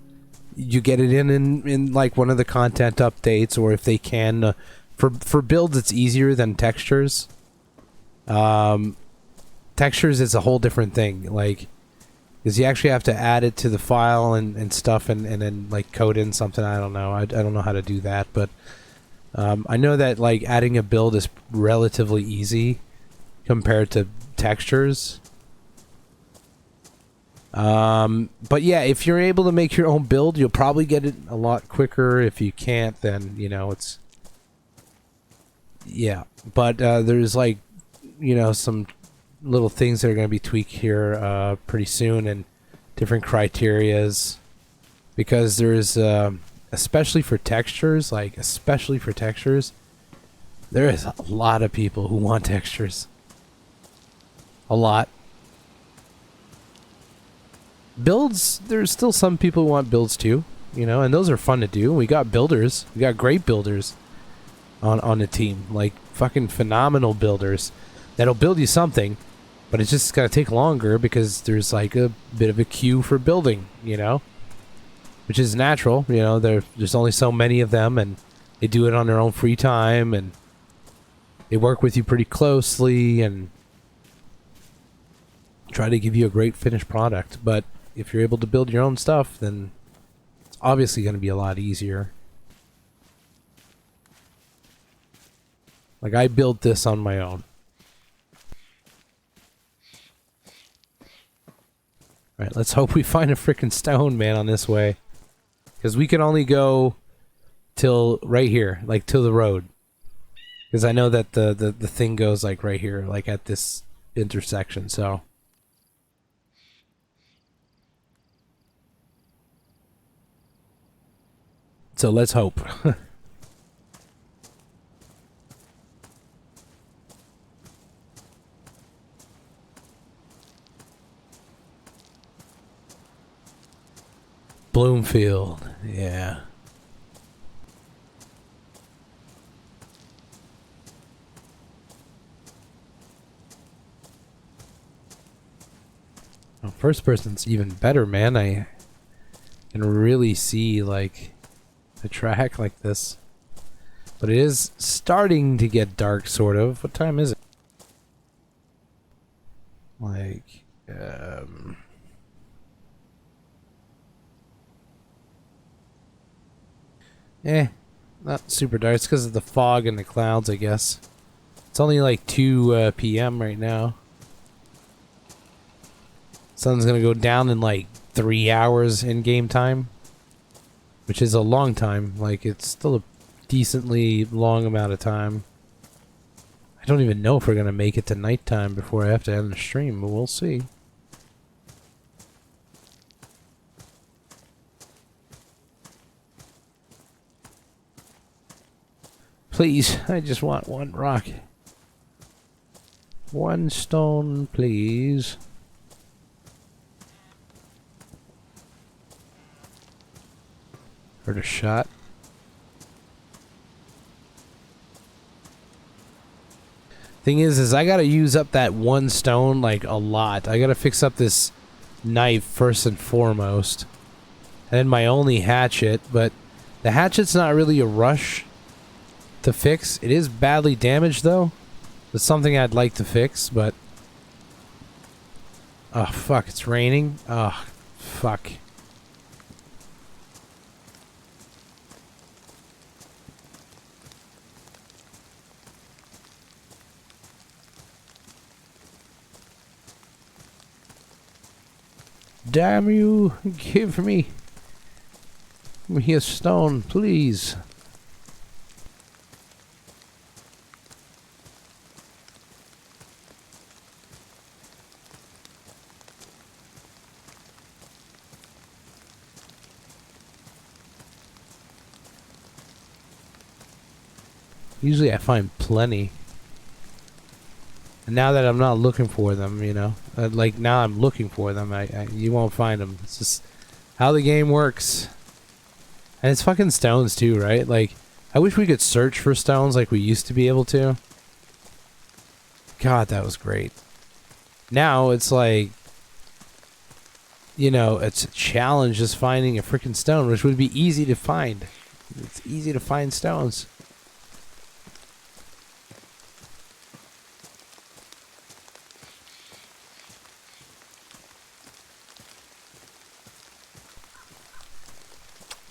you get it in like one of the content updates, or if they can, for builds, it's easier than textures. Textures is a whole different thing, like. Because you actually have to add it to the file and stuff, and then like code in something. I don't know. I don't know how to do that, but I know that like adding a build is relatively easy compared to textures. But yeah, if you're able to make your own build, you'll probably get it a lot quicker. If you can't, then you know it's yeah. But there's like some little things that are going to be tweaked here pretty soon, and different criterias, because there's especially for textures, there is a lot of people who want textures. A lot. Builds, there's still some people who want builds too, and those are fun to do. We got builders. We got great builders on the team, like fucking phenomenal builders that'll build you something. But it's just going to take longer because there's like a bit of a queue for building, which is natural. There's only so many of them, and they do it on their own free time, and they work with you pretty closely, and try to give you a great finished product. But if you're able to build your own stuff, then it's obviously going to be a lot easier. Like, I built this on my own. Alright, let's hope we find a freaking stone, man, on this way. Because we can only go till right here, like till the road. Because I know that the thing goes like right here, like at this intersection, so. So let's hope. Bloomfield, yeah. Well, first person's even better, man. I can really see like the track like this. But it is starting to get dark, sort of. What time is it? Like, not super dark. It's because of the fog and the clouds, I guess. It's only like 2 p.m. right now. Sun's gonna go down in like 3 hours in game time, which is a long time. Like, it's still a decently long amount of time. I don't even know if we're gonna make it to nighttime before I have to end the stream, but we'll see. Please, I just want one rock. One stone, please. Heard a shot. Thing is I gotta use up that one stone like a lot. I gotta fix up this knife first and foremost. And then my only hatchet, but the hatchet's not really a rush to fix. It is badly damaged though. It's something I'd like to fix, but oh fuck, it's raining. Oh fuck. Damn you, give me a stone, please. Usually I find plenty. And now that I'm not looking for them, you know, like now I'm looking for them, you won't find them. It's just how the game works. And it's fucking stones too, right? Like, I wish we could search for stones like we used to be able to. God, that was great. Now it's like, you know, it's a challenge just finding a freaking stone, which would be easy to find. It's easy to find stones.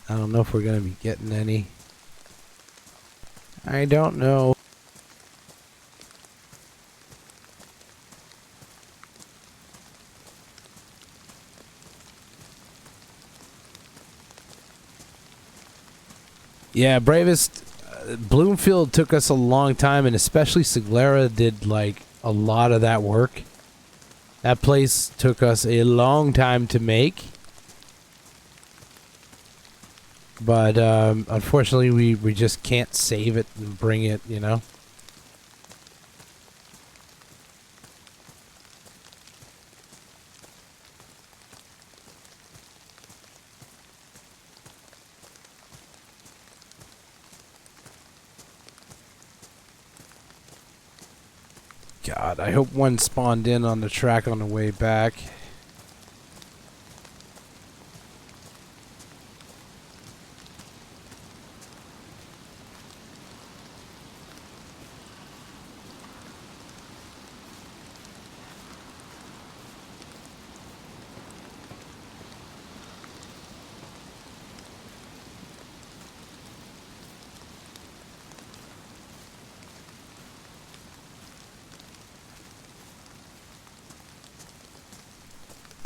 I don't know if we're going to be getting any. I don't know. Yeah, Bravest, Bloomfield took us a long time, and especially Siglera did like a lot of that work. That place took us a long time to make. But unfortunately, we just can't save it and bring it, you know? God, I hope one spawned in on the track on the way back.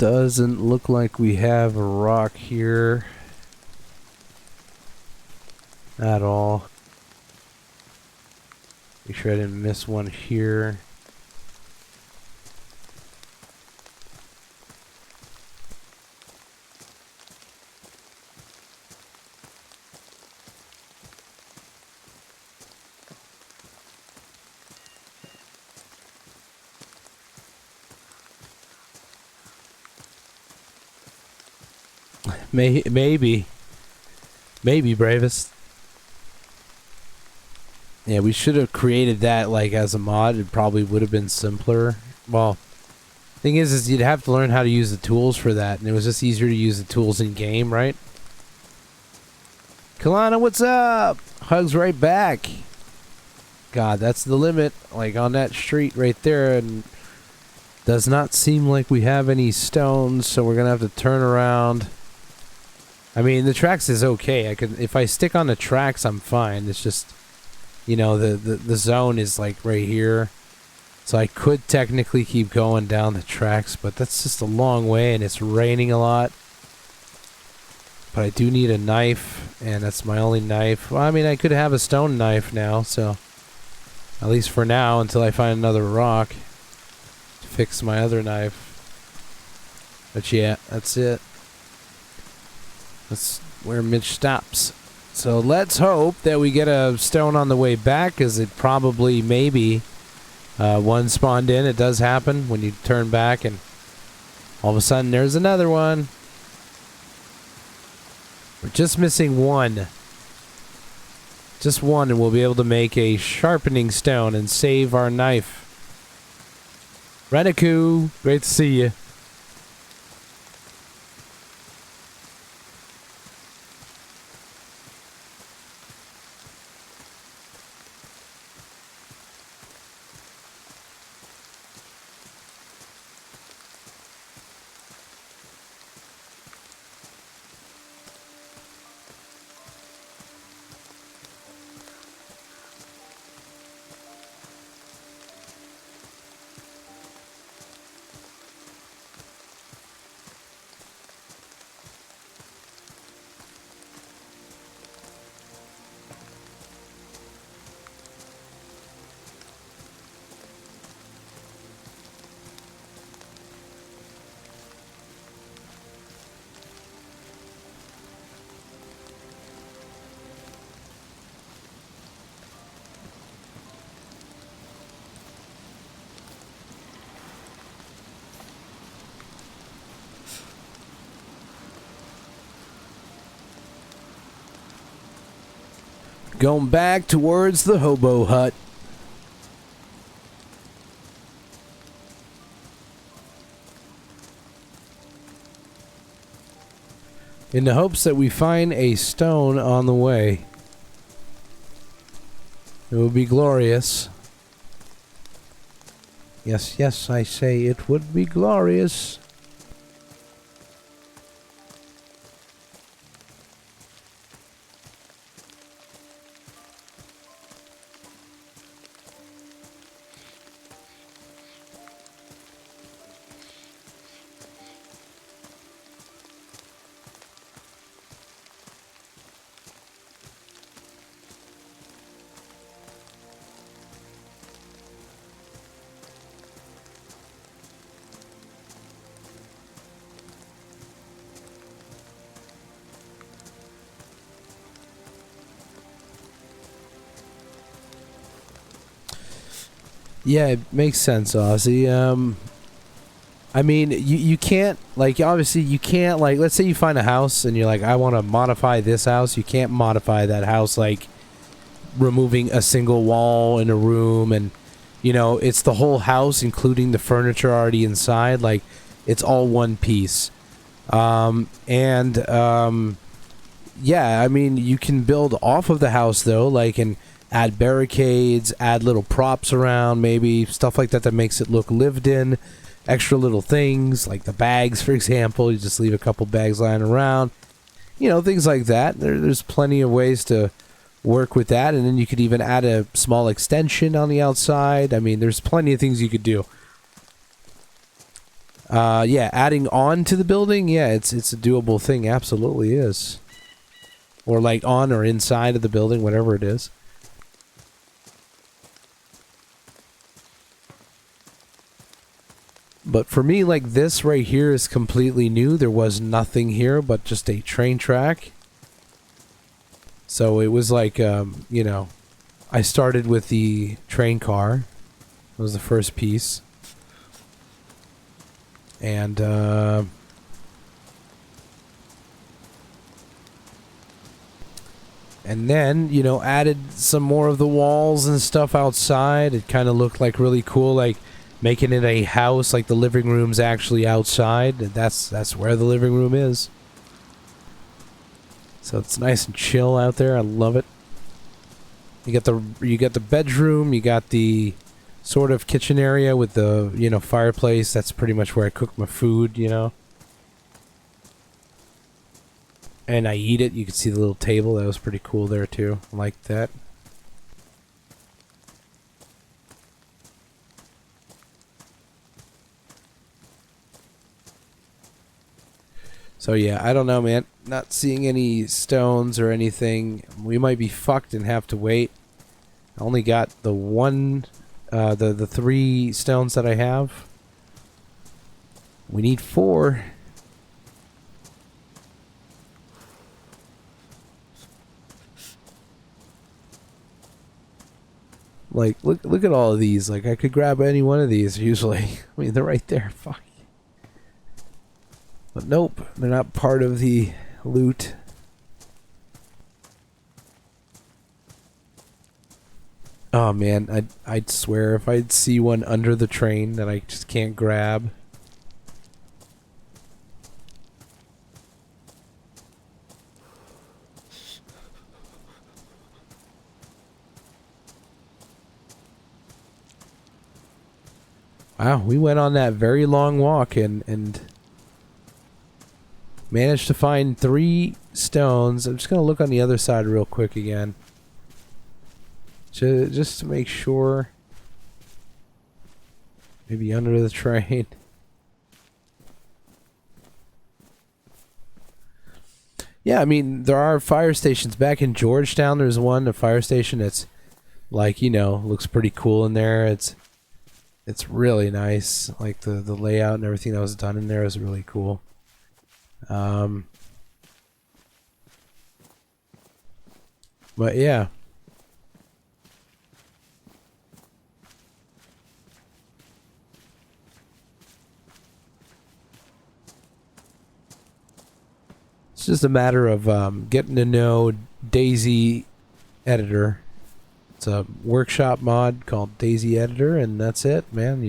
Doesn't look like we have a rock here at all. Make sure I didn't miss one here. Maybe, Bravest. Yeah, we should have created that like as a mod. It probably would have been simpler. Well, thing is you'd have to learn how to use the tools for that, and it was just easier to use the tools in game, right? Kalana, what's up? Hugs right back. God, that's the limit. Like on that street right there, and does not seem like we have any stones, so we're gonna have to turn around. I mean, the tracks is okay. I could, if I stick on the tracks, I'm fine. It's just, you know, the zone is like right here, so I could technically keep going down the tracks, but that's just a long way, and it's raining a lot. But I do need a knife, and that's my only knife. Well, I mean, I could have a stone knife now, so at least for now, until I find another rock to fix my other knife. But yeah, that's it. That's where Mitch stops. So let's hope that we get a stone on the way back, because it probably, maybe, one spawned in. It does happen when you turn back, and all of a sudden there's another one. We're just missing one. Just one, and we'll be able to make a sharpening stone and save our knife. Reniku, great to see you. Going back towards the hobo hut. In the hopes that we find a stone on the way. It would be glorious. Yes, yes, I say it would be glorious. Yeah, it makes sense, Ozzy. I mean, you can't, like, obviously you can't, like, let's say you find a house and you're like, I want to modify this house. You can't modify that house, like, removing a single wall in a room, and, you know, it's the whole house, including the furniture already inside. Like, it's all one piece. Yeah, I mean, you can build off of the house, though, like, and add barricades, add little props around, maybe stuff like that that makes it look lived in. Extra little things like the bags, for example. You just leave a couple bags lying around, you know, things like that. There's plenty of ways to work with that, and then you could even add a small extension on the outside. I mean, there's plenty of things you could do. Yeah, adding on to the building, yeah, it's a doable thing. Absolutely is. Or like on or inside of the building, whatever it is. But for me, like this right here is completely new. There was nothing here but just a train track. So it was like, you know, I started with the train car. It was the first piece. And, and then, you know, added some more of the walls and stuff outside. It kind of looked like really cool, like making it a house, like the living room's actually outside. And that's where the living room is. So it's nice and chill out there. I love it. You got the bedroom, you got the sort of kitchen area with the, you know, fireplace. That's pretty much where I cook my food, you know. And I eat it. You can see the little table. That was pretty cool there too. I like that. So yeah, I don't know, man. Not seeing any stones or anything. We might be fucked and have to wait. I only got the one, the 3 stones that I have. We need 4. Like, look at all of these. Like, I could grab any one of these usually. I mean, they're right there. Fuck. But nope, they're not part of the loot. Oh man, I'd swear if I'd see one under the train that I just can't grab. Wow, we went on that very long walk and managed to find 3 stones. I'm just going to look on the other side real quick again. Just to make sure. Maybe under the train. Yeah, I mean, there are fire stations. Back in Georgetown, there's one, a fire station that's like, you know, looks pretty cool in there. It's really nice. Like the layout and everything that was done in there is really cool. But yeah. It's just a matter of getting to know Daisy Editor. It's a workshop mod called Daisy Editor, and that's it, man.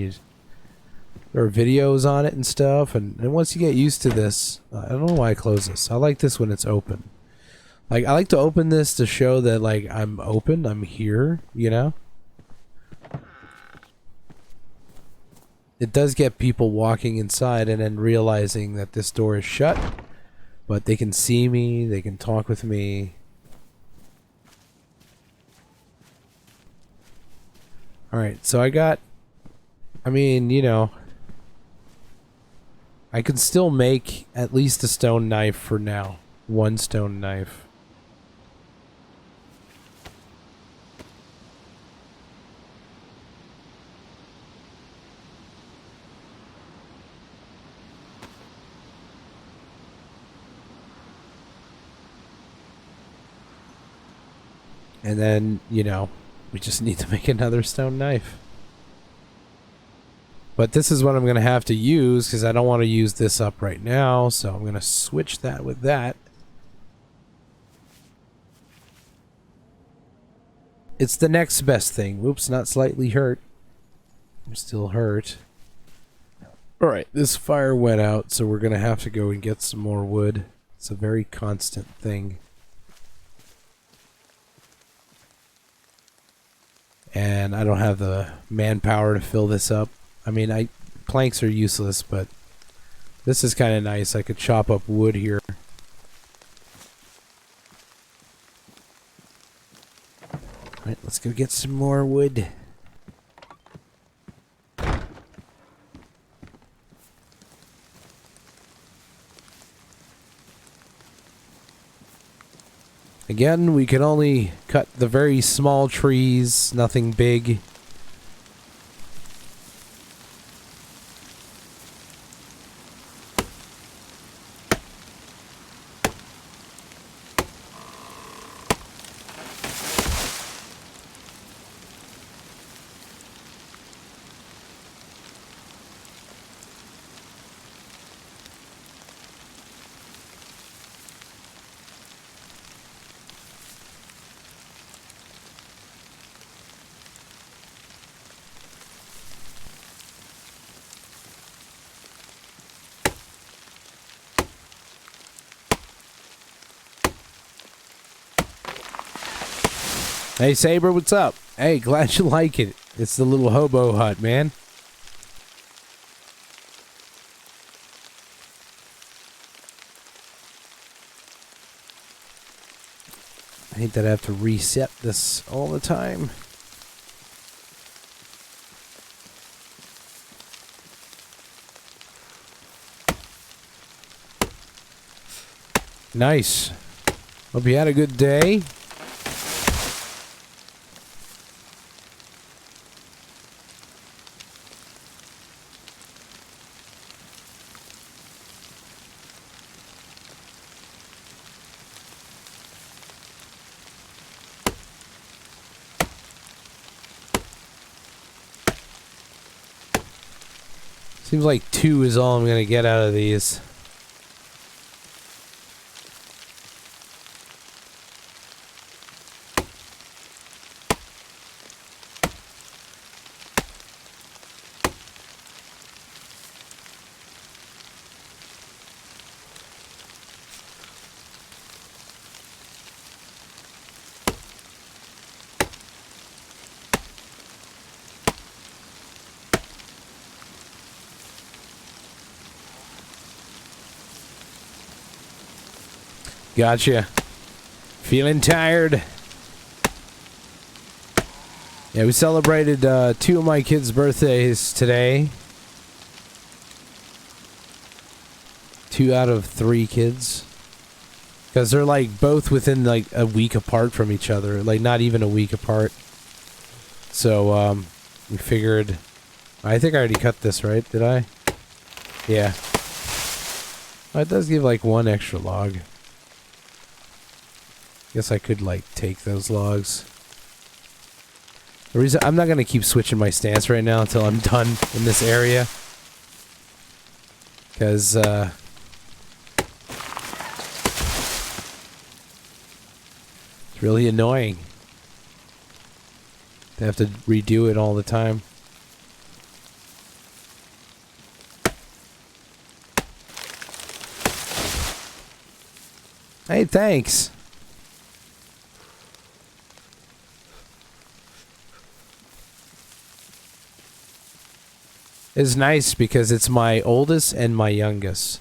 There are videos on it and stuff, and once you get used to this, I don't know why I close this. I like this when it's open. Like, I like to open this to show that, like, I'm open, I'm here, you know? It does get people walking inside and then realizing that this door is shut, but they can see me, they can talk with me. Alright, so I mean, you know, I can still make at least a stone knife for now. 1 stone knife. And then, you know, we just need to make another stone knife. But this is what I'm going to have to use because I don't want to use this up right now. So I'm going to switch that with that. It's the next best thing. Whoops, not slightly hurt. I'm still hurt. Alright, this fire went out, so we're going to have to go and get some more wood. It's a very constant thing. And I don't have the manpower to fill this up. I mean, planks are useless, but this is kind of nice. I could chop up wood here. Alright, let's go get some more wood. Again, we can only cut the very small trees, nothing big. Hey Saber, what's up? Hey, glad you like it. It's the little hobo hut, man. I hate that I have to reset this all the time. Nice. Hope you had a good day. Seems like 2 is all I'm going to get out of these. Gotcha. Feeling tired. Yeah, we celebrated 2 of my kids' birthdays today. 2 out of 3 kids. Because they're like both within like a week apart from each other. Like not even a week apart. So we figured... I think I already cut this, right? Did I? Yeah. Oh, it does give like 1 extra log. Guess I could like take those logs. The reason I'm not gonna keep switching my stance right now until I'm done in this area, because it's really annoying to have to redo it all the time. Hey, thanks. It's nice because it's my oldest and my youngest.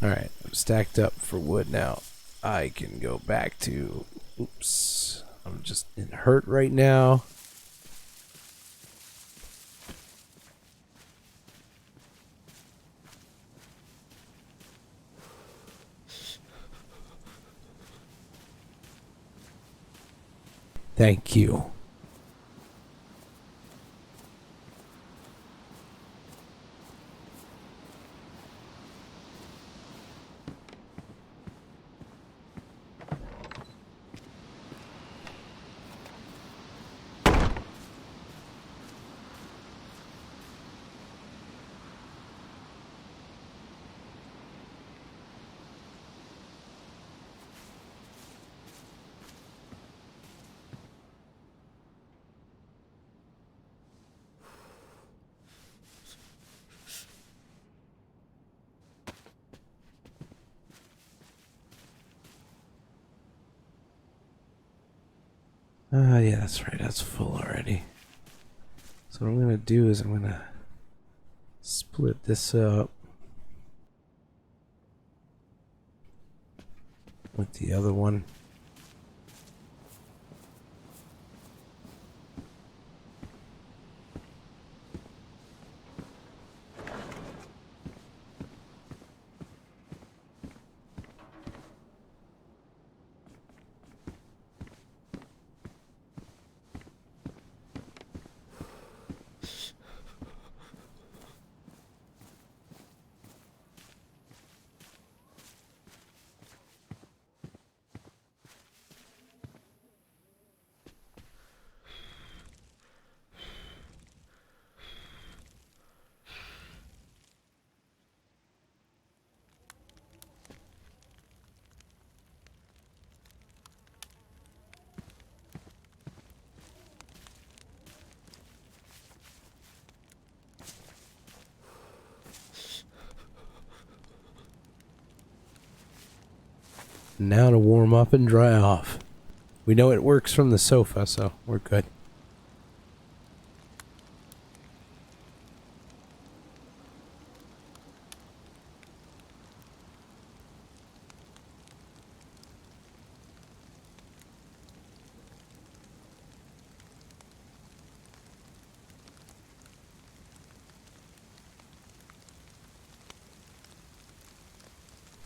Alright, I'm stacked up for wood now. I can go back to... Oops. I'm just in hurt right now. Thank you. Yeah, that's right. That's full already. So what I'm going to do is I'm going to split this up with the other one. Now to warm up and dry off. We know it works from the sofa, so we're good.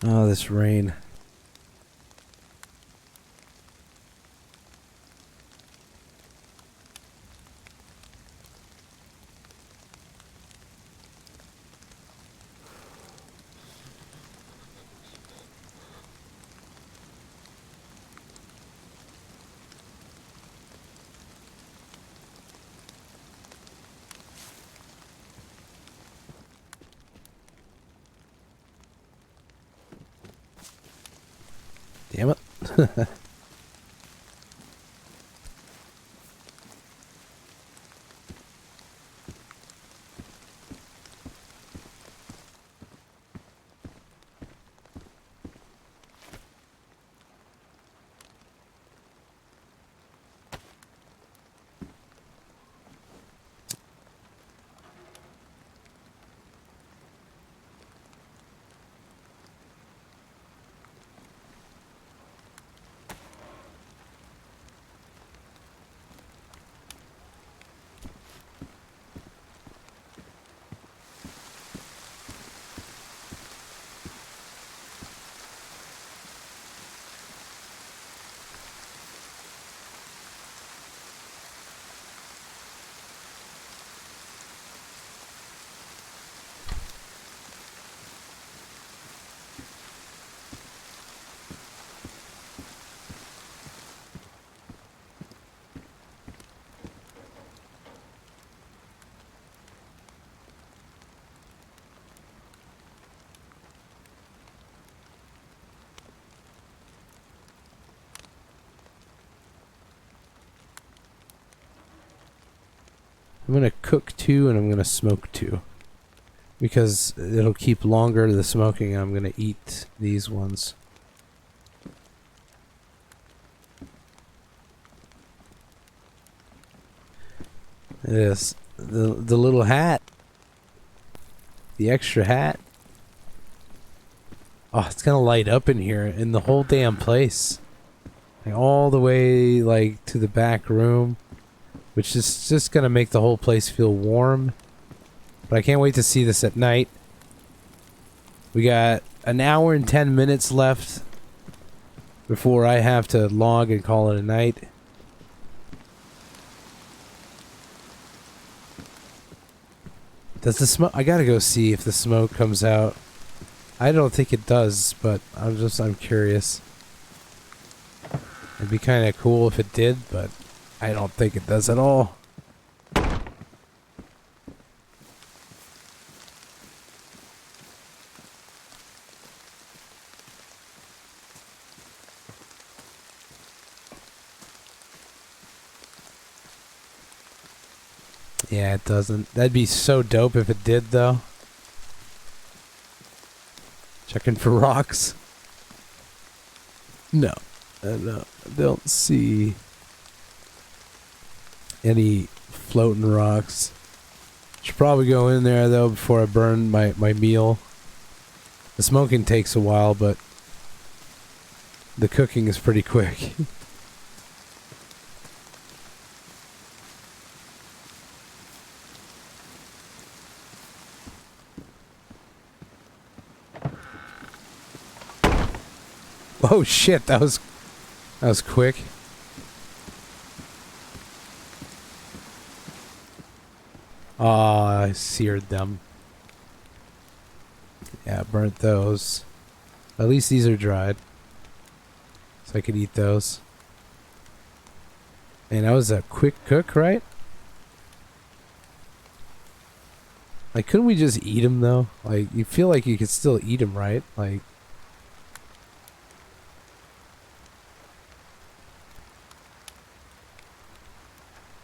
Oh, this rain. Damn it. I'm gonna cook 2 and I'm gonna smoke 2. Because it'll keep longer, the smoking, and I'm gonna eat these ones. It is. The little hat. The extra hat. Oh, it's gonna light up in here, in the whole damn place. Like, all the way, like, to the back room. Which is just gonna make the whole place feel warm. But I can't wait to see this at night. We got an hour and 10 minutes left before I have to log and call it a night. Does the smoke... I gotta go see if the smoke comes out. I don't think it does, but I'm curious. It'd be kind of cool if it did, but I don't think it does at all. Yeah, it doesn't. That'd be so dope if it did, though. Checking for rocks. No. No. I don't see any floating rocks. Should probably go in there, though, before I burn my meal. The smoking takes a while, but the cooking is pretty quick. Oh shit, that was quick. Ah, I seared them. Yeah, burnt those. At least these are dried. So I could eat those. And that was a quick cook, right? Like, couldn't we just eat them, though? Like, you feel like you could still eat them, right? Like...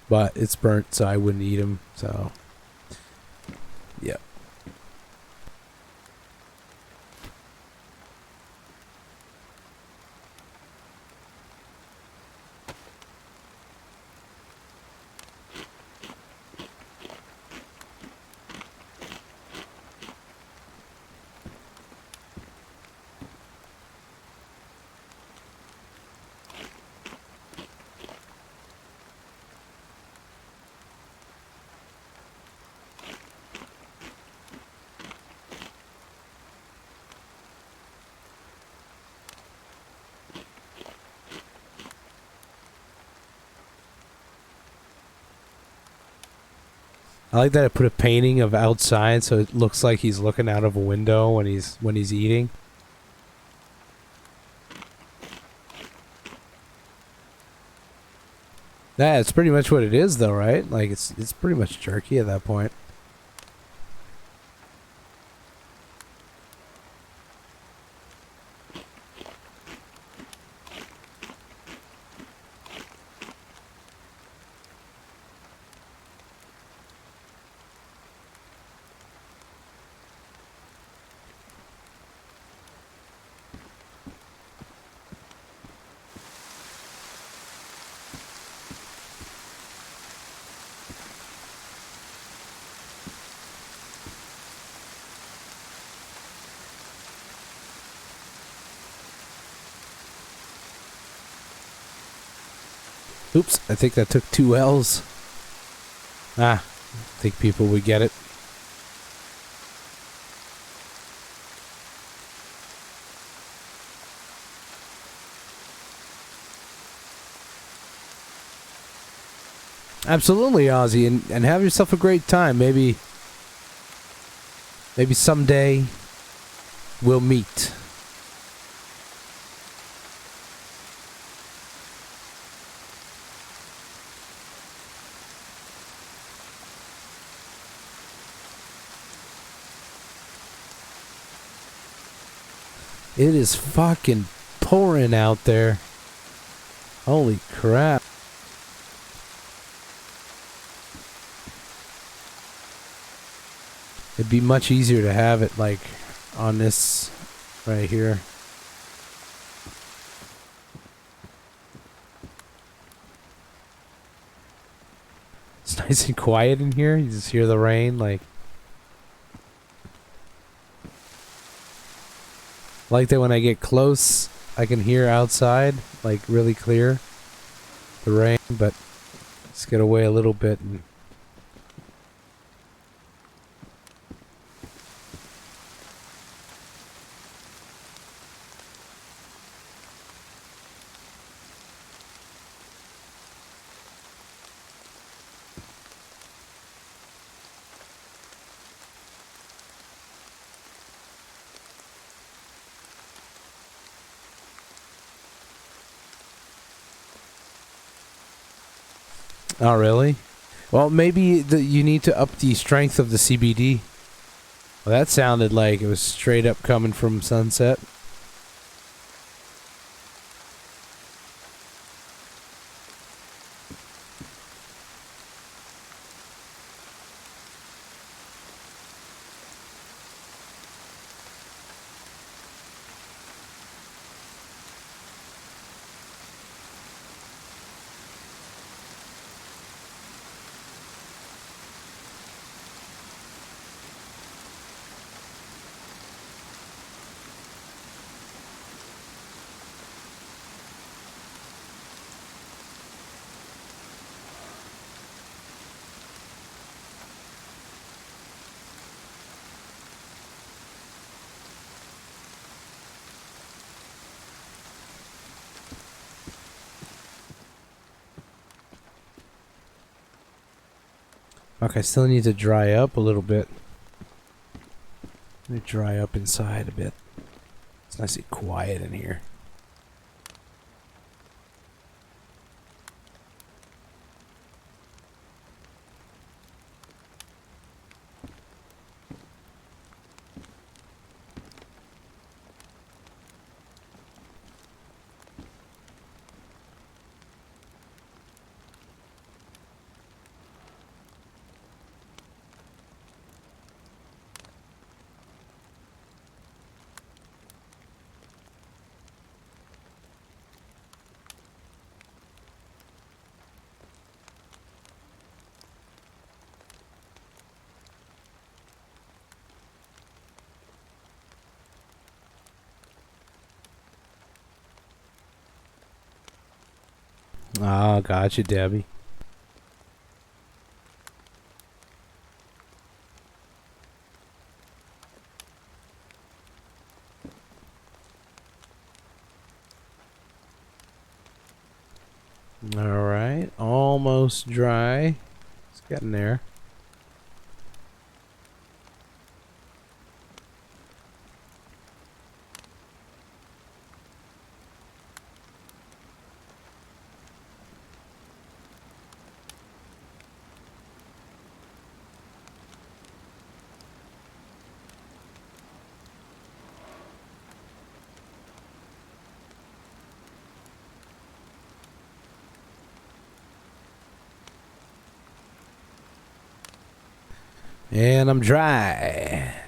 But it's burnt, so I wouldn't eat them, so... Yep. I like that I put a painting of outside so it looks like he's looking out of a window when he's eating. Yeah, it's pretty much what it is though, right? Like it's pretty much jerky at that point. Oops, I think that took 2 L's. I think people would get it. Absolutely, Ozzy, and have yourself a great time. Maybe someday we'll meet. It is fucking pouring out there. Holy crap. It'd be much easier to have it like on this right here. It's nice and quiet in here. You just hear the rain like that when I get close, I can hear outside, like really clear, the rain, but let's get away a little bit. And oh, really? Well, maybe you need to up the strength of the CBD. Well, that sounded like it was straight up coming from Sunset. Okay, I still need to dry up a little bit. Let me dry up inside a bit. It's nice and quiet in here. Oh, gotcha, Debbie. All right, almost dry. It's getting there. And I'm dry.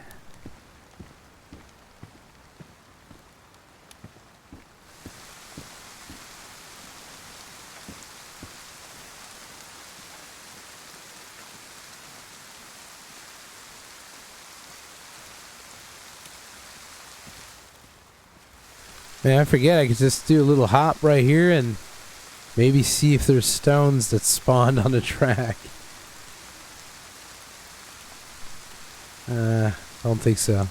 Man, I forget I could just do a little hop right here and maybe see if there's stones that spawned on the track. Don't think so.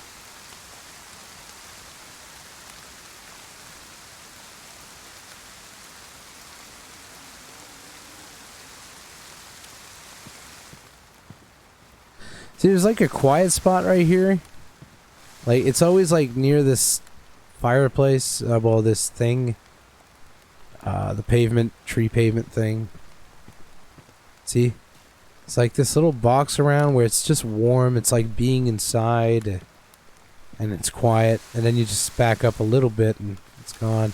See, there's like a quiet spot right here. Like, it's always like near this fireplace, well, this thing. The pavement, tree pavement thing. See? It's like this little box around where it's just warm. It's like being inside. And it's quiet. And then you just back up a little bit and it's gone.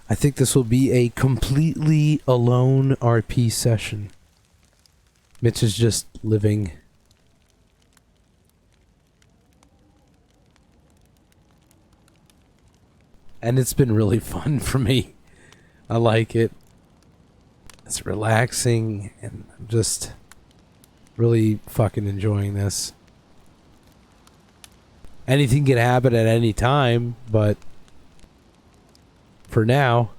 I think this will be a completely alone RP session. Mitch is just living. And it's been really fun for me. I like it. It's relaxing and I'm just really fucking enjoying this. Anything can happen at any time, but for now,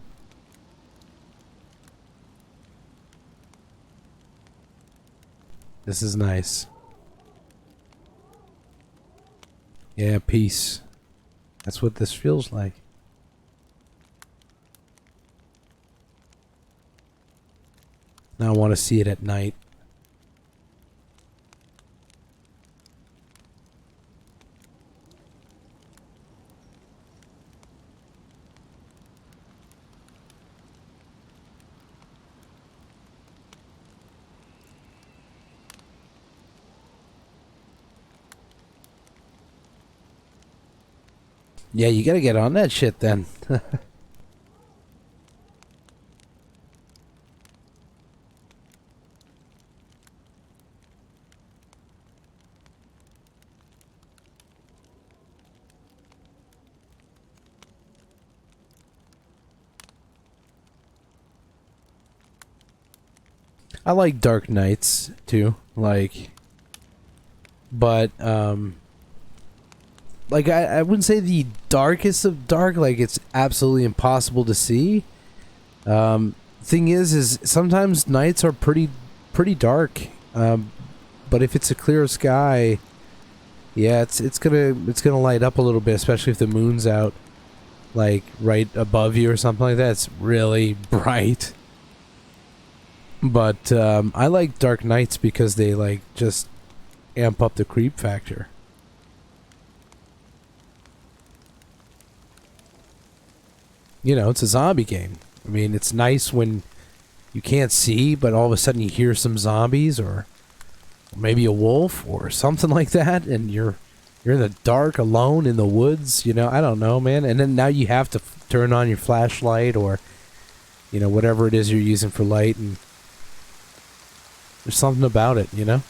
this is nice. Yeah, peace. That's what this feels like. Now I want to see it at night. Yeah, you gotta get on that shit then. I like dark nights too, like, but like I wouldn't say the darkest of dark, like it's absolutely impossible to see. Thing is sometimes nights are pretty dark, but if it's a clear sky, yeah, it's gonna light up a little bit, especially if the moon's out, like right above you or something like that. It's really bright. But I like dark nights because they like just amp up the creep factor. You know, it's a zombie game. I mean, it's nice when you can't see, but all of a sudden you hear some zombies or maybe a wolf or something like that, and you're in the dark alone in the woods. You know, I don't know, man. And then now you have to turn on your flashlight or, you know, whatever it is you're using for light, and there's something about it, you know?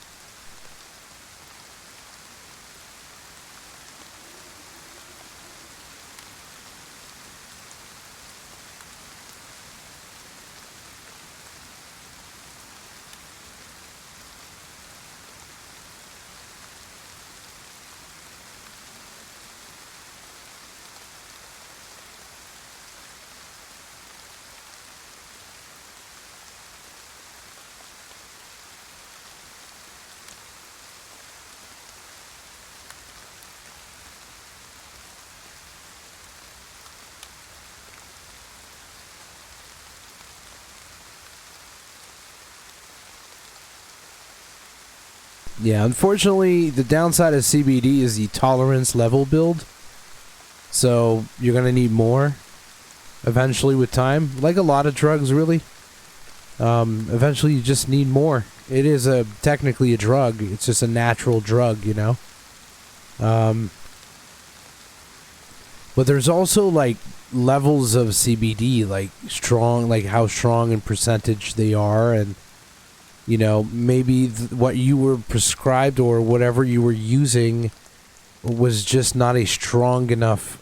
Yeah, unfortunately, the downside of CBD is the tolerance level build. So you're going to need more eventually with time. Like a lot of drugs, really. Eventually you just need more. It is technically a drug. It's just a natural drug, you know? But there's also like levels of CBD, like strong, like how strong in percentage they are, and you know, maybe what you were prescribed or whatever you were using was just not a strong enough,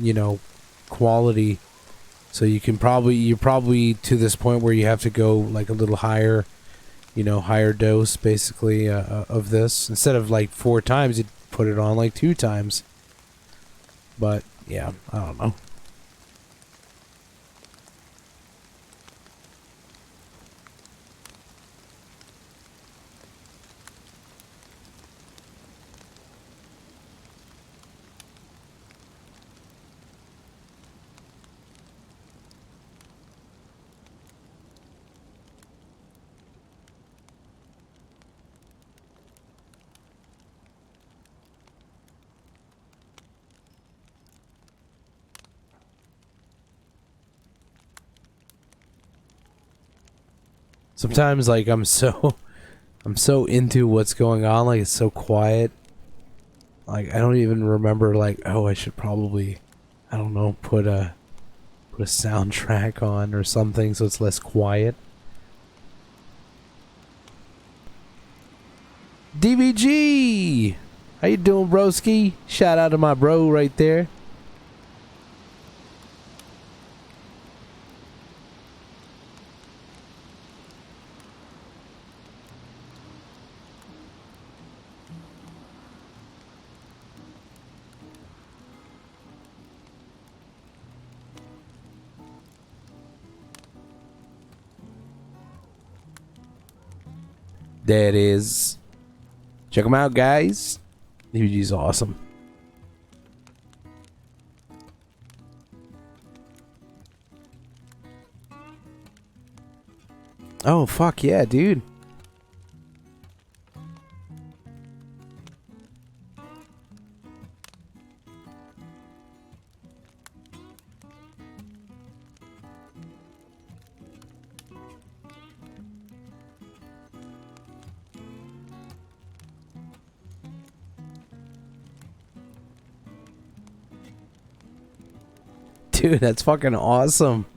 you know, quality. So you're probably to this point where you have to go like a little higher, you know, higher dose basically of this. Instead of like 4 times, you'd put it on like 2 times. But yeah, I don't know. Sometimes like I'm so into what's going on, like it's so quiet. Like I don't even remember like, oh, I should probably, I don't know, put a soundtrack on or something so it's less quiet. DBG! How you doing, broski? Shout out to my bro right there. There it is. Check them out, guys. DBG's awesome. Oh, fuck yeah, dude. Dude, that's fucking awesome.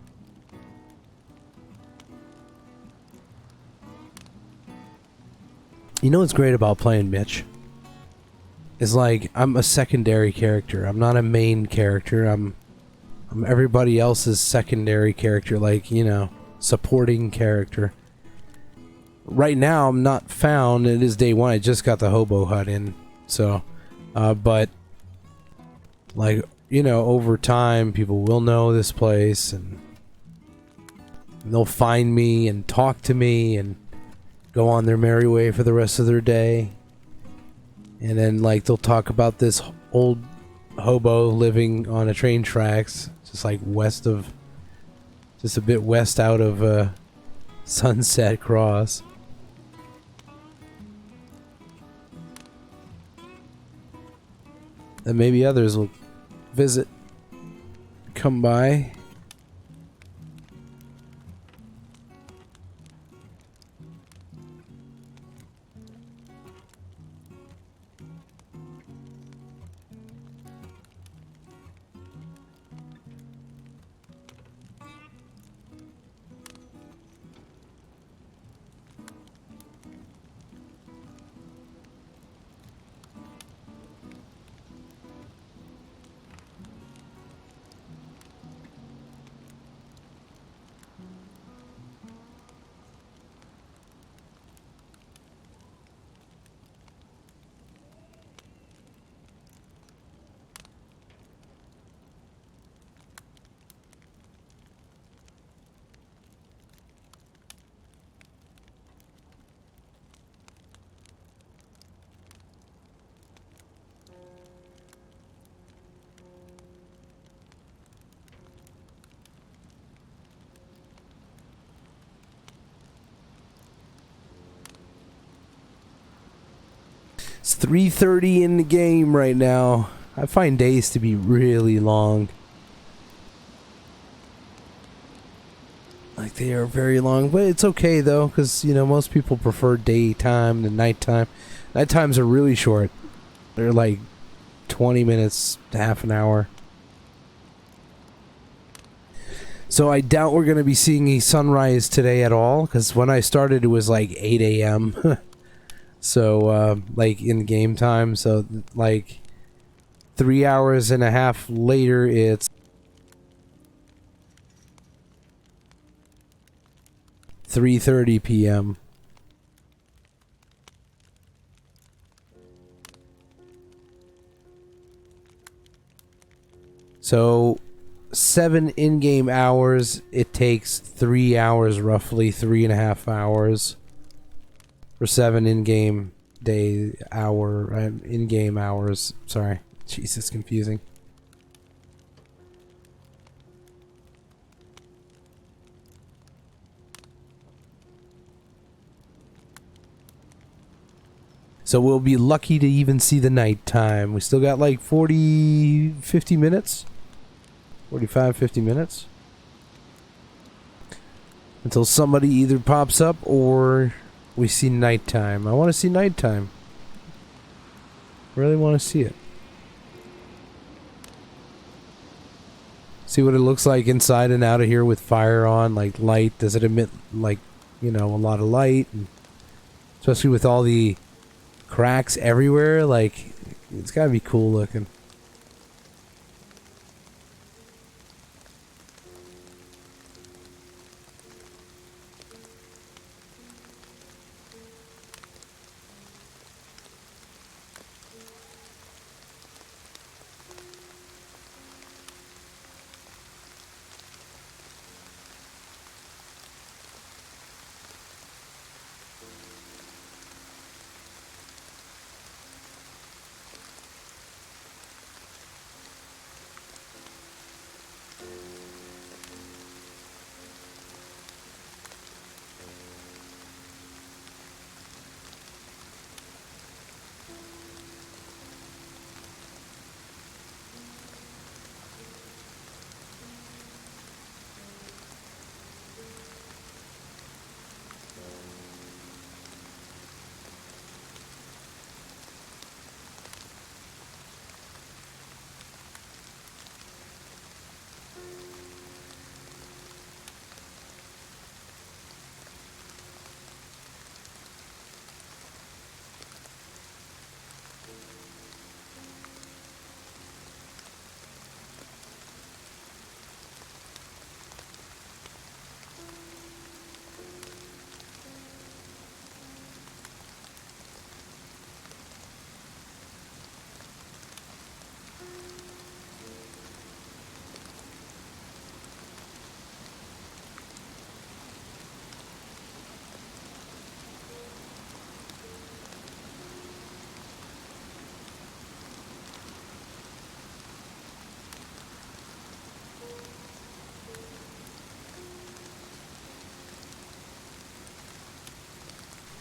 You know what's great about playing Mitch? Is like I'm a secondary character. I'm not a main character. I'm everybody else's secondary character, like, you know, supporting character. Right now I'm not found. It is day 1. I just got the Hobo hut in. So but like, you know, over time people will know this place and they'll find me and talk to me and go on their merry way for the rest of their day. And then like they'll talk about this old hobo living on a train tracks just like just a bit west out of Sunset Cross. And maybe others will visit, come by. It's 3:30 in the game right now. I find days to be really long. Like, they are very long, but it's okay though, because, you know, most people prefer daytime to nighttime. Nighttimes are really short. They're like 20 minutes to half an hour. So I doubt we're going to be seeing a sunrise today at all, because when I started it was like 8 a.m. So, like, in game time. So, like, 3 hours and a half later, it's 3:30 p.m. So 7 in-game hours, it takes 3 hours roughly, 3.5 hours for 7 in-game in-game hours. Sorry. Jesus, confusing. So we'll be lucky to even see the nighttime. We still got like 50 minutes. 45, 50 minutes. Until somebody either pops up or we see nighttime. I want to see nighttime. Really want to see it. See what it looks like inside and out of here with fire on, like light. Does it emit, like, you know, a lot of light? And especially with all the cracks everywhere, like, it's gotta be cool looking.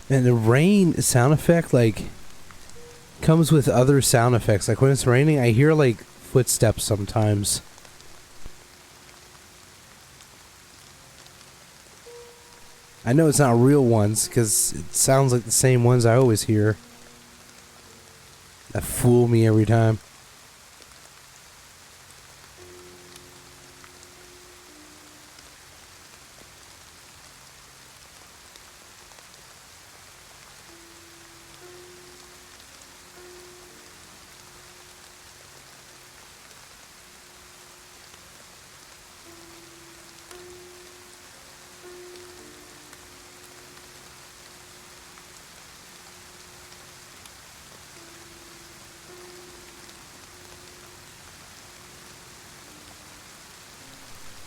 And the rain sound effect, like, comes with other sound effects. Like, when it's raining, I hear, like, footsteps sometimes. I know it's not real ones, because it sounds like the same ones I always hear. That fool me every time.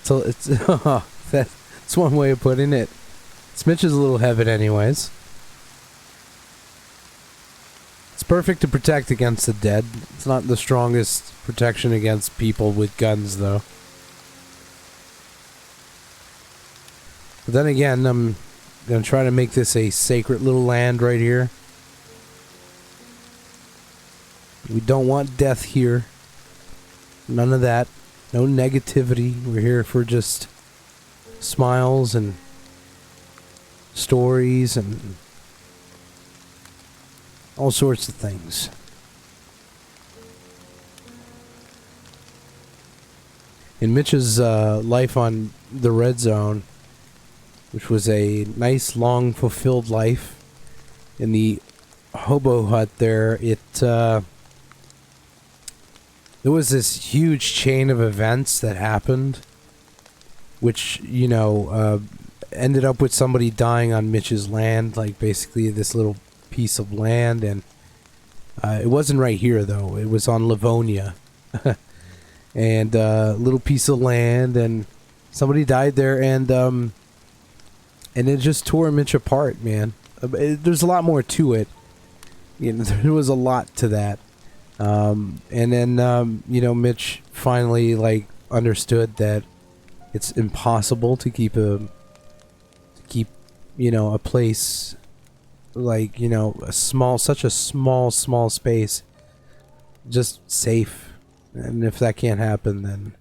So it's that's one way of putting it. Mitch is a little heaven anyways. It's perfect to protect against the dead. It's not the strongest protection against people with guns though. But then again, I'm gonna try to make this a sacred little land right here. We don't want death here. None of that. No negativity. We're here for just smiles and stories and all sorts of things. In Mitch's life on the Red Zone, which was a nice, long, fulfilled life, in the Hobo hut there, there was this huge chain of events that happened, which, you know, ended up with somebody dying on Mitch's land, like basically this little piece of land, and it wasn't right here, though. It was on Livonia. And a little piece of land, and somebody died there, and it just tore Mitch apart, man. There's a lot more to it. You know, there was a lot to that. And then, you know, Mitch finally, like, understood that it's impossible to keep, you know, a place, like, you know, such a small space, just safe. And if that can't happen, then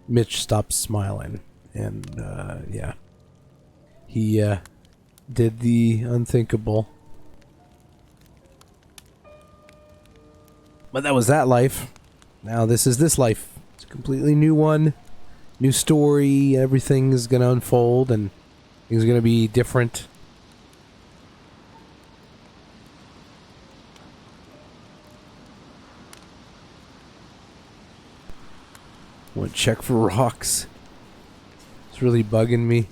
Mitch stops smiling. And, yeah. He, did the unthinkable. But that was that life. Now this is this life. It's a completely new one. New story. Everything is gonna unfold and things are gonna be different. Want to check for rocks. It's really bugging me.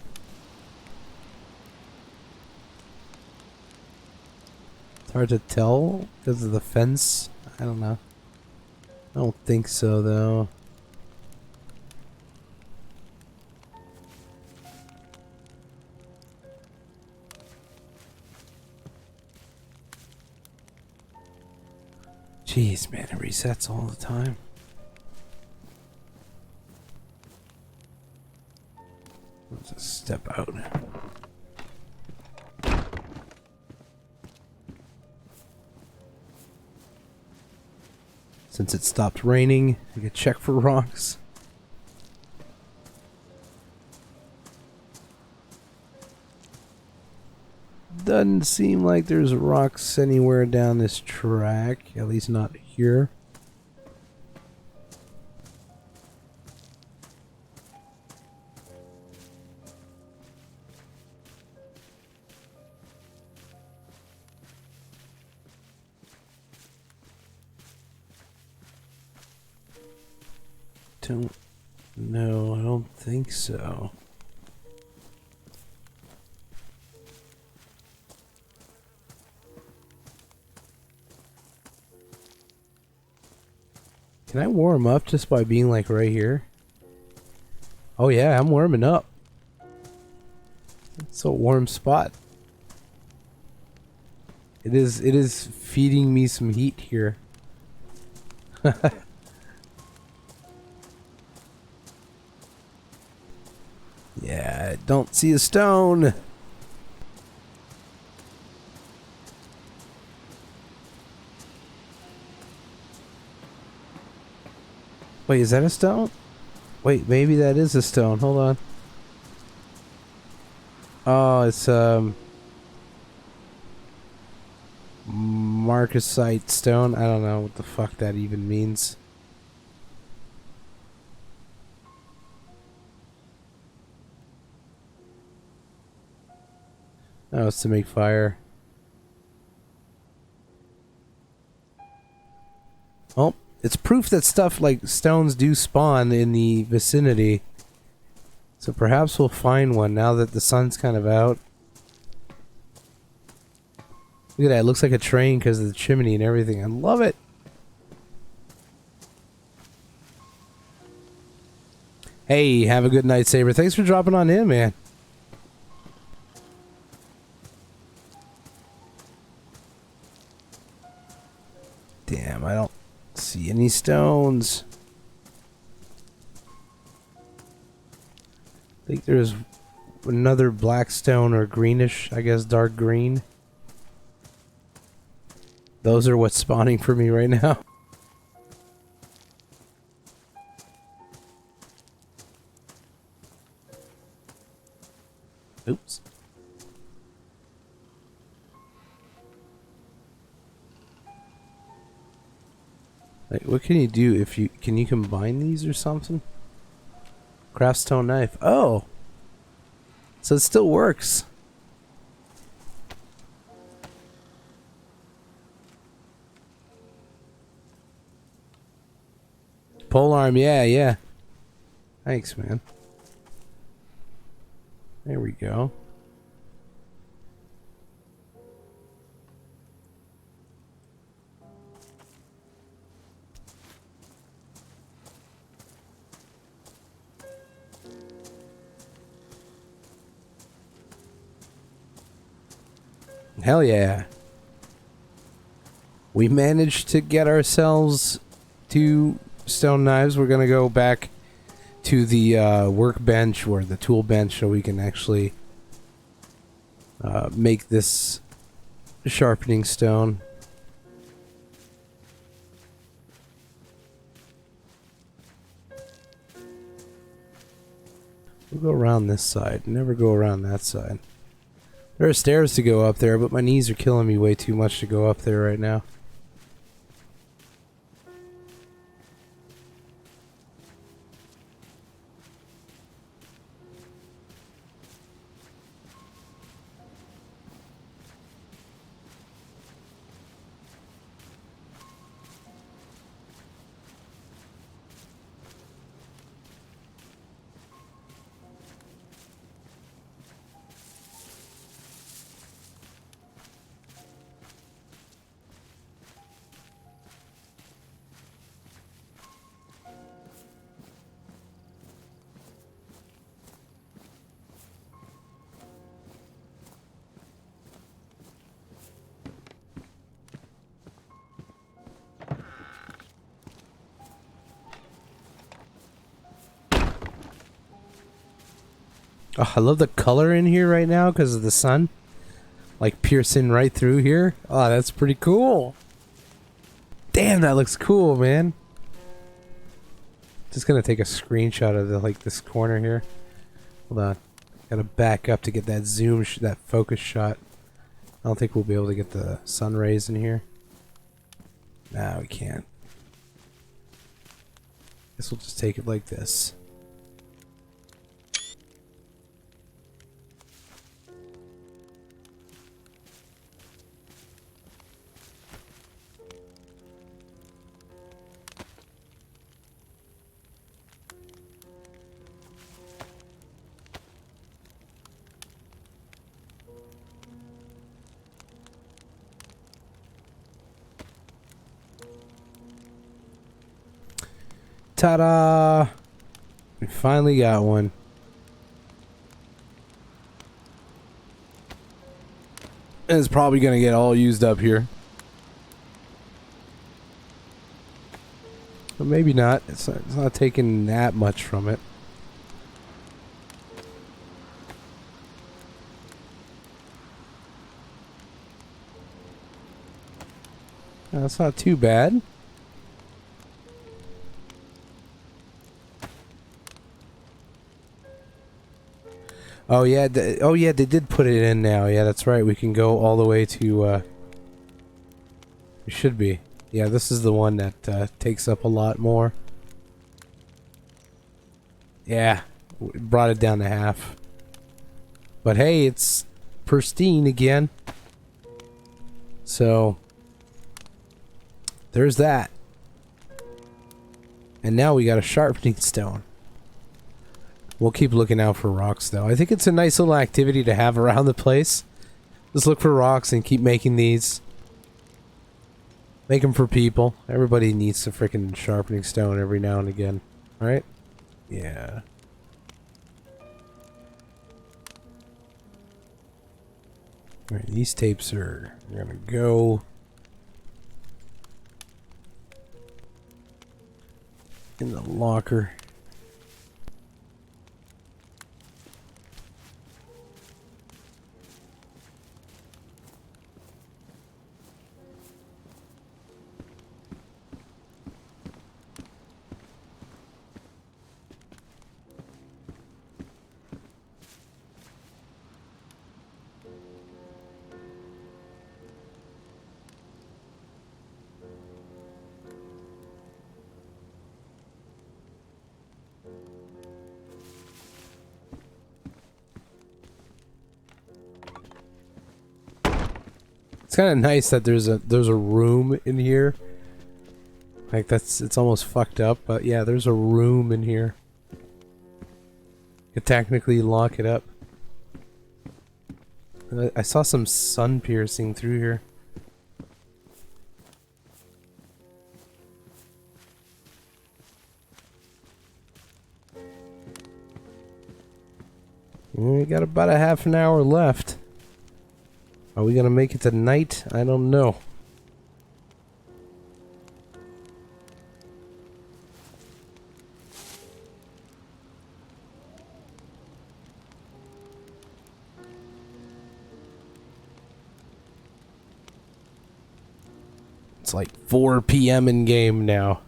It's hard to tell because of the fence. I don't know. I don't think so, though. Jeez, man, it resets all the time. Let's just step out. Since it stopped raining, we could check for rocks. Doesn't seem like there's rocks anywhere down this track, at least not here. No, I don't think so. Can I warm up just by being like right here? Oh yeah, I'm warming up. It's a warm spot. It is feeding me some heat here. Yeah, I don't see a stone. Wait, is that a stone? Wait, maybe that is a stone. Hold on. Oh, it's Marcasite stone. I don't know what the fuck that even means. Oh, it's to make fire. Oh, it's proof that stuff like stones do spawn in the vicinity. So perhaps we'll find one now that the sun's kind of out. Look at that, it looks like a train because of the chimney and everything. I love it. Hey, have a good night, Saber. Thanks for dropping on in, man. Damn, I don't see any stones. I think there's another black stone or greenish, I guess dark green. Those are what's spawning for me right now. Oops. Like, what can you do if you... Can you combine these or something? Craft stone knife. Oh! So it still works. Pole arm, yeah, yeah. Thanks, man. There we go. Hell yeah. We managed to get ourselves 2 stone knives. We're going to go back to the workbench or the tool bench so we can actually make this sharpening stone. We'll go around this side. Never go around that side. There are stairs to go up there, but my knees are killing me way too much to go up there right now. Oh, I love the color in here right now because of the sun. Like piercing right through here. Oh, that's pretty cool. Damn, that looks cool, man. Just gonna take a screenshot of the this corner here. Hold on. Gotta back up to get that zoom, that focus shot. I don't think we'll be able to get the sun rays in here. Nah, we can't. Guess we'll just take it like this. Ta-da! We finally got one. And it's probably gonna get all used up here. But maybe not. It's not taking that much from it. That's not too bad. Oh yeah, they did put it in now. Yeah, that's right. We can go all the way to it should be. Yeah, this is the one that takes up a lot more. Yeah, brought it down to half. But hey, it's pristine again. So there's that. And now we got a sharpening stone. We'll keep looking out for rocks, though. I think it's a nice little activity to have around the place. Just look for rocks and keep making these. Make them for people. Everybody needs a freaking sharpening stone every now and again. Right? Yeah. Alright, these tapes are gonna go in the locker. kind of nice that there's a room in here. Like it's almost fucked up, but yeah, there's a room in here. You could technically lock it up. I saw some sun piercing through here. We got about a half an hour left. Are we gonna make it tonight? I don't know. It's like 4 p.m. in game now.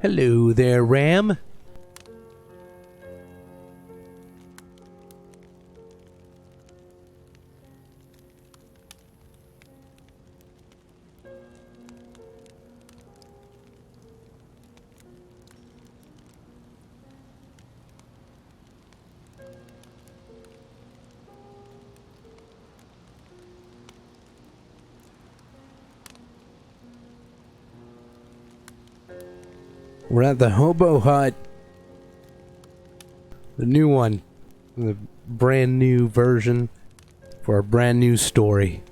Hello there, Ram. We're at the Hobo Hut. The new one. The brand new version for a brand new story.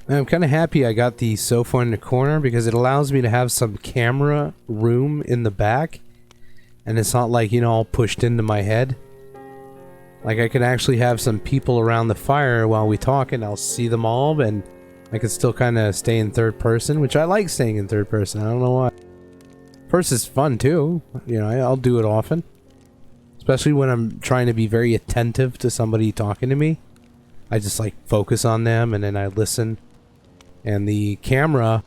I'm kind of happy I got the sofa in the corner because it allows me to have some camera room in the back, and it's not like, you know, all pushed into my head. Like I can actually have some people around the fire while we talk, and I'll see them all, and I can still kind of stay in third person, which I like staying in third person. I don't know why. First is fun too, you know. I'll do it often, especially when I'm trying to be very attentive to somebody talking to me. I just like focus on them, and then I listen. And the camera,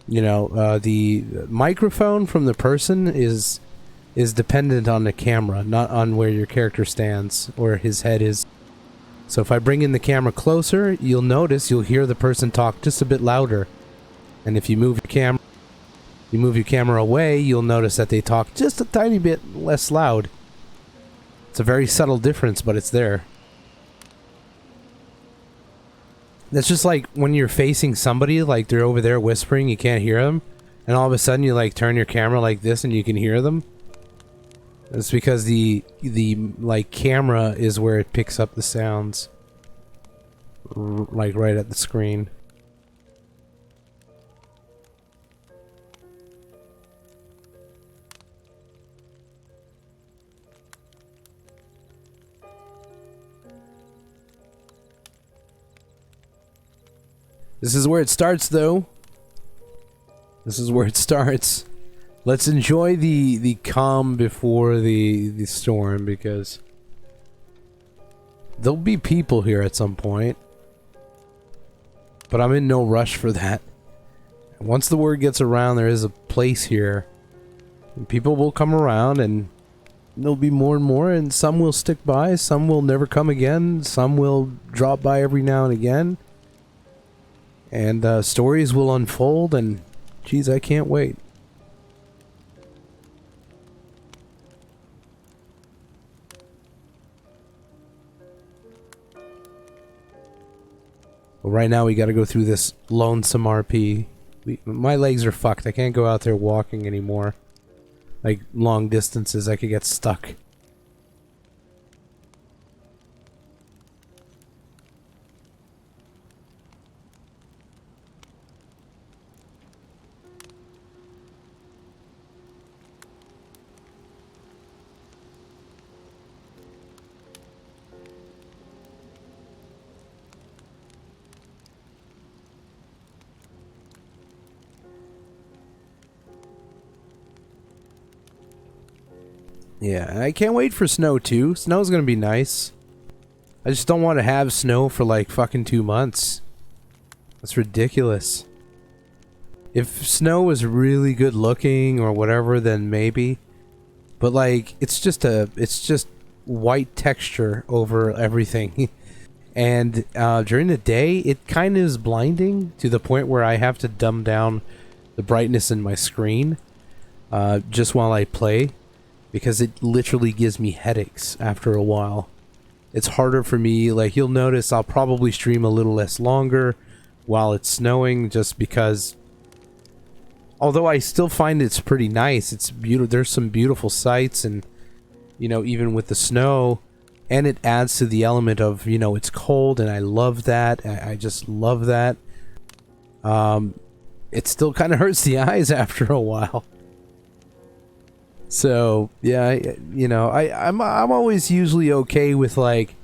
you know, the microphone from the person is dependent on the camera, not on where your character stands or his head is. So if I bring in the camera closer, you'll hear the person talk just a bit louder. And if you move your camera away, you'll notice that they talk just a tiny bit less loud. It's a very subtle difference, but it's there. That's just like when you're facing somebody, like they're over there whispering, you can't hear them, and all of a sudden you like turn your camera like this and you can hear them. It's because the like camera is where it picks up the sounds, like right at the screen. This is where it starts, though. This is where it starts. Let's enjoy the calm before the storm, because there'll be people here at some point. But I'm in no rush for that. Once the word gets around there is a place here, and people will come around, and there'll be more and more, and some will stick by, some will never come again, some will drop by every now and again. And stories will unfold, and geez, I can't wait. Well, right now we got to go through this lonesome RP. My legs are fucked. I can't go out there walking anymore. Like long distances, I could get stuck. Yeah, I can't wait for snow too. Snow's gonna be nice. I just don't want to have snow for like fucking 2 months. That's ridiculous. If snow was really good looking or whatever, then maybe. But like, it's just white texture over everything. And during the day, it kind of is blinding to the point where I have to dumb down the brightness in my screen just while I play. Because it literally gives me headaches after a while. It's harder for me, like you'll notice I'll probably stream a little less longer while it's snowing, just because although I still find it's pretty nice, it's beautiful, there's some beautiful sights, and you know, even with the snow, and it adds to the element of, you know, it's cold, and I love that. I just love that. It still kind of hurts the eyes after a while. So yeah, you know, I'm always usually okay with like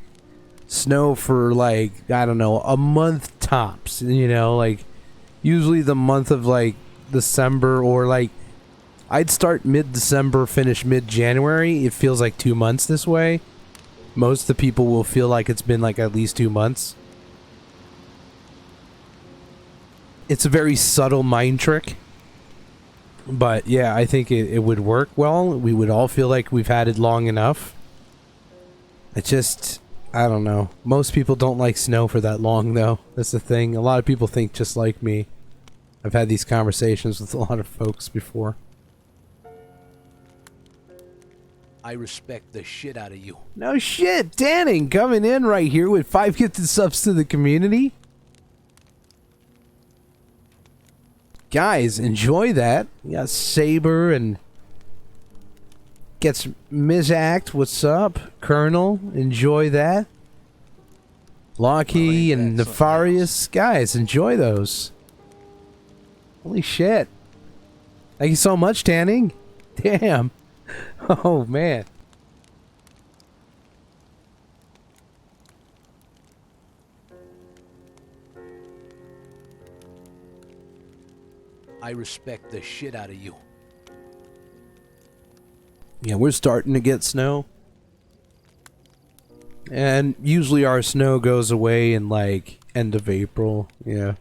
snow for like, I don't know, a month tops. You know, like usually the month of like December, or like I'd start mid-December, finish mid-January. It feels like 2 months this way. Most of the people will feel like it's been like at least 2 months. It's a very subtle mind trick. But yeah, I think it would work well. We would all feel like we've had it long enough. I don't know. Most people don't like snow for that long, though. That's the thing. A lot of people think just like me. I've had these conversations with a lot of folks before. I respect the shit out of you. No shit, Danning coming in right here with 5 gifted subs to the community. Guys, enjoy that. You got Saber and gets Mizact. What's up? Colonel, enjoy that. Locky and Nefarious. Guys, enjoy those. Holy shit. Thank you so much, Tanning. Damn. Oh, man. I respect the shit out of you. Yeah, we're starting to get snow. And usually our snow goes away in like end of April. Yeah.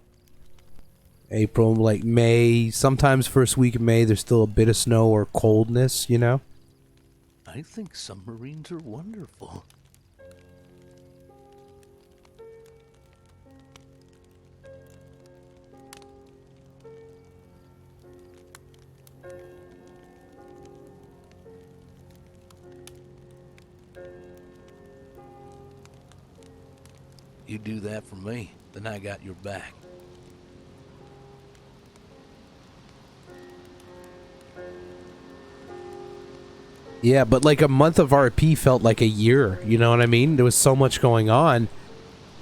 April, like May. Sometimes first week of May there's still a bit of snow or coldness, you know? I think submarines are wonderful. You do that for me, then I got your back. Yeah, but like a month of RP felt like a year, you know what I mean? There was so much going on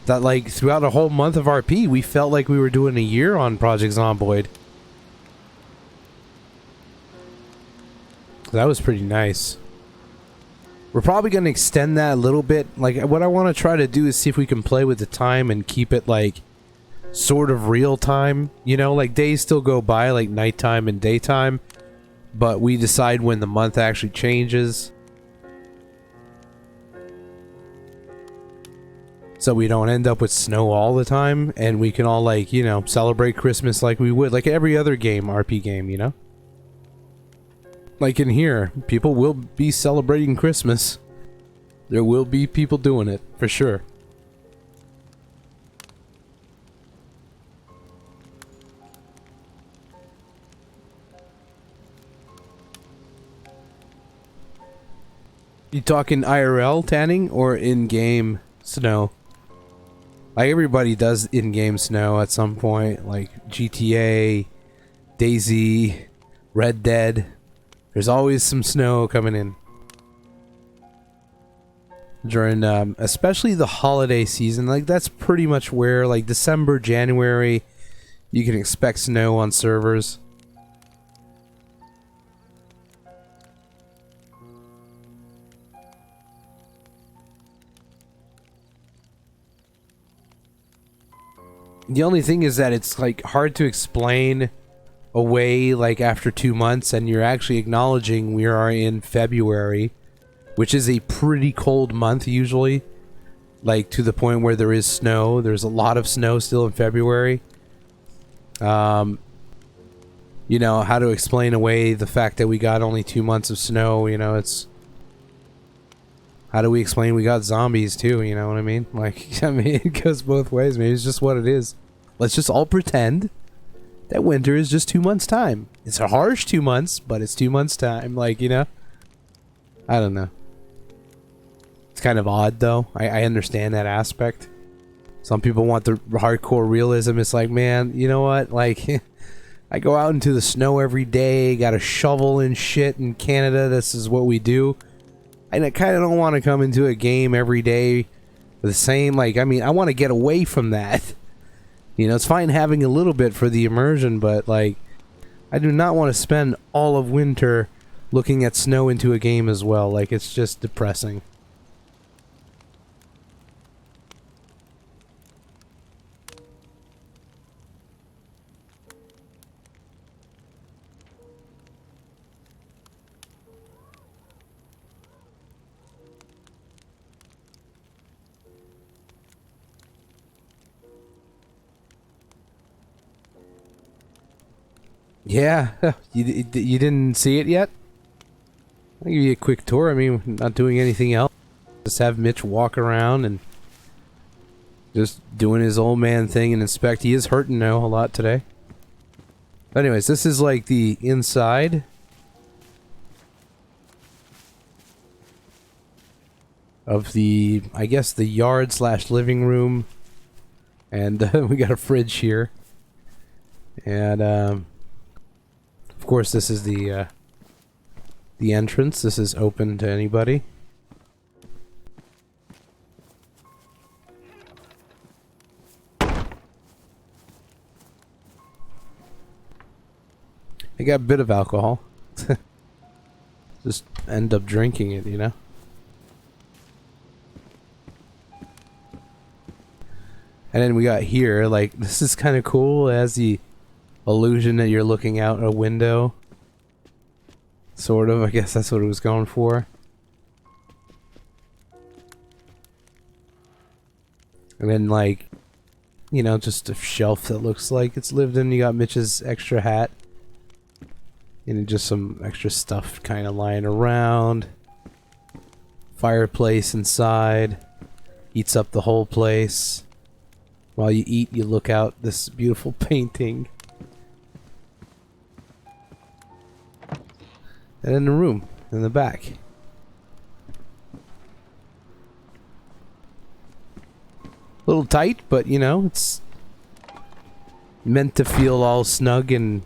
that like throughout a whole month of RP, we felt like we were doing a year on Project Zomboid. That was pretty nice. We're probably going to extend that a little bit. Like, what I want to try to do is see if we can play with the time and keep it, like, sort of real time, you know, like days still go by like nighttime and daytime, but we decide when the month actually changes. So we don't end up with snow all the time, and we can all, like, you know, celebrate Christmas like we would, like every other game, RP game, you know? Like in here, people will be celebrating Christmas. There will be people doing it, for sure. You talking IRL tanning or in-game snow? Like everybody does in-game snow at some point, like GTA, DayZ, Red Dead. There's always some snow coming in. During, especially the holiday season, like that's pretty much where, like December, January, you can expect snow on servers. The only thing is that it's like hard to explain away like after 2 months, and you're actually acknowledging we are in February, which is a pretty cold month usually, like to the point where there is snow. There's a lot of snow still in February. You know, how to explain away the fact that we got only 2 months of snow, you know, it's... How do we explain we got zombies too, you know what I mean? Like, I mean, it goes both ways. Maybe it's just what it is. Let's just all pretend that winter is just 2 months' time. It's a harsh 2 months, but it's 2 months' time. Like, you know? I don't know. It's kind of odd, though. I understand that aspect. Some people want the hardcore realism. It's like, man, you know what? Like, I go out into the snow every day, got a shovel and shit in Canada. This is what we do. And I kind of don't want to come into a game every day with the same, like, I mean, I want to get away from that. You know, it's fine having a little bit for the immersion, but, like, I do not want to spend all of winter looking at snow into a game as well. Like, it's just depressing. Yeah, you didn't see it yet? I'll give you a quick tour. I mean, not doing anything else. Just have Mitch walk around and just doing his old man thing and inspect. He is hurting now a lot today. But anyways, this is like the inside of the, I guess, the yard slash living room. And we got a fridge here. And, of course, this is the entrance. This is open to anybody. I got a bit of alcohol. Just end up drinking it, you know? And then we got here, like, this is kind of cool. It has the illusion that you're looking out a window. Sort of, I guess that's what it was going for. And then, like, you know, just a shelf that looks like it's lived in. You got Mitch's extra hat. And just some extra stuff kind of lying around. Fireplace inside. Heats up the whole place. While you eat, you look out this beautiful painting. And in the room, in the back. A little tight, but you know, it's meant to feel all snug and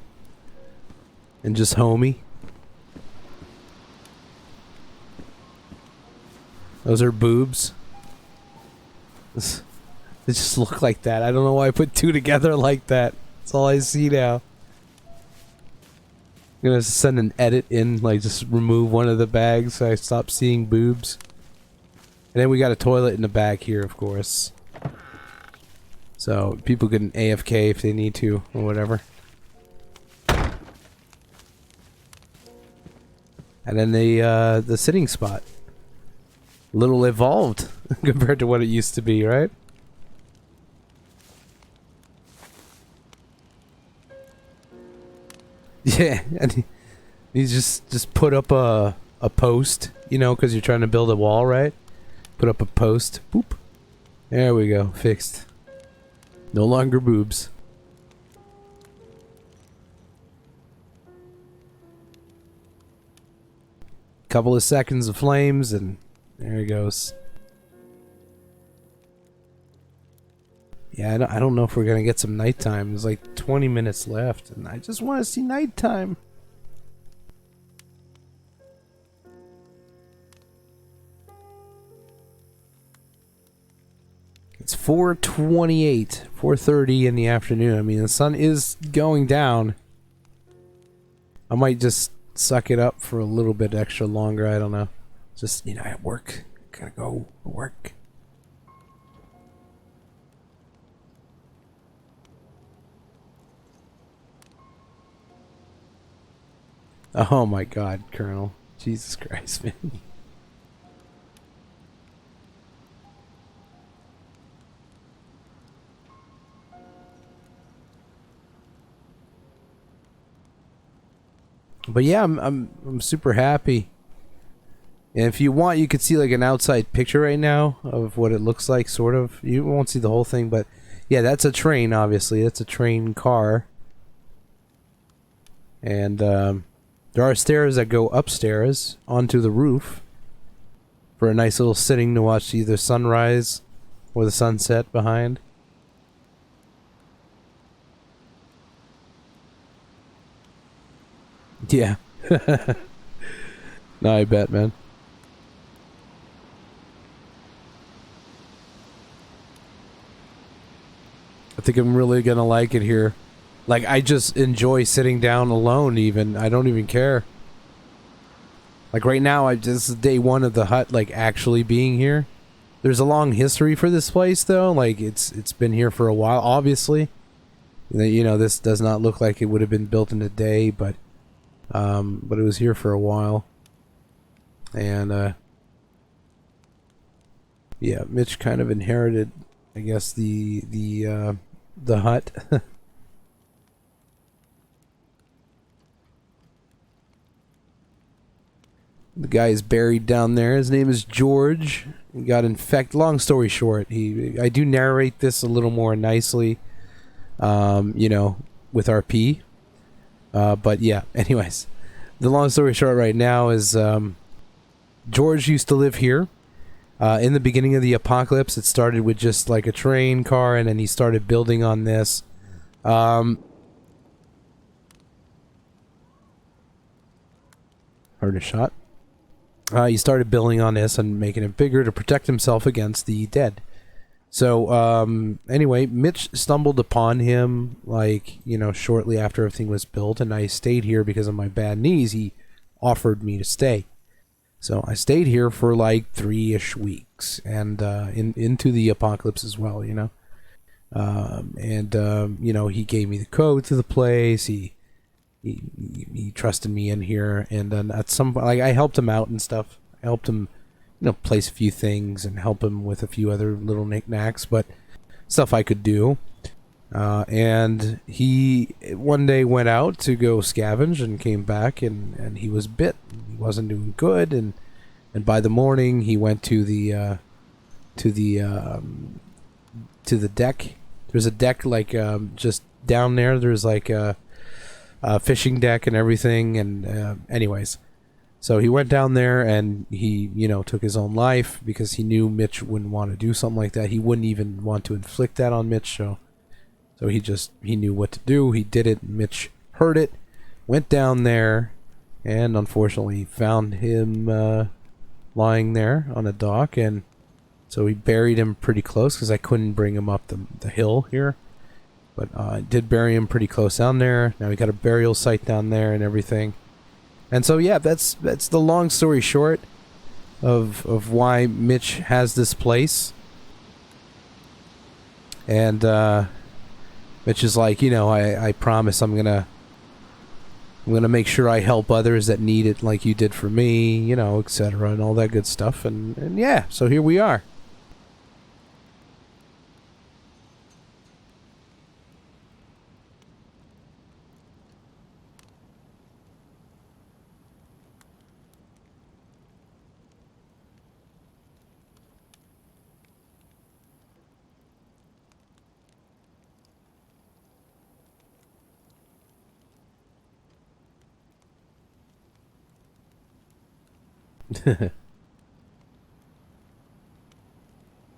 just homey. Those are boobs. They just look like that. I don't know why I put two together like that. That's all I see now. I'm gonna send an edit in, like just remove one of the bags so I stop seeing boobs. And then we got a toilet in the back here, of course. So people can AFK if they need to or whatever. And then the sitting spot. Little evolved compared to what it used to be, right? Yeah, and you just put up a post, you know, because you're trying to build a wall, right? Put up a post. Boop. There we go. Fixed. No longer boobs. Couple of seconds of flames, and there he goes. Yeah, I don't know if we're gonna get some nighttime. There's like 20 minutes left, and I just want to see nighttime. It's 4:28, 4:30 in the afternoon. I mean, the sun is going down. I might just suck it up for a little bit extra longer. I don't know. Just, you know, at work. Gotta go work. Oh my God, Colonel. Jesus Christ, man. But yeah, I'm super happy. And if you want, you could see like an outside picture right now of what it looks like, sort of. You won't see the whole thing, but yeah, that's a train, obviously. That's a train car. And there are stairs that go upstairs onto the roof for a nice little sitting to watch either sunrise or the sunset behind. Yeah. No, I bet, man. I think I'm really gonna like it here. Like, I just enjoy sitting down alone even. I don't even care. Like, right now, this is day one of the hut, like, actually being here. There's a long history for this place, though. Like, it's been here for a while, obviously. You know, this does not look like it would have been built in a day, but it was here for a while. And, yeah, Mitch kind of inherited, I guess, the hut. The guy is buried down there. His name is George. He got infected. Long story short, I do narrate this a little more nicely, you know, with RP. But yeah, anyways, the long story short right now is George used to live here. In the beginning of the apocalypse, it started with just like a train car, and then he started building on this. Heard a shot. He started building on this and making it bigger to protect himself against the dead. So, anyway, Mitch stumbled upon him, like, you know, shortly after everything was built, and I stayed here because of my bad knees. He offered me to stay. So I stayed here for like 3-ish weeks, and into the apocalypse as well, you know. You know, he gave me the code to the place. He trusted me in here, and then at some point, like, I helped him out and stuff. I helped him, you know, place a few things and help him with a few other little knickknacks, but stuff I could do. And he one day went out to go scavenge and came back, and he was bit. He wasn't doing good, and by the morning he went to the deck. There's a deck like just down there. There's like a fishing deck and everything, and anyways, so he went down there and he, you know, took his own life because he knew Mitch wouldn't want to do something like that. He wouldn't even want to inflict that on Mitch, so he knew what to do. He did it. Mitch heard it, went down there, and unfortunately found him lying there on a dock, and so he buried him pretty close because I couldn't bring him up the hill here. But I did bury him pretty close down there. Now we got a burial site down there and everything. And so yeah, that's the long story short of why Mitch has this place. And Mitch is like, I promise I'm gonna make sure I help others that need it like you did for me, etc. and all that good stuff. And yeah, so here we are.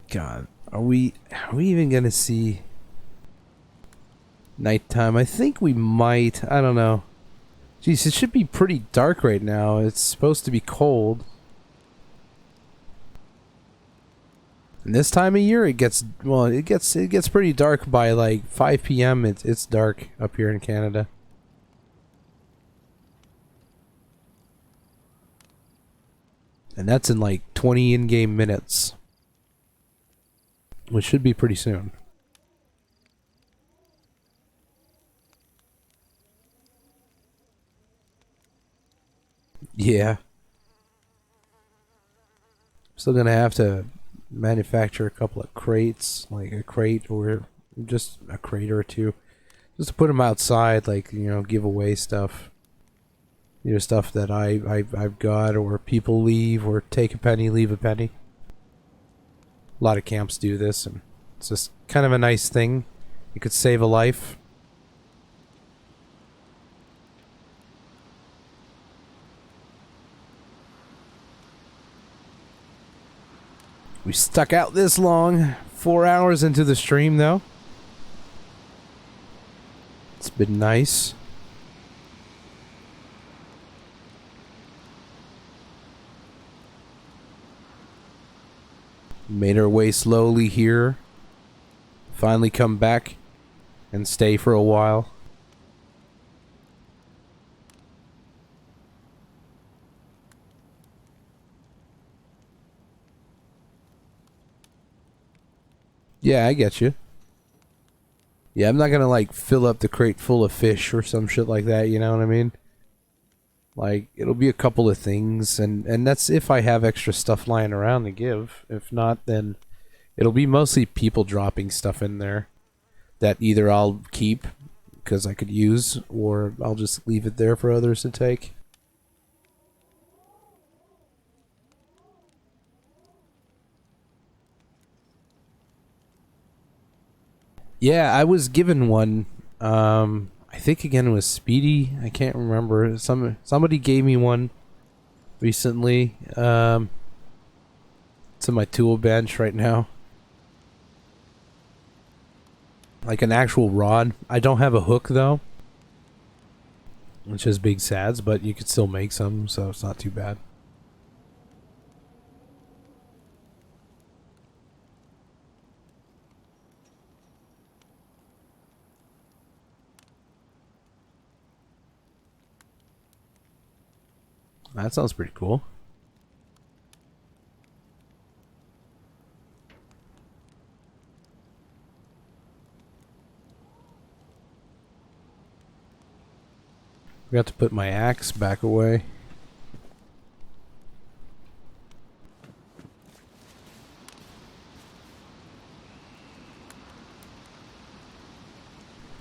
God, are we even gonna see nighttime? I think we might. I don't know. Jeez, it should be pretty dark right now. It's supposed to be cold. And this time of year, it gets pretty dark by like 5 p.m. It's dark up here in Canada. And that's in like 20 in-game minutes. Which should be pretty soon. Yeah. Still gonna have to manufacture a couple of crates, like a crate or just a crate or two, just to put them outside, like, give away stuff. Stuff that I've got, or people leave, or take a penny, leave a penny. A lot of camps do this, and it's just kind of a nice thing. You could save a life. We stuck out this long, 4 hours into the stream though. It's been nice. Made our way slowly here. Finally come back and stay for a while. Yeah, I get you. Yeah, I'm not gonna like fill up the crate full of fish or some shit like that, you know what I mean? Like, it'll be a couple of things, and that's if I have extra stuff lying around to give. If not, then it'll be mostly people dropping stuff in there that either I'll keep because I could use, or I'll just leave it there for others to take. Yeah, I was given one. I think again it was Speedy. I can't remember. Somebody gave me one recently. It's in my tool bench right now. Like an actual rod. I don't have a hook though, which is big sads, but you could still make some, so it's not too bad. That sounds pretty cool. Forgot to put my axe back away.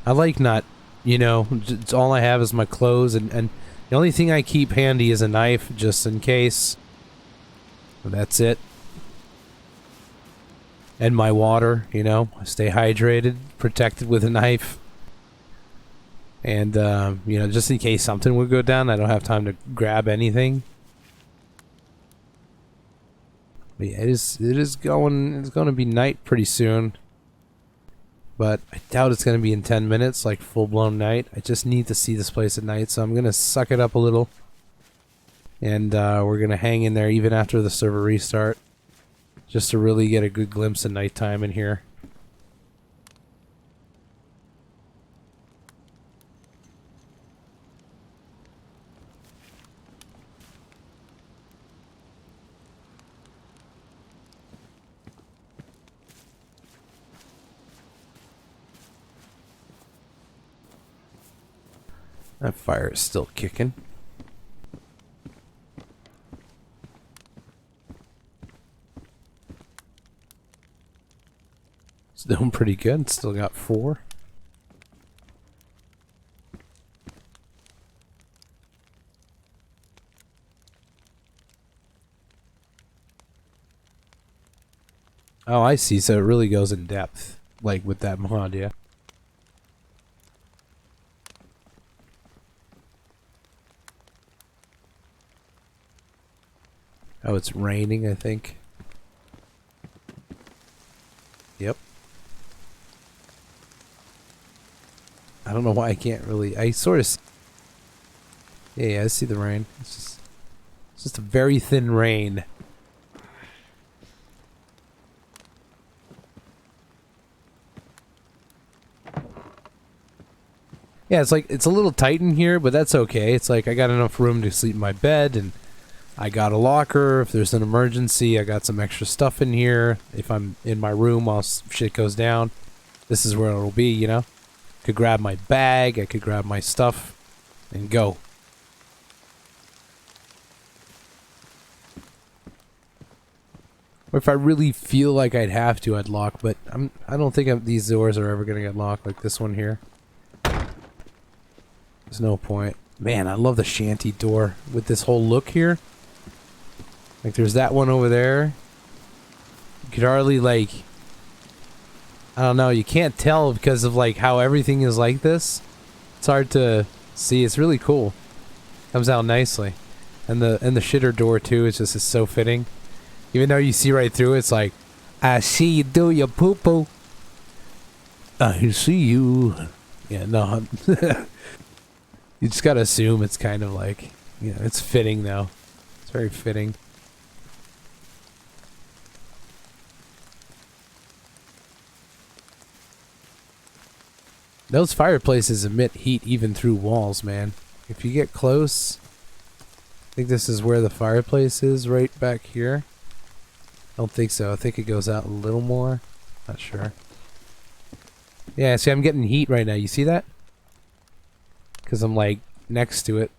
I like not, it's all I have is my clothes, and the only thing I keep handy is a knife, just in case. That's it. And my water, stay hydrated, protected with a knife. And, just in case something would go down, I don't have time to grab anything. But yeah, it's going to be night pretty soon. But I doubt it's going to be in 10 minutes, like full-blown night. I just need to see this place at night, so I'm going to suck it up a little. And we're going to hang in there even after the server restart, just to really get a good glimpse of nighttime in here. That fire is still kicking. It's doing pretty good. Still got 4. Oh, I see. So it really goes in depth, like with that mod, yeah. Oh, it's raining, I think. Yep. I don't know why I can't really. I sort of. Yeah, I see the rain. It's just a very thin rain. Yeah, it's like it's a little tight in here, but that's okay. It's like I got enough room to sleep in my bed, and I got a locker. If there's an emergency, I got some extra stuff in here. If I'm in my room while shit goes down, this is where it'll be, you know? Could grab my bag, I could grab my stuff, and go. Or if I really feel like I'd have to, I'd lock, but I don't think these doors are ever going to get locked like this one here. There's no point. Man, I love the shanty door with this whole look here. Like, there's that one over there. You could hardly, like... I don't know, you can't tell because of, like, how everything is like this. It's hard to see. It's really cool. Comes out nicely. And the shitter door, too, is just so fitting. Even though you see right through it, it's like, I see you do your poo-poo. I see you. Yeah, no. You just gotta assume it's kind of like, you know, it's fitting though. It's very fitting. Those fireplaces emit heat even through walls, man. If you get close, I think this is where the fireplace is, right back here. I don't think so. I think it goes out a little more. Not sure. Yeah, see, I'm getting heat right now. You see that? Because I'm like next to it.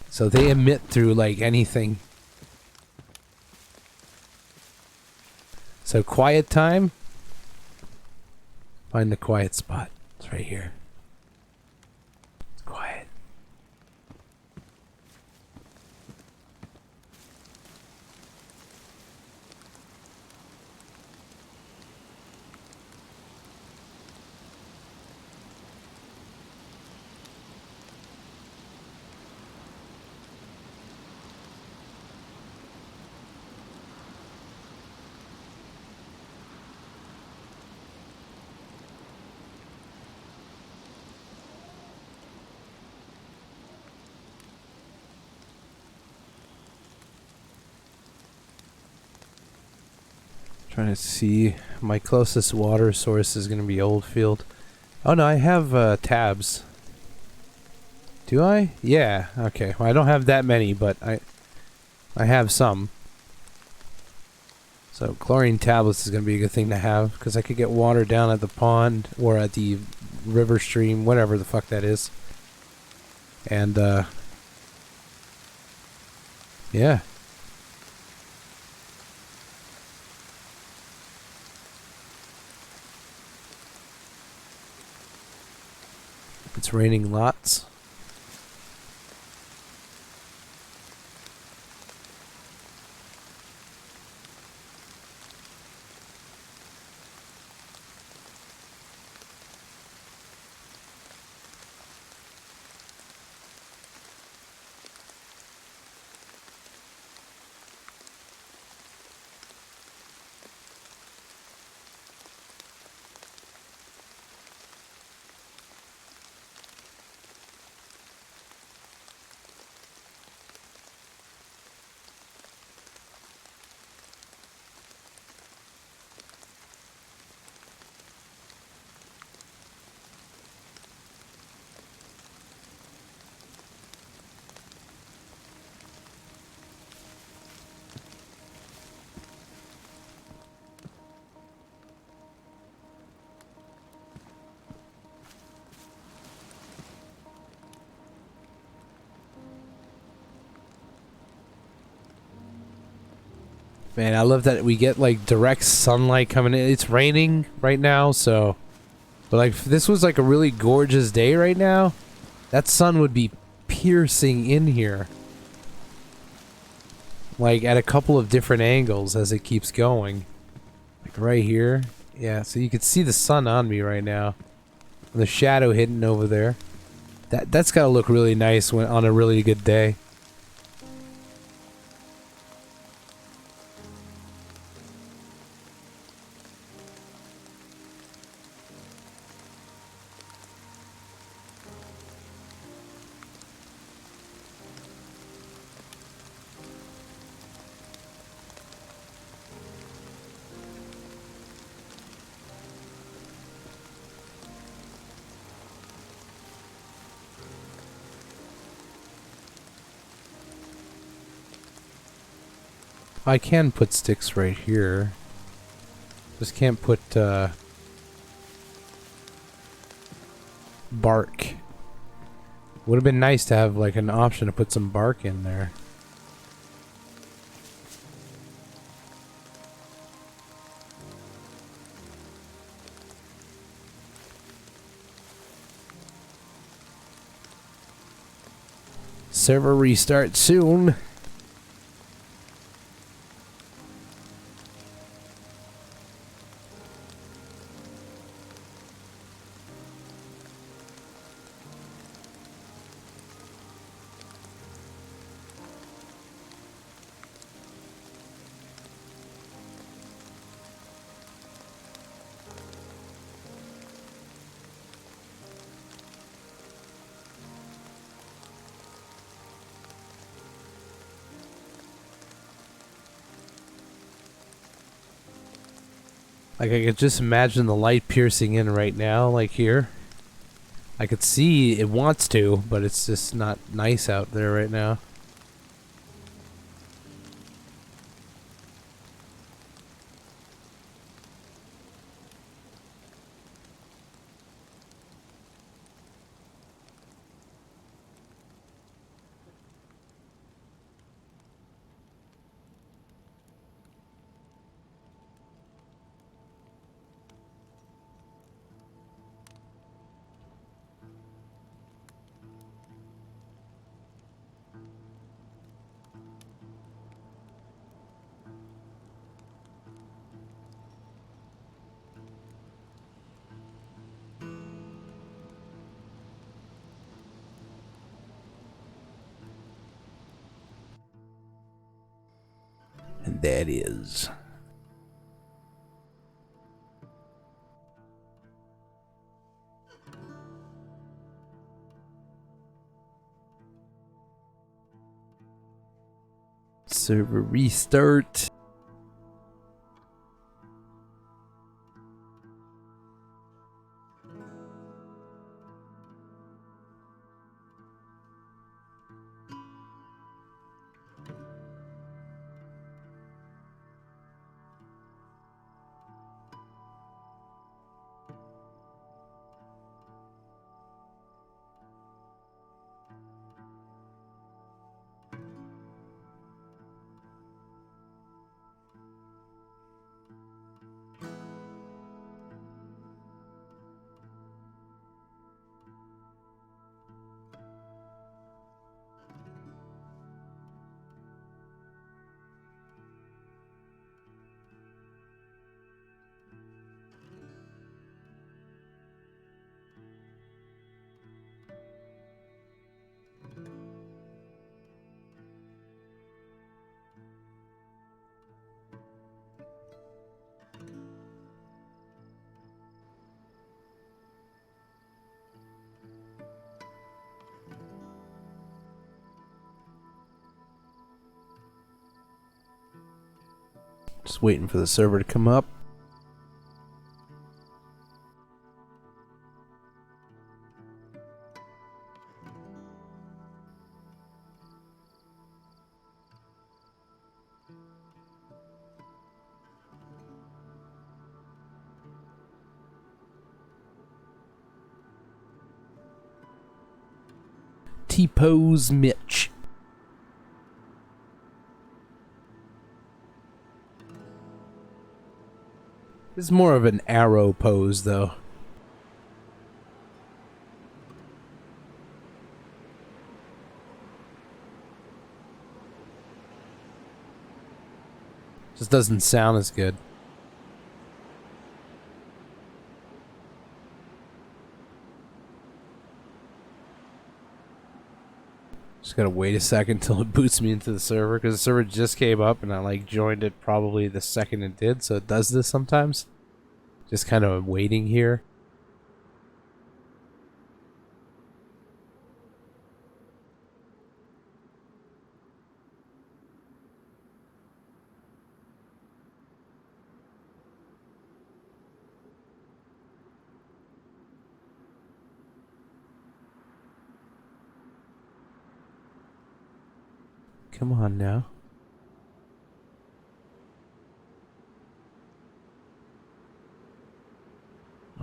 So they emit through like anything. So quiet time. Find the quiet spot. It's right here. It's quiet. Trying to see. My closest water source is going to be Oldfield. Oh no, I have tabs. Do I? Yeah. Okay. Well, I don't have that many, but I have some. So chlorine tablets is going to be a good thing to have because I could get water down at the pond or at the river stream, whatever the fuck that is. And yeah. It's raining lots. Man, I love that we get like direct sunlight coming in. It's raining right now, so but like if this was like a really gorgeous day right now, that sun would be piercing in here. Like at a couple of different angles as it keeps going. Like right here. Yeah, so you can see the sun on me right now. And the shadow hidden over there. That's gotta look really nice when on a really good day. I can put sticks right here. Just can't put bark. Would have been nice to have like an option to put some bark in there. Server restart soon. Like I could just imagine the light piercing in right now, like here. I could see it wants to, but it's just not nice out there right now. And that is server restart. Just waiting for the server to come up. T-Pose Mitch. It's more of an arrow pose, though. Just doesn't sound as good. Just gotta wait a second till it boots me into the server, because the server just came up and I like joined it probably the second it did, so it does this sometimes. Just kind of waiting here. Come on now.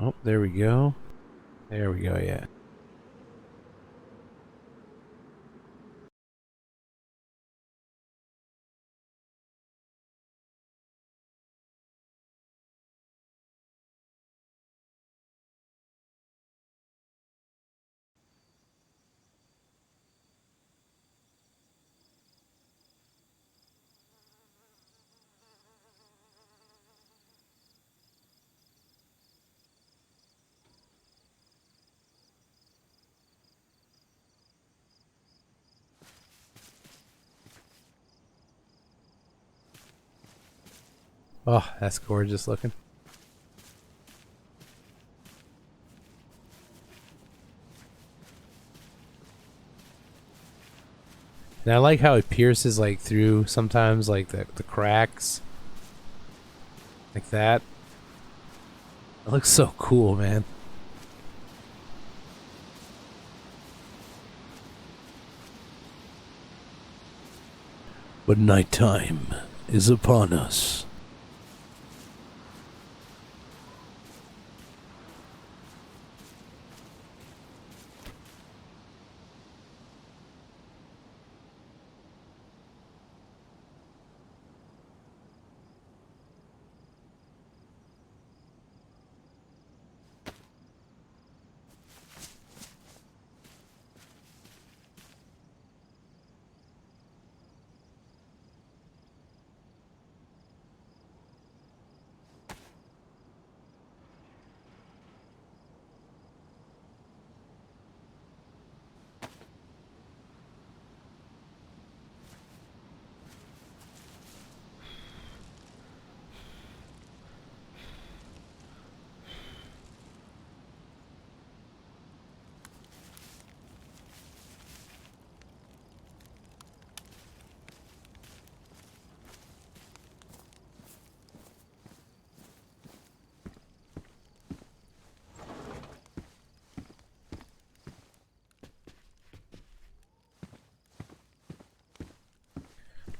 Oh, there we go. There we go, yeah. Oh, that's gorgeous looking. And I like how it pierces like through sometimes like the cracks. Like that. It looks so cool, man. But nighttime is upon us.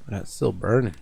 That's still burning.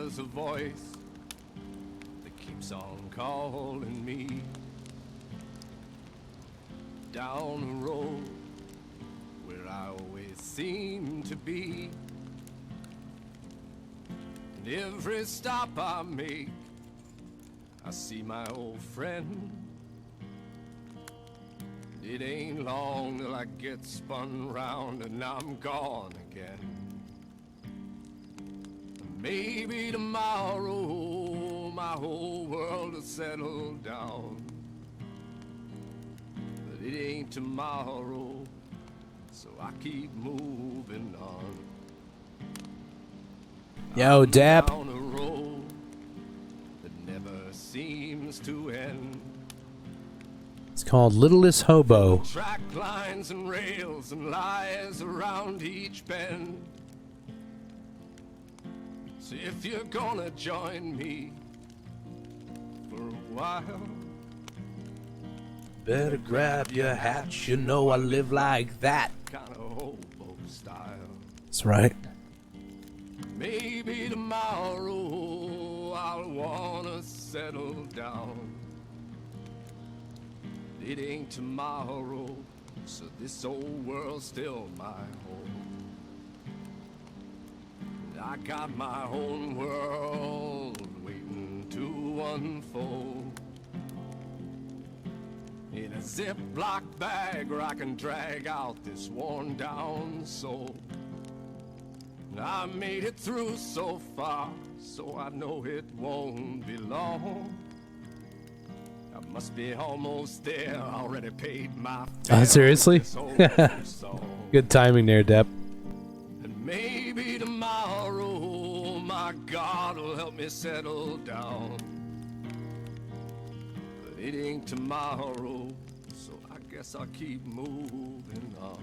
there's a voice that keeps on calling me down a road where I always seem to be. And every stop I make, I see my old friend. It ain't long till I get spun round and I'm gone again. Maybe tomorrow my whole world will settle down. But it ain't tomorrow, so I keep moving on. Yo, Dap. Down a road that never seems to end. It's called Littlest Hobo. Track lines and rails and lies around each bend. So if you're gonna join me for a while, Better grab your hat, you know I live like that. kind of hobo style. That's right. Maybe tomorrow I'll wanna settle down. It ain't tomorrow, so this old world's still my home. I got my own world waiting to unfold. In a Ziploc bag where I can drag out this worn down soul. I made it through so far, so I know it won't be long. I must be almost there, already paid my fare. Seriously? This old song. Good timing there, Dep. And maybe tomorrow my God will help me settle down. But it ain't tomorrow, so I guess I'll keep moving on.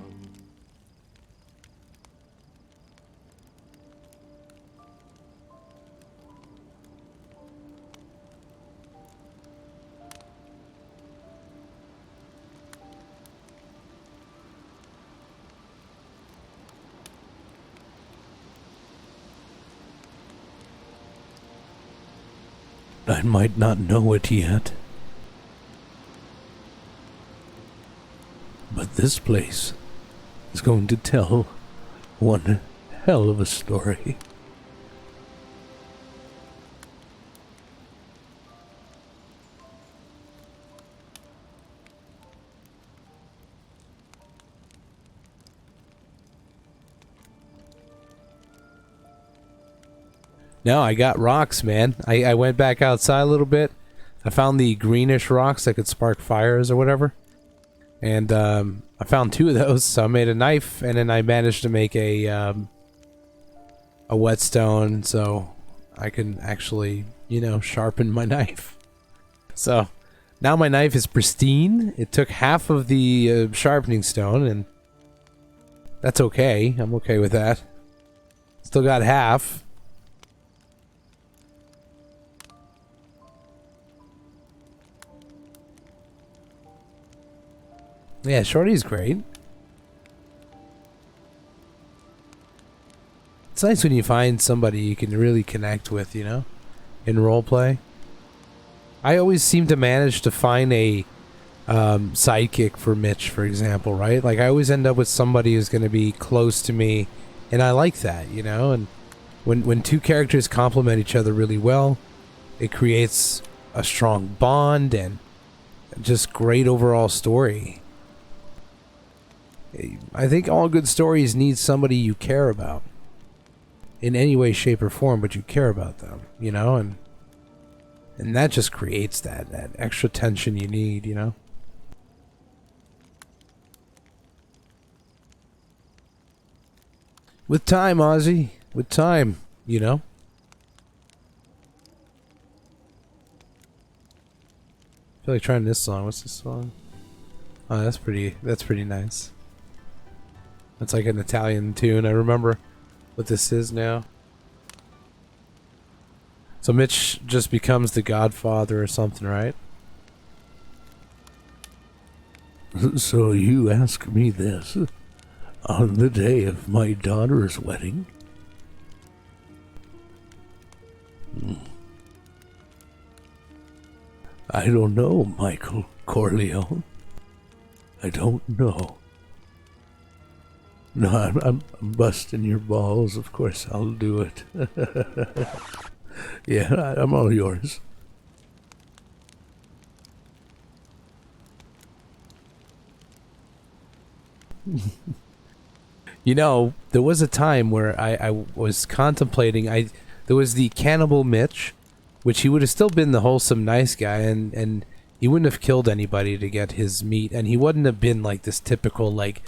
I might not know it yet, but this place is going to tell one hell of a story. No, I got rocks, man. I went back outside a little bit. I found the greenish rocks that could spark fires or whatever. And I found 2 of those, so I made a knife, and then I managed to make a whetstone, so I can actually, you know, sharpen my knife. So now my knife is pristine. It took half of the sharpening stone, and that's okay. I'm okay with that. Still got half. Yeah, Shorty's great. It's nice when you find somebody you can really connect with, you know, in roleplay. I always seem to manage to find a sidekick for Mitch, for example, right? Like, I always end up with somebody who's going to be close to me, and I like that, you know? And when 2 characters complement each other really well, it creates a strong bond and just great overall story. I think all good stories need somebody you care about in any way, shape, or form, but you care about them, you know, and that just creates that extra tension you need, you know. With time, Ozzy, with time, you know. I feel like trying this song. What's this song? Oh, that's pretty nice. It's like an Italian tune. I remember what this is now. So Mitch just becomes the godfather or something, right? So you ask me this on the day of my daughter's wedding? I don't know, Michael Corleone. I don't know. No, I'm busting your balls. Of course I'll do it. Yeah, I'm all yours. You know, there was a time where I was contemplating. There was the Cannibal Mitch, which he would have still been the wholesome nice guy, and he wouldn't have killed anybody to get his meat, and he wouldn't have been like this typical, like,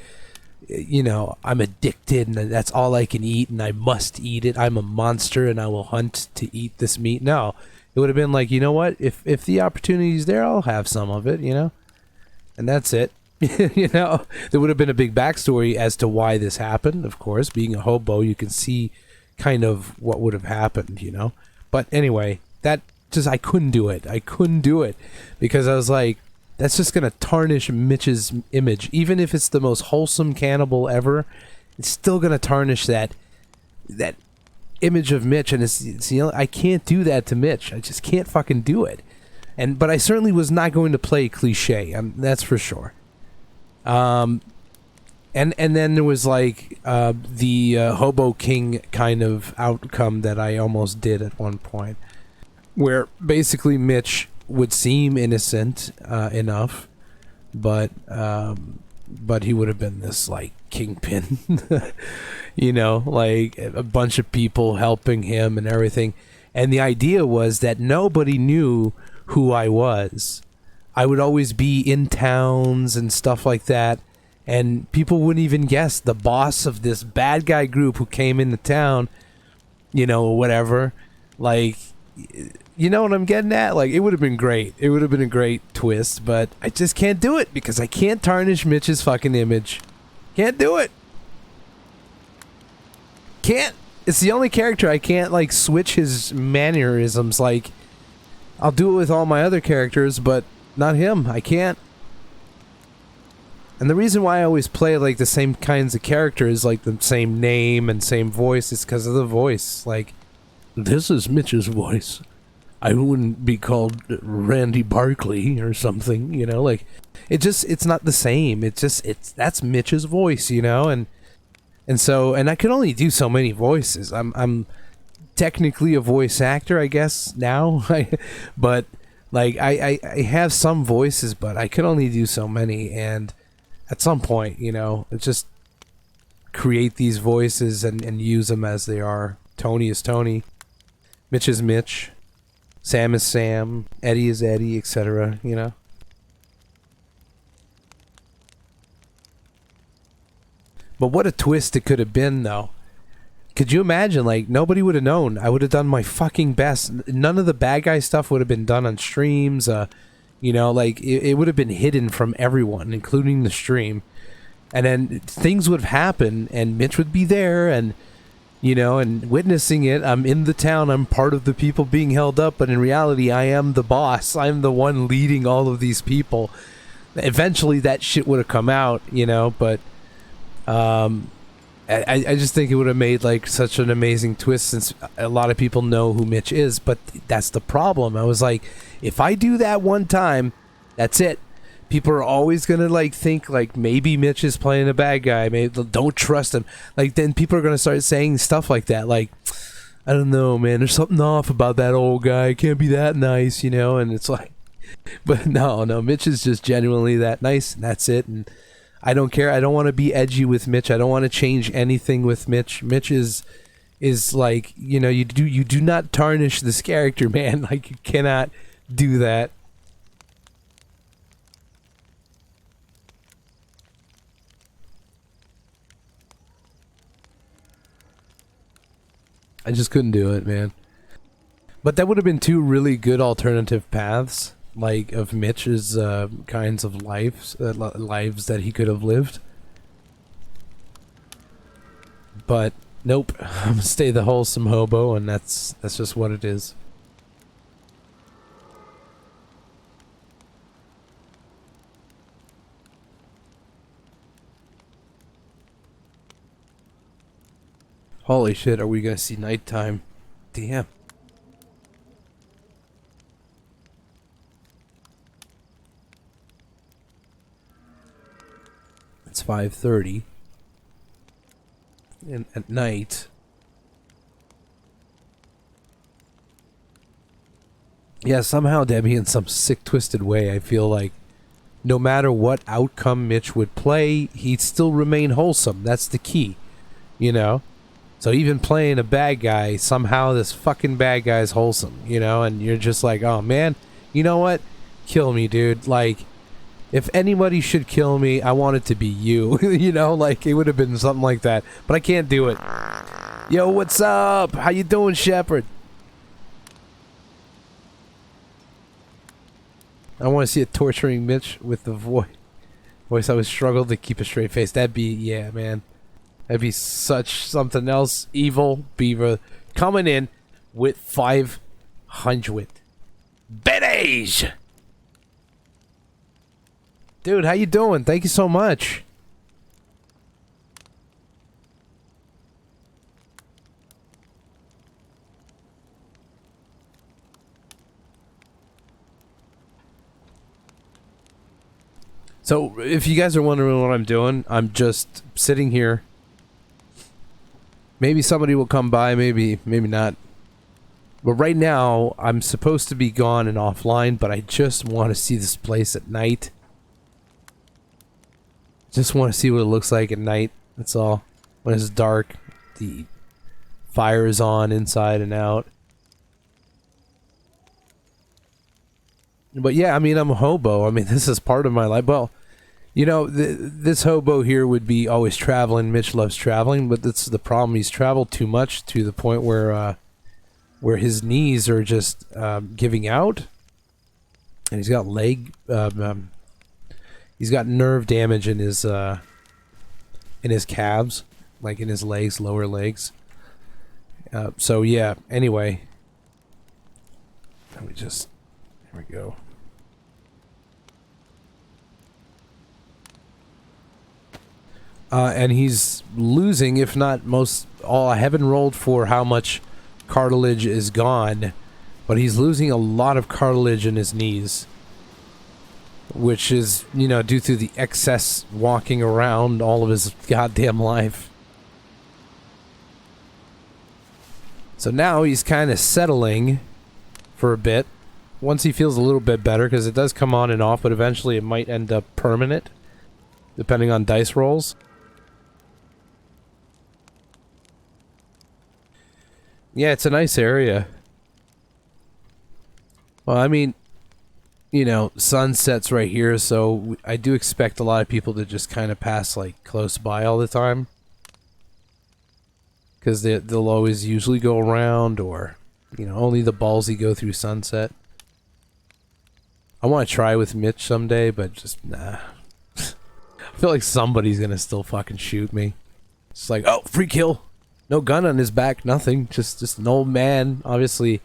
you know, I'm addicted and that's all I can eat and I must eat it. I'm a monster and I will hunt to eat this meat. No, it would have been like, you know what? If the opportunity's there, I'll have some of it, you know, and that's it. You know, there would have been a big backstory as to why this happened. Of course, being a hobo, you can see kind of what would have happened, you know. But anyway, that just, I couldn't do it. I couldn't do it because I was like, that's just going to tarnish Mitch's image. Even if it's the most wholesome cannibal ever, it's still going to tarnish that image of Mitch. And it's you know, I can't do that to Mitch. I just can't fucking do it. But I certainly was not going to play cliche. That's for sure. And then there was like the Hobo King kind of outcome that I almost did at one point, where basically Mitch would seem innocent enough, but he would have been this like kingpin, you know, like a bunch of people helping him and everything. And the idea was that nobody knew who I was. I would always be in towns and stuff like that, and people wouldn't even guess the boss of this bad guy group who came into town, you know, or whatever. Like, you know what I'm getting at? Like, it would have been great. It would have been a great twist, but I just can't do it because I can't tarnish Mitch's fucking image. Can't do it. Can't. It's the only character I can't, like, switch his mannerisms. Like, I'll do it with all my other characters, but not him. I can't. And the reason why I always play like the same kinds of characters, like the same name and same voice, is because of the voice. Like, this is Mitch's voice. I wouldn't be called Randy Barkley or something, you know, like it's not the same. That's Mitch's voice, you know, and I can only do so many voices. I'm technically a voice actor, I guess now, but like I have some voices, but I can only do so many, and at some point, you know, just create these voices and use them as they are. Tony is Tony, Mitch is Mitch, Sam is Sam, Eddie is Eddie, etc., you know. But what a twist it could have been, though. Could you imagine? Like, nobody would have known. I would have done my fucking best. None of the bad guy stuff would have been done on streams. You know, like, it would have been hidden from everyone, including the stream. And then things would have happened, and Mitch would be there, and, you know, and witnessing it. I'm in the town. I'm part of the people being held up, but in reality, I am the boss. I'm the one leading all of these people. Eventually, that shit would have come out, you know, but I just think it would have made like such an amazing twist, since a lot of people know who Mitch is. But that's the problem. I was like, if I do that one time, that's it. People are always gonna like think like maybe Mitch is playing a bad guy. Maybe don't trust him. Like, then people are gonna start saying stuff like that. Like, I don't know, man. There's something off about that old guy. Can't be that nice, you know. And it's like, but no, Mitch is just genuinely that nice, and that's it. And I don't care. I don't want to be edgy with Mitch. I don't want to change anything with Mitch. Mitch is like, you know, you do not tarnish this character, man. Like, you cannot do that. I just couldn't do it, man. But that would have been two really good alternative paths, like, of Mitch's kinds of lives that he could have lived. But nope, I'm gonna stay the wholesome hobo, and that's just what it is. Holy shit, are we gonna see nighttime? Damn. It's 5:30. And at night. Yeah, somehow, Debbie, in some sick, twisted way, I feel like no matter what outcome Mitch would play, he'd still remain wholesome. That's the key, you know? So even playing a bad guy, somehow this fucking bad guy's wholesome, you know? And you're just like, oh, man, you know what? Kill me, dude. Like, if anybody should kill me, I want it to be you. You know, like, it would have been something like that. But I can't do it. Yo, what's up? How you doing, Shepard? I want to see it torturing Mitch with the voice. I would struggle to keep a straight face. That'd be, yeah, man. That'd be such something else. Evil Beaver coming in with 500 biddies. Dude, how you doing? Thank you so much. So, if you guys are wondering what I'm doing, I'm just sitting here. Maybe somebody will come by, maybe not. But right now, I'm supposed to be gone and offline, but I just want to see this place at night. Just want to see what it looks like at night. That's all. When it's dark, the fire is on inside and out. But yeah, I mean, I'm a hobo. I mean, this is part of my life. Well, you know, this hobo here would be always traveling. Mitch loves traveling, but that's the problem. He's traveled too much to the point where his knees are just giving out, and he's got he's got nerve damage in his calves, like in his legs, lower legs. So yeah. Anyway, let me just. Here we go. And he's losing, if not most all. I haven't rolled for how much cartilage is gone, but he's losing a lot of cartilage in his knees, which is, you know, due to the excess walking around all of his goddamn life. So now he's kind of settling for a bit. Once he feels a little bit better, because it does come on and off, but eventually it might end up permanent, depending on dice rolls. Yeah, it's a nice area. Well, I mean, you know, sunset's right here, so I do expect a lot of people to just kind of pass, like, close by all the time. Because they'll always usually go around, or, you know, only the ballsy go through sunset. I want to try with Mitch someday, but just, nah. I feel like somebody's gonna still fucking shoot me. It's like, oh, free kill. No gun on his back, nothing. Just an old man, obviously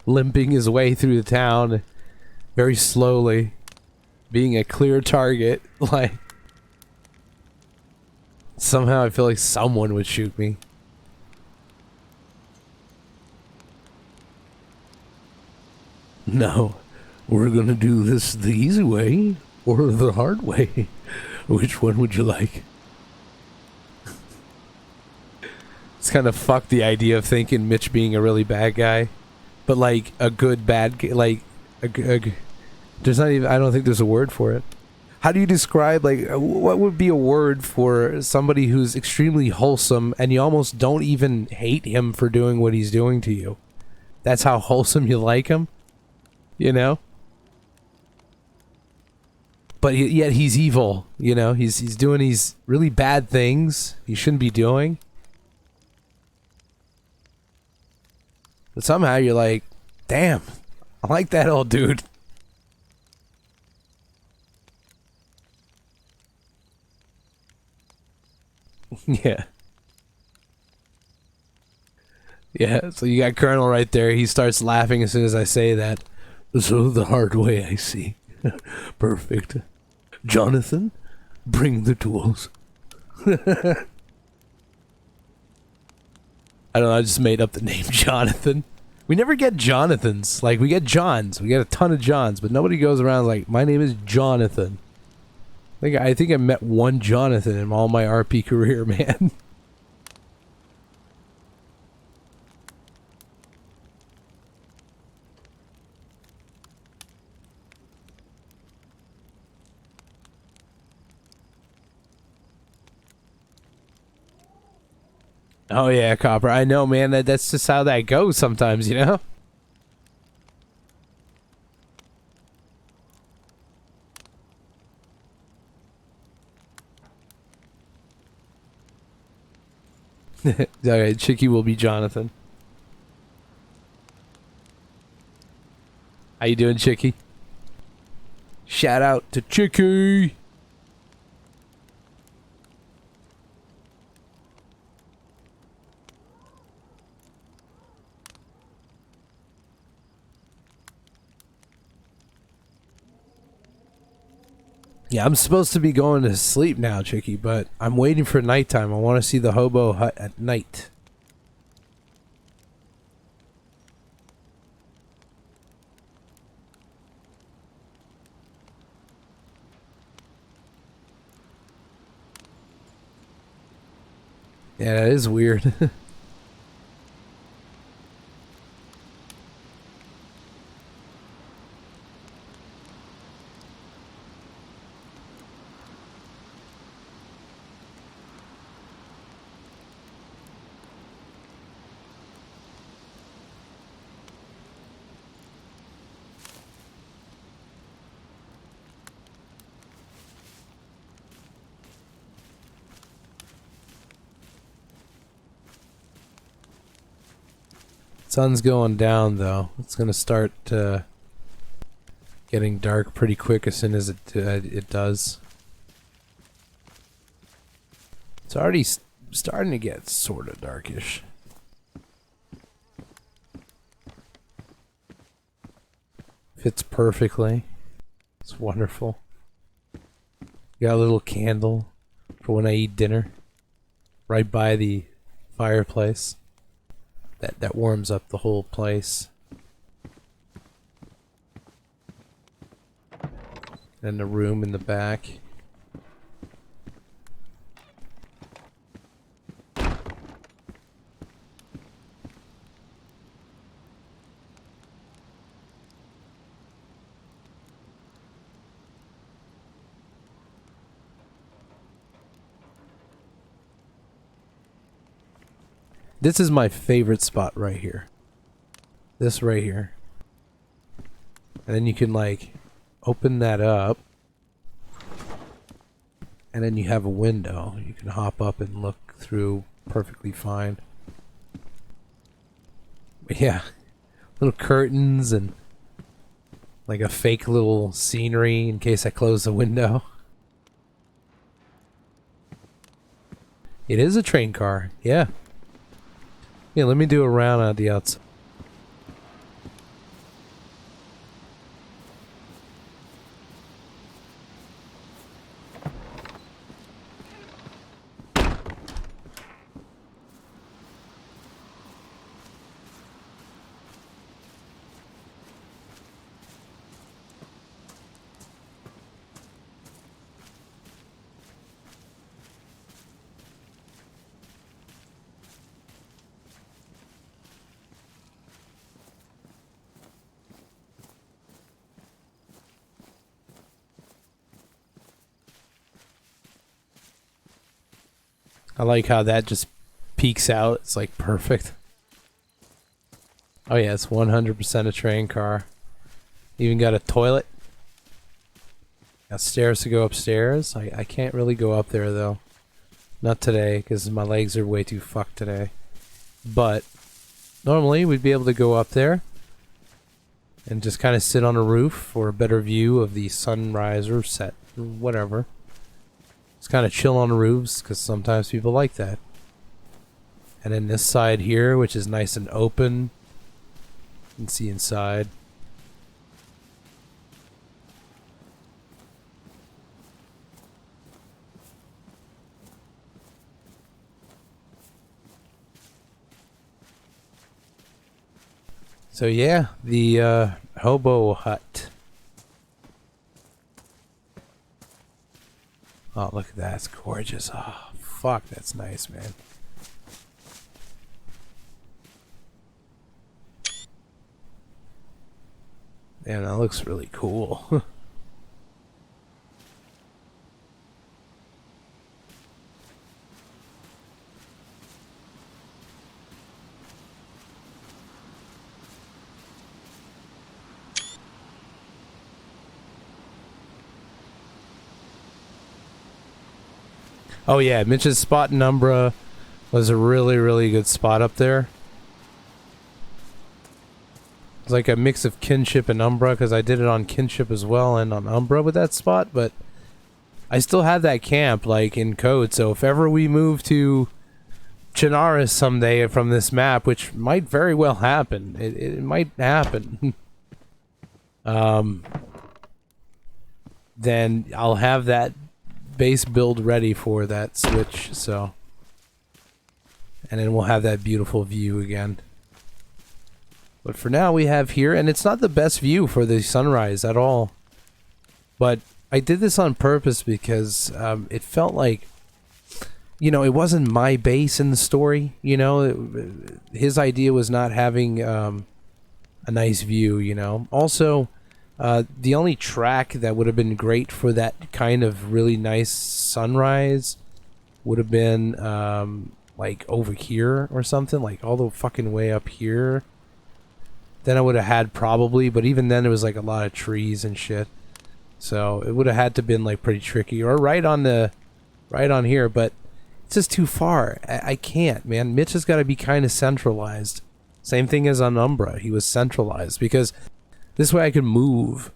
limping his way through the town, very slowly, being a clear target. Like, somehow I feel like someone would shoot me. No, we're gonna do this the easy way or the hard way. Which one would you like? It's kind of fucked, the idea of thinking Mitch being a really bad guy, but like a good bad guy, like there's not even, I don't think there's a word for it. How do you describe, like, what would be a word for somebody who's extremely wholesome and you almost don't even hate him for doing what he's doing to you? That's how wholesome you like him, you know? But yet he's evil, you know? He's doing these really bad things he shouldn't be doing. But somehow you're like, damn, I like that old dude. Yeah. Yeah, so you got Colonel right there. He starts laughing as soon as I say that. So the hard way, I see. Perfect. Jonathan, bring the tools. I don't know, I just made up the name Jonathan. We never get Jonathans. Like, we get Johns. We get a ton of Johns, but nobody goes around like, my name is Jonathan. I think I met one Jonathan in all my RP career, man. Oh yeah, Copper. I know, man. That's just how that goes sometimes, you know? Alright, Chicky will be Jonathan. How you doing, Chicky? Shout out to Chicky! Yeah, I'm supposed to be going to sleep now, Chicky, but I'm waiting for nighttime. I want to see the Hobo hut at night. Yeah, that is weird. Sun's going down, though. It's going to start getting dark pretty quick as soon as it does. It's already starting to get sort of darkish. Fits perfectly. It's wonderful. Got a little candle for when I eat dinner. Right by the fireplace. That warms up the whole place. And the room in the back. This is my favorite spot right here. This right here. And then you can like open that up. And then you have a window. You can hop up and look through perfectly fine. But yeah. Little curtains and like a fake little scenery in case I close the window. It is a train car. Yeah. Yeah, let me do a round on the outside. I like how that just peeks out. It's like perfect. Oh yeah, it's 100% a train car. Even got a toilet. Got stairs to go upstairs. I can't really go up there though. Not today, because my legs are way too fucked today. But normally we'd be able to go up there and just kind of sit on a roof for a better view of the sunrise or set or whatever. Just kind of chill on the roofs because sometimes people like that. And then this side here, which is nice and open, you can see inside. So yeah, the Hobo hut. Oh, look at that. It's gorgeous. Oh, fuck. That's nice, man. Damn, that looks really cool. Oh yeah, Mitch's spot in Umbra was a really, really good spot up there. It's like a mix of Kinship and Umbra, because I did it on Kinship as well and on Umbra with that spot, but I still have that camp, like, in code, so if ever we move to Chernarus someday from this map, which might very well happen, it might happen, then I'll have that base build ready for that switch, so, and then we'll have that beautiful view again. But for now we have here, and it's not the best view for the sunrise at all, but I did this on purpose because it felt like, you know, it wasn't my base in the story, you know, his idea was not having a nice view, you know. Also, the only track that would have been great for that kind of really nice sunrise would have been like over here or something, like all the fucking way up here. Then I would have had probably, but even then it was like a lot of trees and shit. So it would have had to been like pretty tricky, or right on here, but it's just too far. I can't, man. Mitch has got to be kind of centralized. Same thing as on Umbra. He was centralized because this way I could move.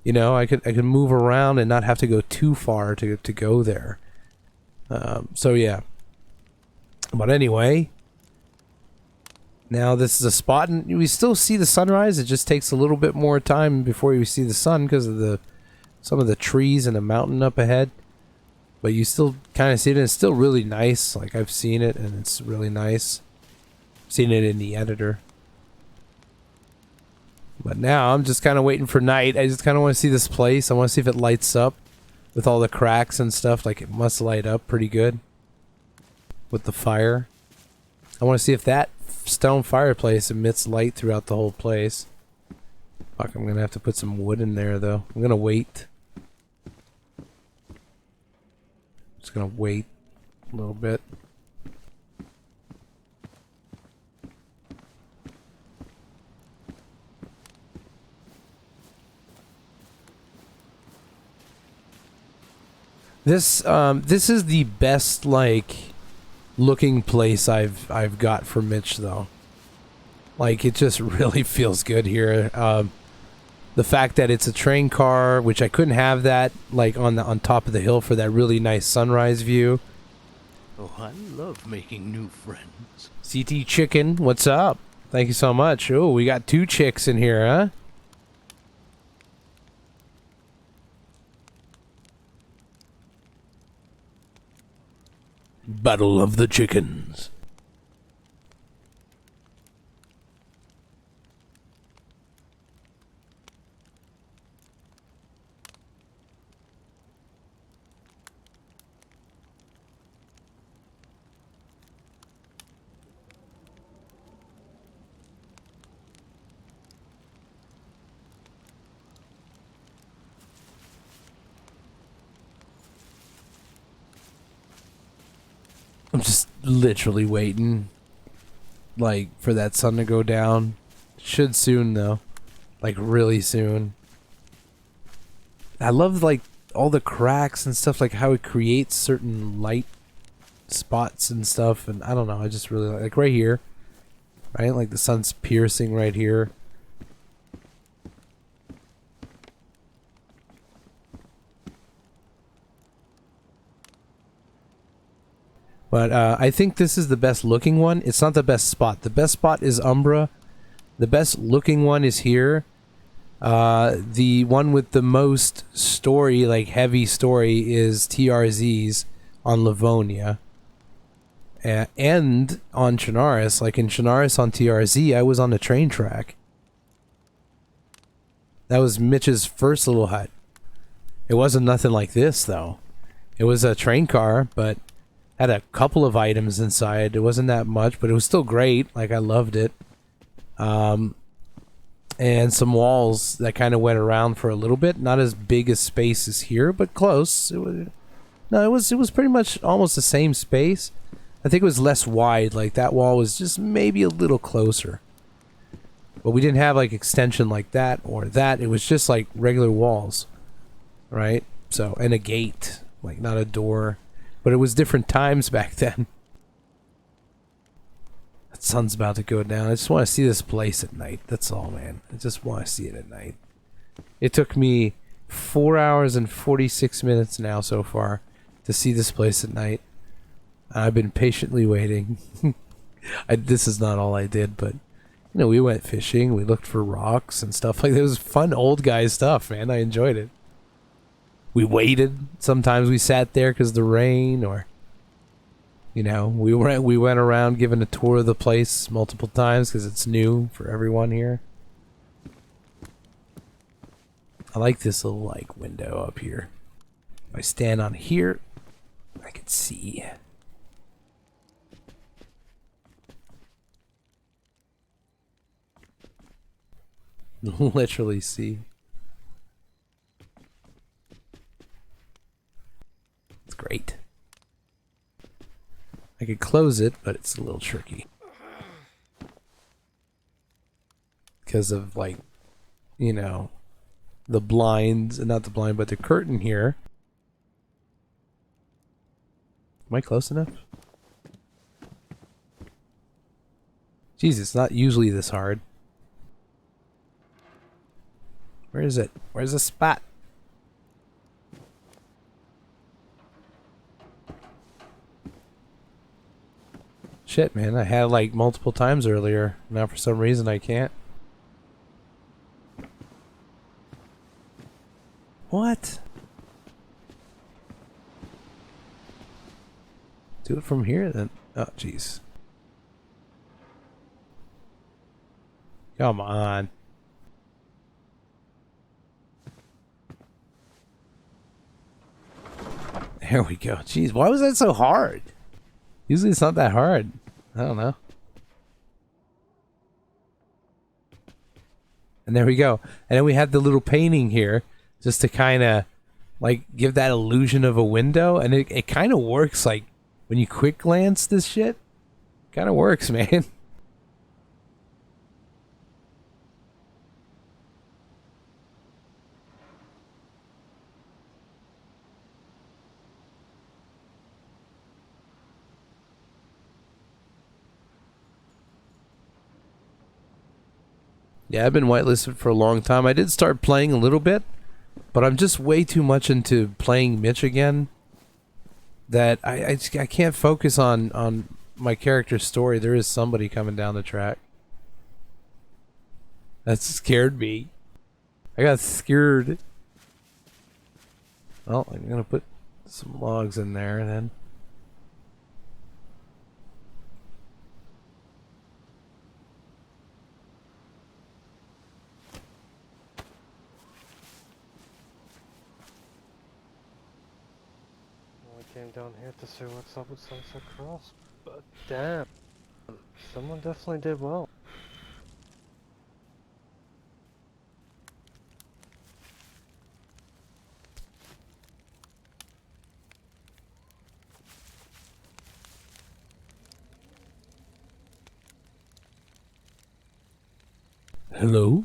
You know, I could move around and not have to go too far to go there. So yeah. But anyway, now this is a spot, and we still see the sunrise. It just takes a little bit more time before you see the sun because of some of the trees and the mountain up ahead. But you still kind of see it, and it's still really nice. Like, I've seen it, and it's really nice. I've seen it in the editor. But now I'm just kind of waiting for night. I just kind of want to see this place. I want to see if it lights up with all the cracks and stuff. Like, it must light up pretty good with the fire. I want to see if that stone fireplace emits light throughout the whole place. Fuck, I'm gonna have to put some wood in there though. I'm gonna wait. Just gonna wait a little bit. This is the best, like, looking place I've got for Mitch though. Like, it just really feels good here. The fact that it's a train car, which I couldn't have that like on top of the hill for that really nice sunrise view. Oh, I love making new friends. CT Chicken, what's up? Thank you so much. Oh, we got 2 chicks in here, huh? Battle of the Chickens. I'm just literally waiting, like, for that sun to go down. Should soon though, like really soon. I love like all the cracks and stuff, like how it creates certain light spots and stuff, and I don't know, I just really like right here, right? Like the sun's piercing right here. But I think this is the best looking one. It's not the best spot. The best spot is Umbra. The best looking one is here. The one with the most story, like heavy story, is TRZ's on Livonia. And on Chernarus. Like in Chernarus on TRZ, I was on the train track. That was Mitch's first little hut. It wasn't nothing like this, though. It was a train car, but had a couple of items inside. It wasn't that much, but it was still great. Like, I loved it. And some walls that kind of went around for a little bit. Not as big a space as here, but close. It was pretty much almost the same space. I think it was less wide. Like, that wall was just maybe a little closer. But we didn't have like extension like that or that. It was just like regular walls, right? So, and a gate, like not a door. But it was different times back then. That sun's about to go down. I just want to see this place at night. That's all, man. I just want to see it at night. It took me 4 hours and 46 minutes now so far to see this place at night. I've been patiently waiting. This is not all I did, but you know, we went fishing. We looked for rocks and stuff like that. It was fun old guy stuff, man. I enjoyed it. We waited. Sometimes we sat there because of the rain, or you know, we went around giving a tour of the place multiple times because it's new for everyone here. I like this little like window up here. If I stand on here, I can see. Literally see. It's great. I could close it, but it's a little tricky. Because of, like, you know, the blinds, not the blind, but the curtain here. Am I close enough? Jeez, it's not usually this hard. Where is it? Where's the spot? Shit, man. I had like multiple times earlier. Now for some reason I can't. What? Do it from here then. Oh, jeez. Come on. There we go. Jeez, why was that so hard? Usually it's not that hard. I don't know. And there we go. And then we had the little painting here just to kind of like give that illusion of a window. And it kind of works, like when you quick glance this shit. Kind of works, man. Yeah, I've been whitelisted for a long time. I did start playing a little bit, but I'm just way too much into playing Mitch again that I can't focus on my character's story. There is somebody coming down the track. That scared me. I got scared. Well, I'm going to put some logs in there then. Came down here to see what's up with Sunset Cross, but damn, someone definitely did well. Hello?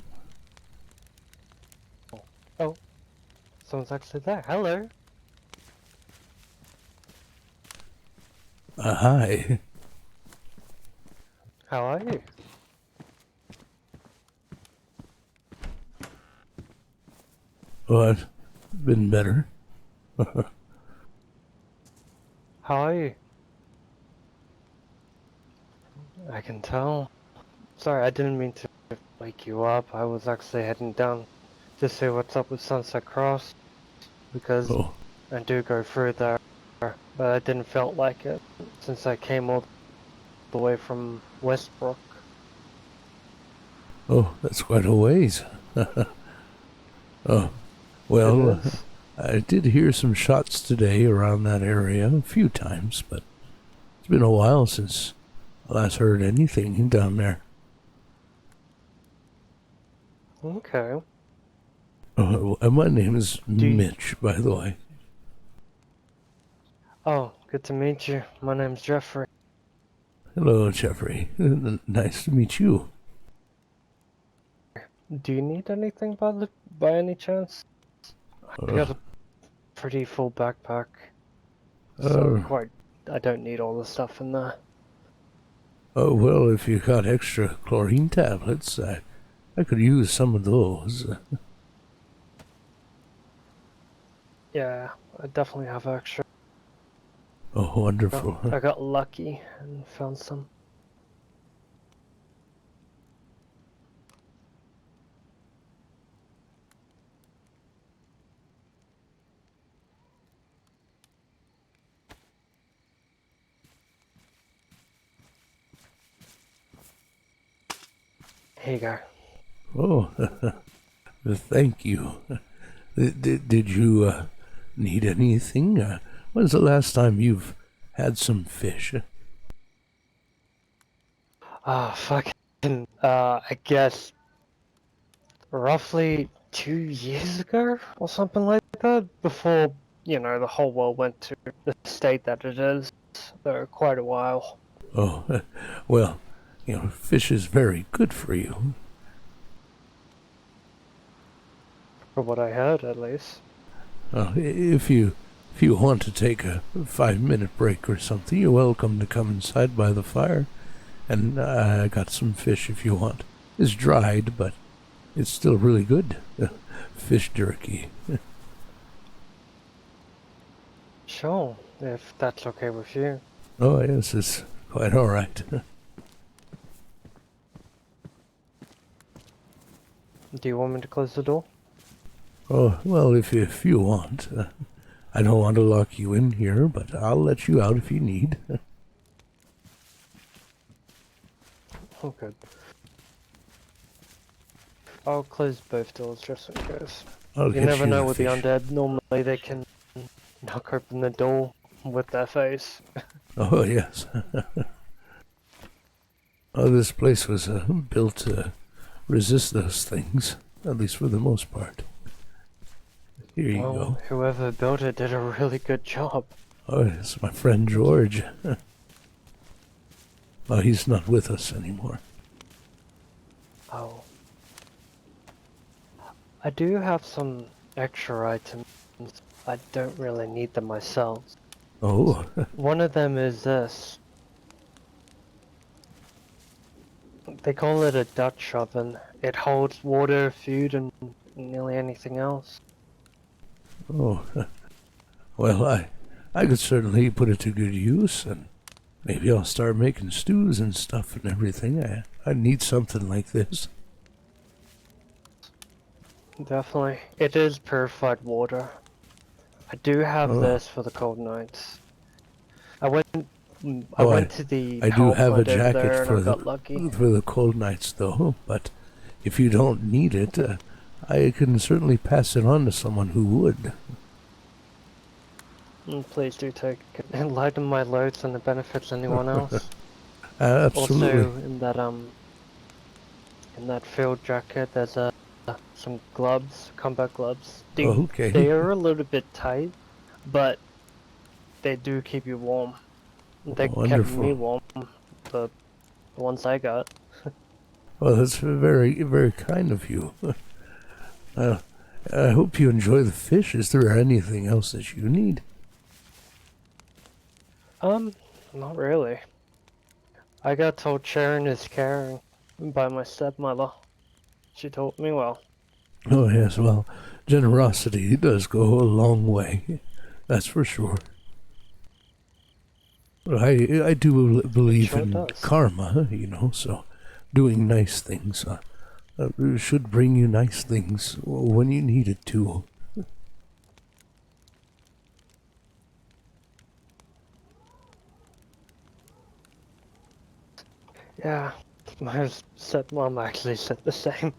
Oh, someone's actually there. Hello. Hi. How are you? Well, I've been better. How are you? I can tell. Sorry, I didn't mean to wake you up. I was actually heading down to see what's up with Sunset Cross, because I do go through there, but I didn't felt like it since I came all the way from Westbrook. Oh, that's quite a ways. Oh, well, It is. I did hear some shots today around that area a few times, but it's been a while since I last heard anything down there. Okay. My name is Mitch, by the way. Oh, good to meet you. My name's Jeffrey. Hello, Jeffrey. Nice to meet you. Do you need anything by any chance? I got a pretty full backpack, so I don't need all the stuff in there. Oh, well, if you got extra chlorine tablets, I could use some of those. Yeah, I definitely have extra. Oh, wonderful. I got lucky and found some. Here you go. Oh, thank you. Did you need anything? When's the last time you've had some fish? Fucking, I guess roughly 2 years ago or something like that, before, the whole world went to the state that it is. Quite a while. Oh, well, fish is very good for you. For what I heard, at least. If you want to take a 5-minute break or something, you're welcome to come inside by the fire. And I got some fish if you want. It's dried, but it's still really good. Fish jerky. Sure, if that's okay with you. Oh, yes, it's quite all right. Do you want me to close the door? Oh, well, if you want. I don't want to lock you in here, but I'll let you out if you need. Oh, good. I'll close both doors just in case. I'll You get never know the with the fish. undead. Normally they can knock open the door with their face. Oh, yes. Oh, this place was built to resist those things, at least for the most part. Here you go. Whoever built it did a really good job. Oh, it's my friend George. Oh, he's not with us anymore. Oh. I do have some extra items. I don't really need them myself. Oh, One of them is this. They call it a Dutch oven. It holds water, food, and nearly anything else. oh. Well, I could certainly put it to good use, and maybe I'll start making stews and stuff and everything. I need something like this. Definitely. It is purified water. I do have this for the cold nights. I went to the I do power have a plant over there jacket and for I got lucky. the cold nights, though. But if you don't need it, I can certainly pass it on to someone who would. Please do take it. Enlighten my loads and it benefits anyone else. Absolutely. Also, in that field jacket, there's some gloves, combat gloves. Okay. They are a little bit tight, but they do keep you warm. They kept Wonderful. me warm. The ones I got. Well, that's very, very kind of you. I hope you enjoy the fish. Is there anything else that you need? Not really. I got told sharing is caring by my stepmother. She taught me well. Oh, yes, well, generosity does go a long way. That's for sure. I do believe Sure in does. karma, so doing nice things should bring you nice things when you need it to. Yeah, my stepmom actually said the same.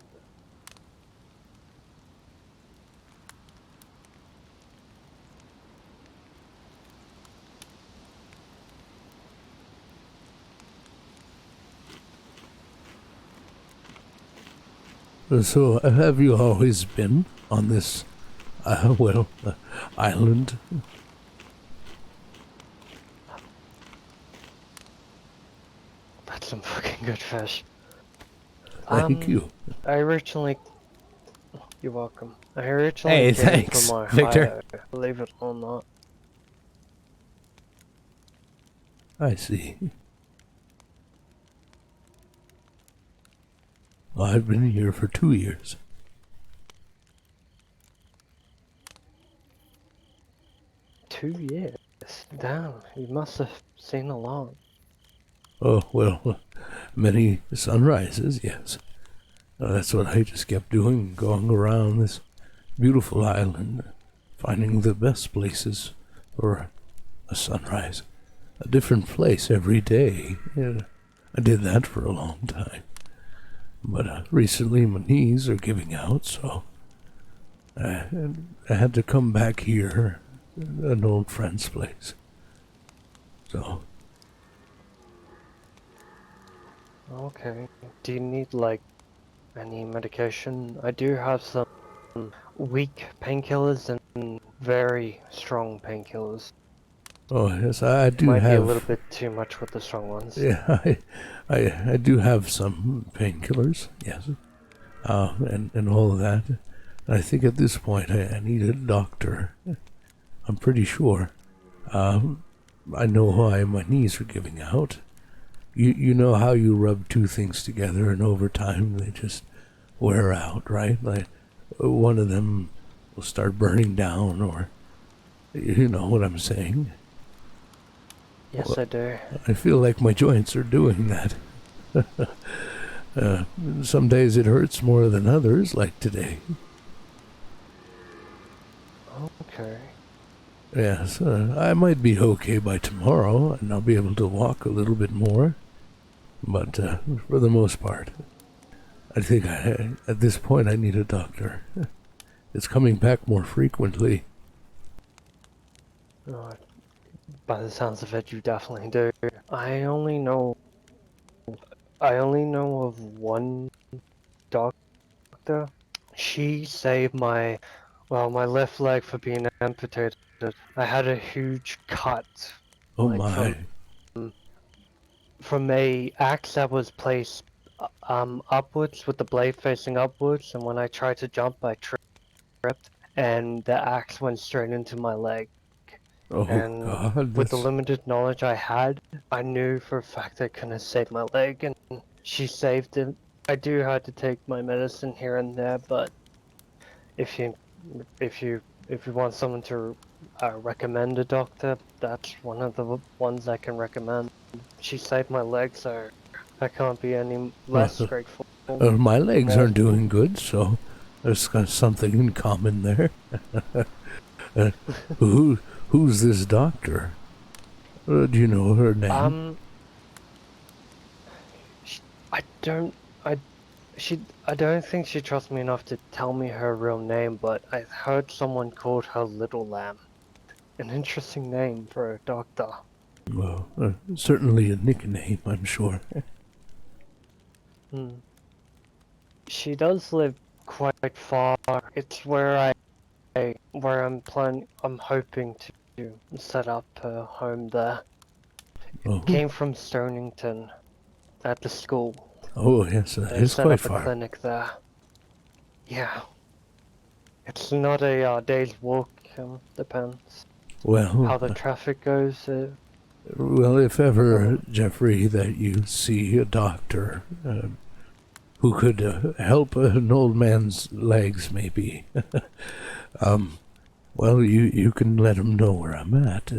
So, have you always been on this, island? That's some fucking good fish. Thank you. I originally... You're welcome. I originally Hey, came from thanks, Victor. Ohio, believe it or not. I see. Well, I've been here for 2 years. Two years? Damn, you must have seen a lot. Oh, well, many sunrises, yes. That's what I just kept doing, going around this beautiful island, finding the best places for a sunrise. A different place every day. Yeah, I did that for a long time. But recently my knees are giving out, so I had to come back here, an old friend's place. So, Okay. Do you need, like, any medication? I do have some weak painkillers and very strong painkillers. oh yes, I do Might be a little have. bit too much with the strong ones. Yeah, I do have some painkillers, yes, and all of that. I think at this point I need a doctor. I'm pretty sure. I know why my knees are giving out. You know how you rub two things together and over time they just wear out, right? Like one of them will start burning down, or you know what I'm saying. Yes, I do. I feel like my joints are doing that. Some days it hurts more than others, like today. Okay. Yes, I might be okay by tomorrow, and I'll be able to walk a little bit more. But for the most part, I think at this point I need a doctor. It's coming back more frequently. Oh, by the sounds of it, you definitely do. I only know of one doctor. She saved my left leg for being amputated. I had a huge cut, Oh like my. from a axe that was placed upwards with the blade facing upwards, and when I tried to jump, I tripped, and the axe went straight into my leg. Oh And God, with the that's... limited knowledge I had, I knew for a fact I couldn't save my leg, and she saved it. I do have to take my medicine here and there, but if you if you if you want someone to recommend a doctor, that's one of the ones I can recommend. She saved my leg, so I can't be any less grateful. my legs More. aren't doing good, so there's got something in common there. uh, who who's this doctor? Do you know her name? I don't. I don't think she trusts me enough to tell me her real name, but I heard someone called her Little Lamb. An interesting name for a doctor. Well, certainly a nickname, I'm sure. Hmm. She does live quite far. It's where I'm hoping to set up a home there. Oh, Came from Stonington at the school. oh yes, They it's set quite up a far. clinic there. Yeah. It's not a day's walk, depends. Well, How the traffic goes. well, if ever, Jeffrey, that you see a doctor who could help an old man's legs, maybe, well, you can let him know where I'm at.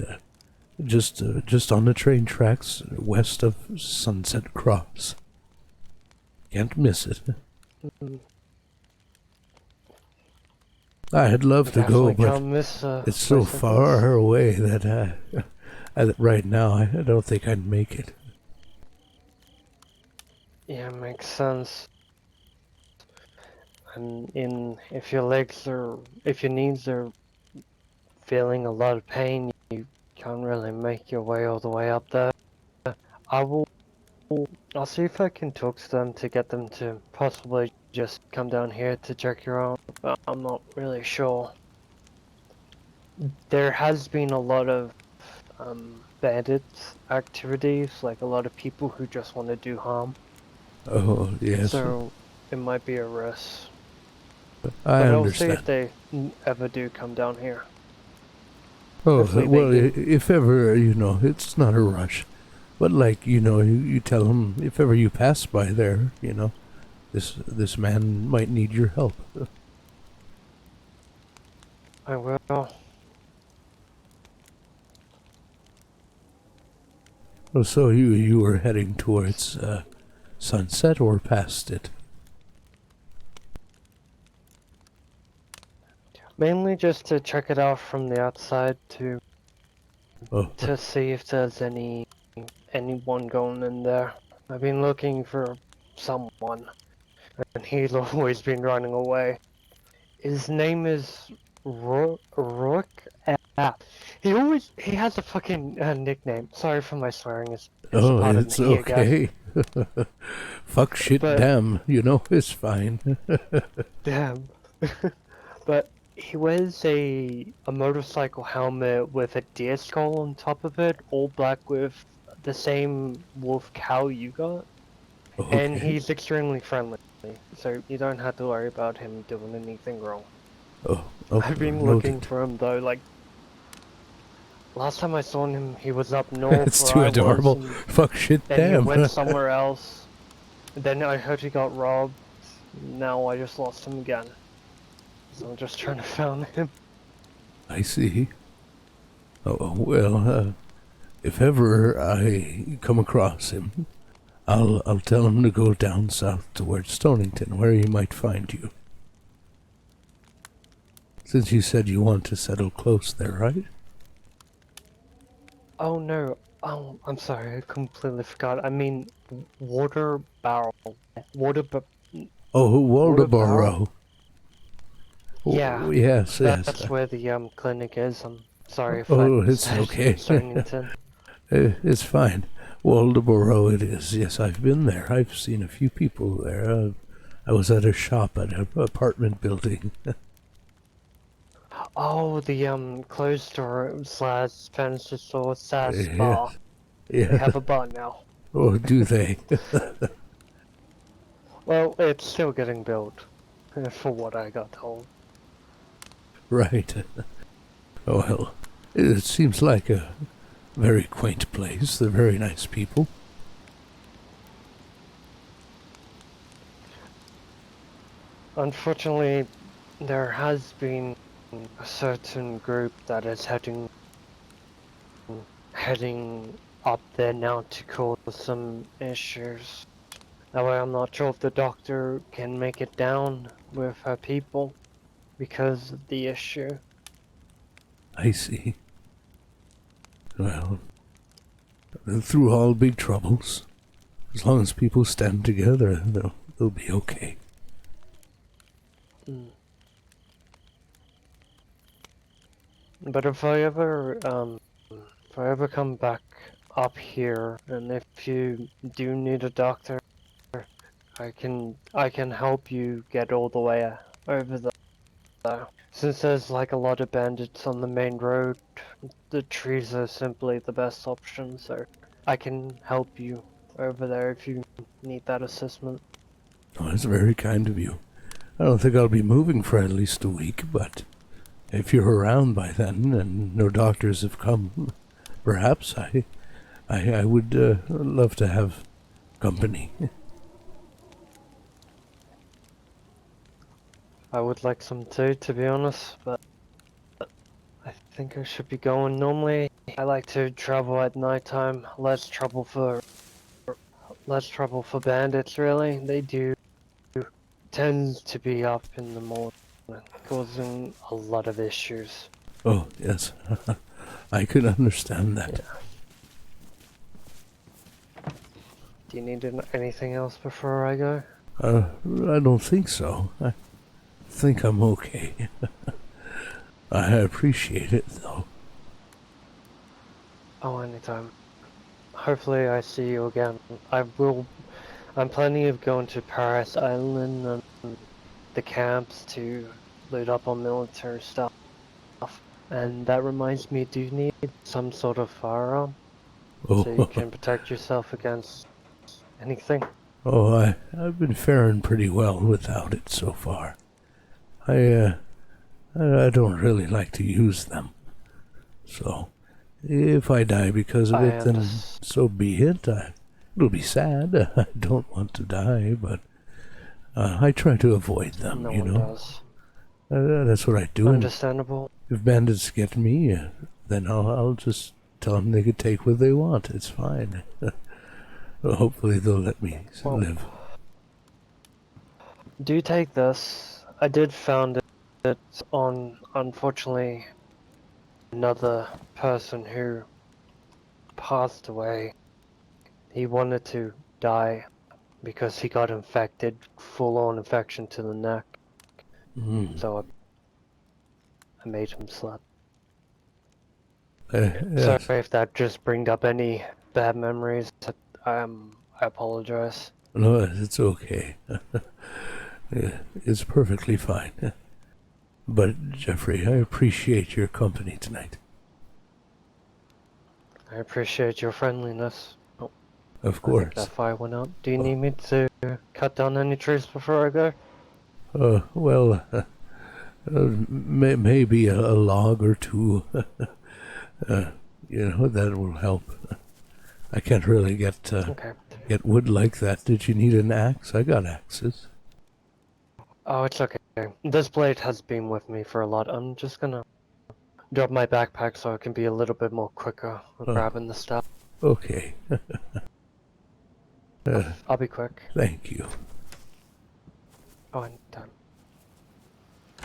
Just on the train tracks west of Sunset Cross. Can't miss it. I'd love to go, Definitely but can't miss it's so place like this. far away that right now I don't think I'd make it. Yeah, makes sense. And if your knees are feeling a lot of pain, you can't really make your way all the way up there. I will. I'll see if I can talk to them to get them to possibly just come down here to check your own, but I'm not really sure. There has been a lot of bandits activities, like a lot of people who just want to do harm. Oh, yes. So it might be a risk. I But I'll see understand. if they ever do come down here. Oh, Hopefully well, they do. if ever, it's not a rush. But like, you tell him if ever you pass by there, this man might need your help. I will. Oh, so you were heading towards Sunset or past it? Mainly just to check it out from the outside to Oh, see if there's anyone going in there. I've been looking for someone, and he's always been running away. His name is Rook. Ah, he has a fucking nickname. Sorry for my swearing. It's a part of it's me, I guess. okay. Fuck, shit, But- damn. It's fine. Damn. But he wears a motorcycle helmet with a deer skull on top of it, all black with the same wolf cow you got. And Okay. he's extremely friendly, so you don't have to worry about him doing anything wrong. Oh, I've been noted. looking for him though, like last time I saw him he was up north It's where too I adorable. was, and Fuck, shit, then he damn. went somewhere else. Then I heard he got robbed. Now I just lost him again. So I'm just trying to find him. I see. Oh, well, if ever I come across him, I'll tell him to go down south towards Stonington, where he might find you. Since you said you want to settle close there, right? Oh no, oh, I'm sorry, I completely forgot. I mean, water barrel. Oh, Water Waldeboro. Yeah, Oh, yes. that's where the clinic is. I'm sorry if Oh, I it's said okay. Stonington. It's fine. Waldeboro it is. Yes, I've been there. I've seen a few people there. I was at a shop at an apartment building. Oh, the clothes store slash fancy store slash bar. Yes. They Yeah. have a bar now. Oh, do they? Well, it's still getting built, for what I got told. Right. Oh, well, it seems like a very quaint place. They're very nice people. Unfortunately, there has been a certain group that is heading up there now to cause some issues. That way I'm not sure if the doctor can make it down with her people because of the issue. I see. Well, through all big troubles, as long as people stand together, they'll be okay. But if I ever come back up here, and if you do need a doctor, I can help you get all the way over there. Since there's like a lot of bandits on the main road, the trees are simply the best option, so I can help you over there if you need that assistance. Oh, that's very kind of you. I don't think I'll be moving for at least a week, but if you're around by then and no doctors have come, perhaps I would love to have company. I would like some too, to be honest, but I think I should be going. Normally, I like to travel at nighttime. Less trouble for bandits, really. They do tend to be up in the morning, causing a lot of issues. Oh, yes. I could understand that. Do you need anything else before I go? I don't think so. I think I'm okay. I appreciate it, though. Oh, anytime. Hopefully I see you again. I'm planning of going to Paris Island and the camps to load up on military stuff. And that reminds me, do you need some sort of firearm so you Oh, can protect yourself against anything? I've been faring pretty well without it so far. I don't really like to use them. So, if I die because of I it, then understand. so be it. It'll be sad. I don't want to die, but I try to avoid them, No you one know. does. That's what I do. Understandable. If bandits get me, then I'll just tell them they can take what they want. It's fine. Well, hopefully they'll let me Well, live. do take this. I did found it on, unfortunately, another person who passed away. He wanted to die because he got infected, full-on infection to the neck. Mm. So I made him sleep. Sorry Yes. if that just bring up any bad memories. I apologize. No, it's okay. Yeah, it's perfectly fine. But, Jeffrey, I appreciate your company tonight. I appreciate your friendliness. Oh, Of I think that course. fire went out. Do you need me to cut down any trees before I go? Well, maybe a log or two. That will help. I can't really get Okay. wood like that. Did you need an axe? I got axes. Oh, it's okay. This blade has been with me for a lot. I'm just gonna drop my backpack so I can be a little bit more quicker with grabbing the stuff. Okay. I'll be quick. Thank you. Oh, and time.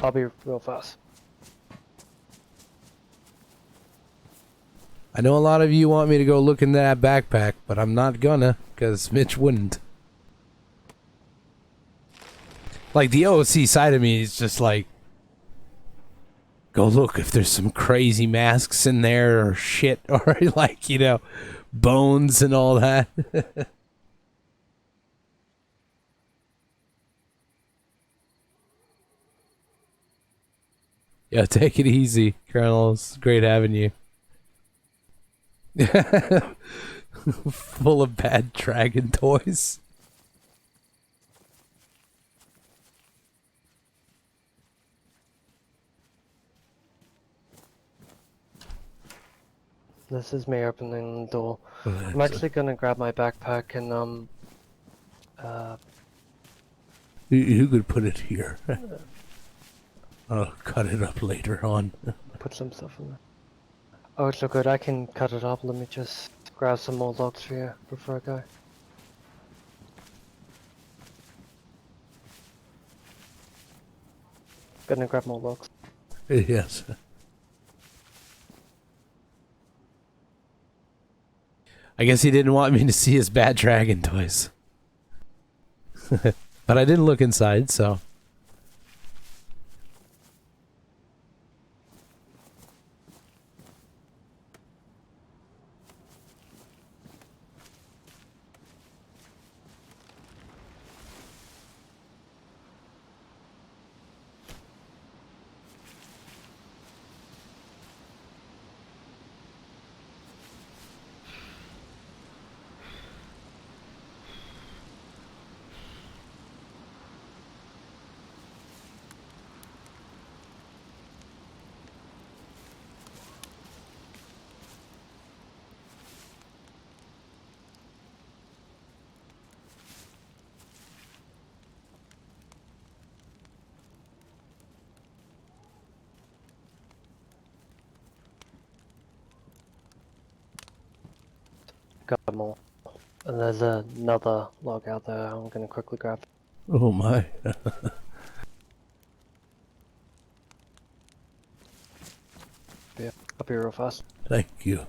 I'll be real fast. I know a lot of you want me to go look in that backpack, but I'm not gonna, because Mitch wouldn't. Like, the OC side of me is just like, go look if there's some crazy masks in there or shit, or like, bones and all that. Yeah, take it easy, Colonel. It's great having you. Full of bad dragon toys. This is me opening the door. Well, I'm actually gonna grab my backpack and you could put it here. I'll cut it up later on. put some stuff in there. Oh, it's so good. I can cut it up. Let me just grab some more logs for you before I go. Gonna grab more logs. Yes. I guess he didn't want me to see his bad dragon toys. But I didn't look inside, so. Got more. And there's another log out there. I'm gonna quickly grab. Oh my. Yeah, I'll be real fast. Thank you.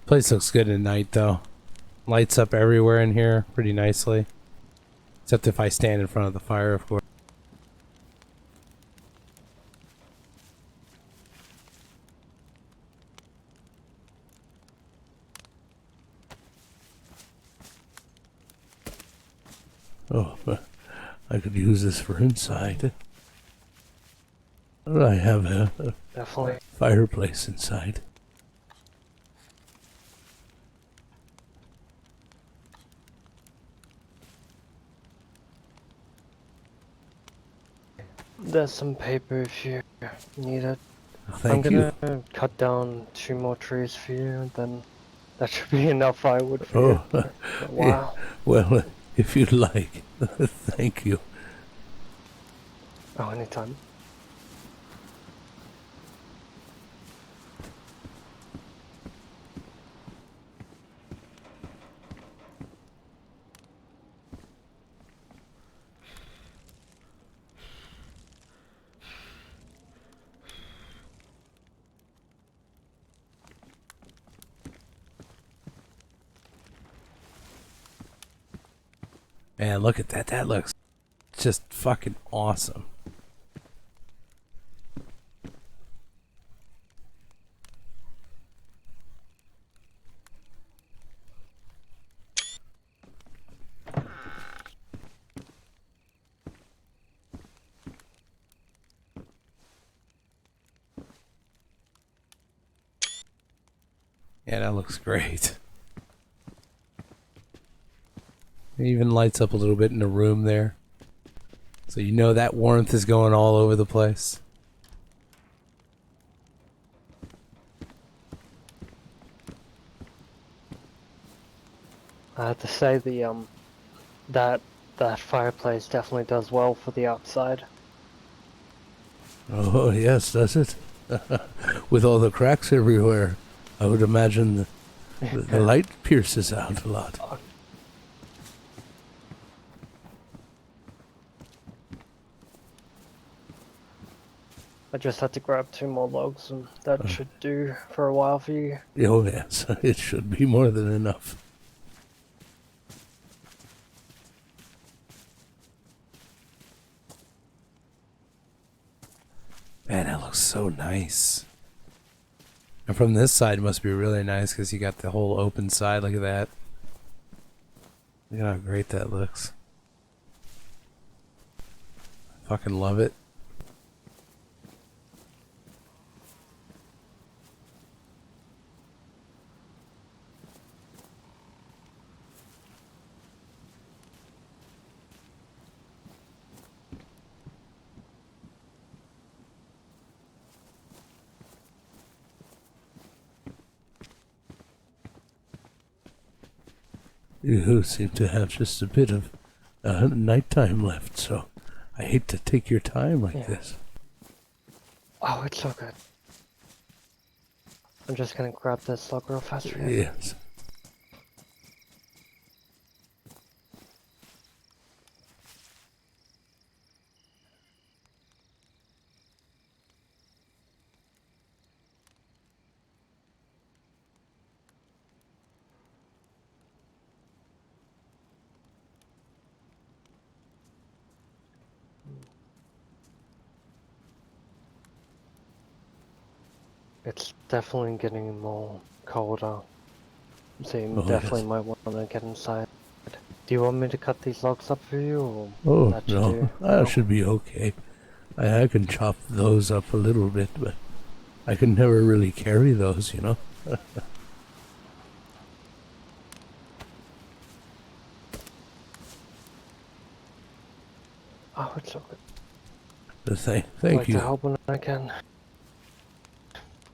Place looks good at night, though. Lights up everywhere in here pretty nicely. Except if I stand in front of the fire, of course. Oh, but I could use this for inside. I have a Definitely. fireplace inside. There's some paper if you need it. Thank I'm you. gonna cut down 2 more trees for you, and then that should be enough firewood for you Oh, for a while. well, if you'd like. Thank you. Oh, anytime. Man, look at that. That looks just fucking awesome. Yeah, that looks great. It even lights up a little bit in the room there. So you know that warmth is going all over the place. I have to say that fireplace definitely does well for the outside. Oh, yes, does it? With all the cracks everywhere, I would imagine the light pierces out a lot. I just had to grab 2 more logs, and that should do for a while for you. Oh, yes, it should be more than enough. Man, that looks so nice. And from this side, it must be really nice because you got the whole open side. Look at that. Look at how great that looks. Fucking love it. You seem to have just a bit of nighttime left, so I hate to take your time like this. Oh, it's so good. I'm just gonna grab this log real fast for you. Yes. It's definitely getting more colder, so you Oh, definitely yes. might want to get inside. Do you want me to cut these logs up for you, or Oh, that should no, do? that should be okay. I can chop those up a little bit, but I can never really carry those, you know? Oh, it's so good. Thank I like you. to help when I can.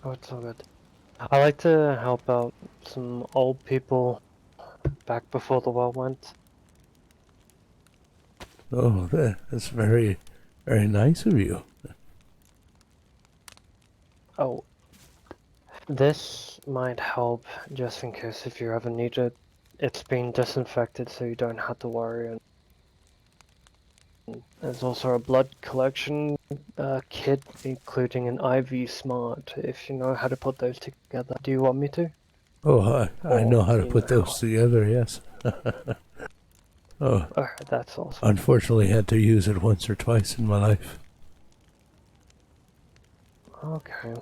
Oh, it's so good. I like to help out some old people back before the world went. Oh, that's very, very nice of you. Oh, this might help just in case if you ever need it. It's been disinfected so you don't have to worry. And there's also a blood collection kit, including an IV Smart, if you know how to put those together. Do you want me to? Oh, I know how to you put know. those together, yes. Oh, Alright, that's awesome. unfortunately had to use it once or twice in my life. Okay.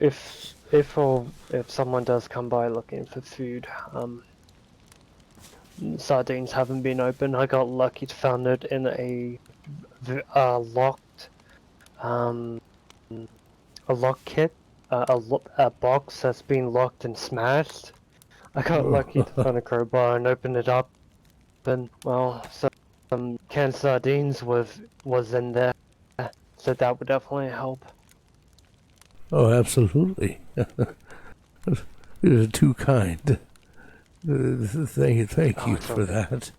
If someone does come by looking for food, sardines haven't been open. I got lucky to found it in locked, um, a lock kit, a box that's been locked and smashed. I got lucky to find a crowbar and open it up, and well, some canned sardines was in there, so that would definitely help. Oh, absolutely. You're too kind. Thank you It's for okay. that.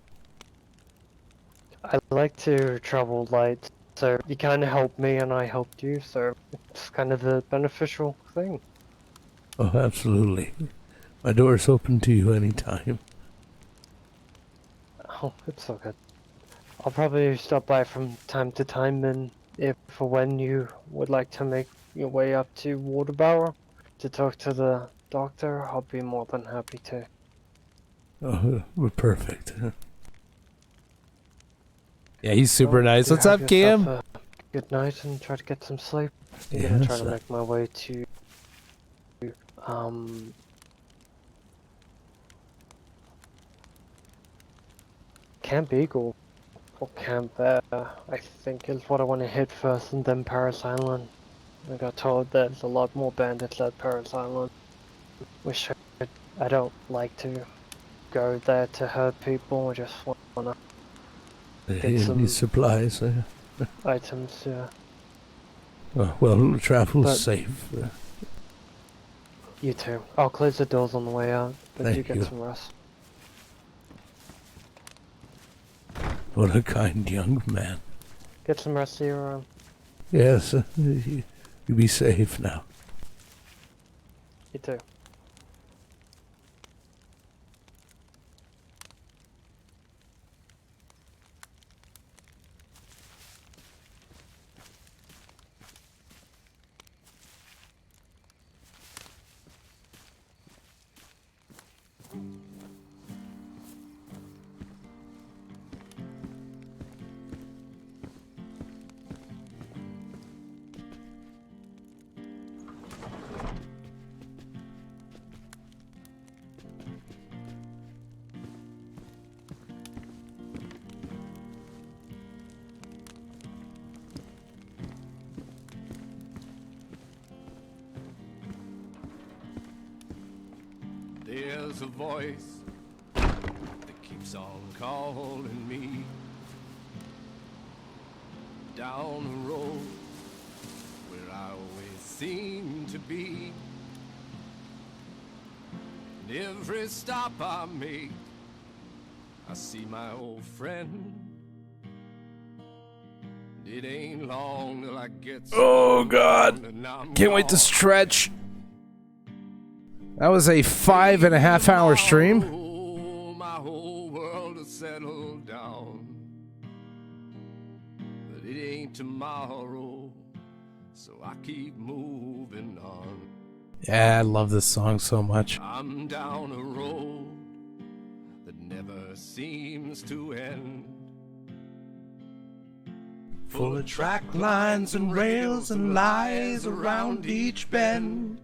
I like to travel light, so you kind of helped me and I helped you, so it's kind of a beneficial thing. Oh, absolutely. My door's open to you anytime. Oh, it's okay. I'll probably stop by from time to time, and if or when you would like to make your way up to Waterbower to talk to the doctor, I'll be more than happy to. Oh, we're perfect. Yeah, he's super Well, nice. do What's have up, yourself Cam? a good night and try to get some sleep. I'm gonna try Yes. to make my way to um Camp Eagle or Camp Bear, I think is what I want to hit first, and then Paris Island. I got told there's a lot more bandits at Paris Island. Wish I don't like to go there to hurt people. I just wanna get He some needs supplies. items. Yeah, Well, travel's but safe. you too. I'll close the doors on the way out, but you Thank get you. some rest. What a kind young man. Get some rest here. Yes, you be safe now. You too. There's a voice that keeps on calling me down the road where I always seem to be. And every stop I make, I see my old friend. It ain't long till I get Oh, God. and I'm Can't wait to gone. stretch. That was a 5.5 hour stream. My whole world has settled down, but it ain't tomorrow, so I keep moving on. Yeah, I love this song so much. I'm down a road that never seems to end, full of track lines and rails and lies around each bend.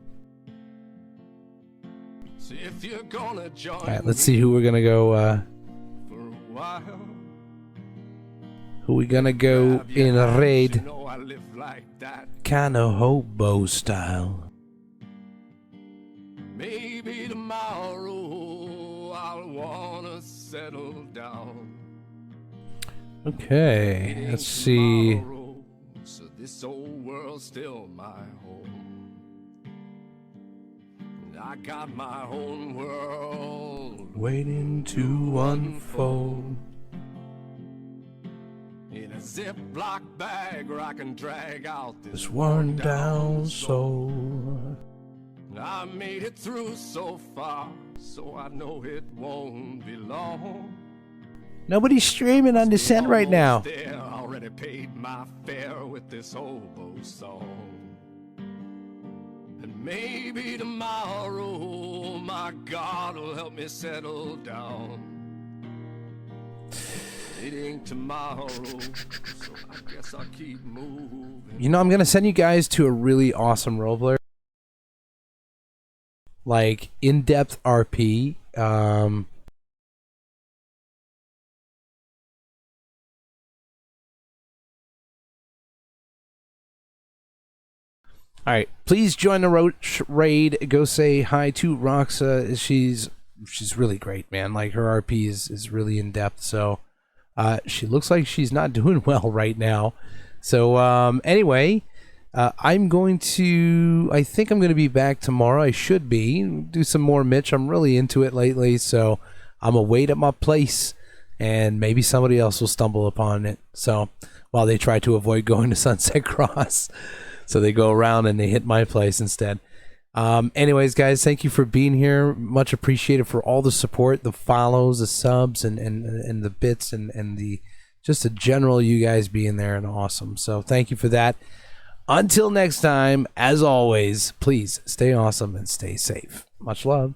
So if you're gonna join All right, let's see who we're gonna go. for a while, Who we gonna go grab your in a hands, raid? you know I live like that. Kinda hobo style. Maybe tomorrow I'll wanna settle down. Okay, It ain't let's see. tomorrow, so this old world's still my home. And I got my own world Waiting to unfold. in a Ziploc bag where I can drag out this This worn down soul. I made it through so far, so I know it won't be long. Nobody's streaming on Descent right now. Almost there, already paid my fare with this hobo song. And Maybe tomorrow my God will help me settle down. It ain't tomorrow, so I guess I'll keep moving. You know, I'm gonna send you guys to a really awesome roleplayer, like in-depth RP. All right, please join the Roach raid. Go say hi to Roxa. She's really great, man. Like, her RP is really in depth. So she looks like she's not doing well right now. So anyway, I'm going to. I think I'm going to be back tomorrow. I should be do some more Mitch. I'm really into it lately, so I'm gonna wait at my place, and maybe somebody else will stumble upon it. So while they try to avoid going to Sunset Cross. So they go around and they hit my place instead. Anyways, guys, thank you for being here. Much appreciated for all the support, the follows, the subs, and the bits, and the just the general you guys being there and awesome. So thank you for that. Until next time, as always, please stay awesome and stay safe. Much love.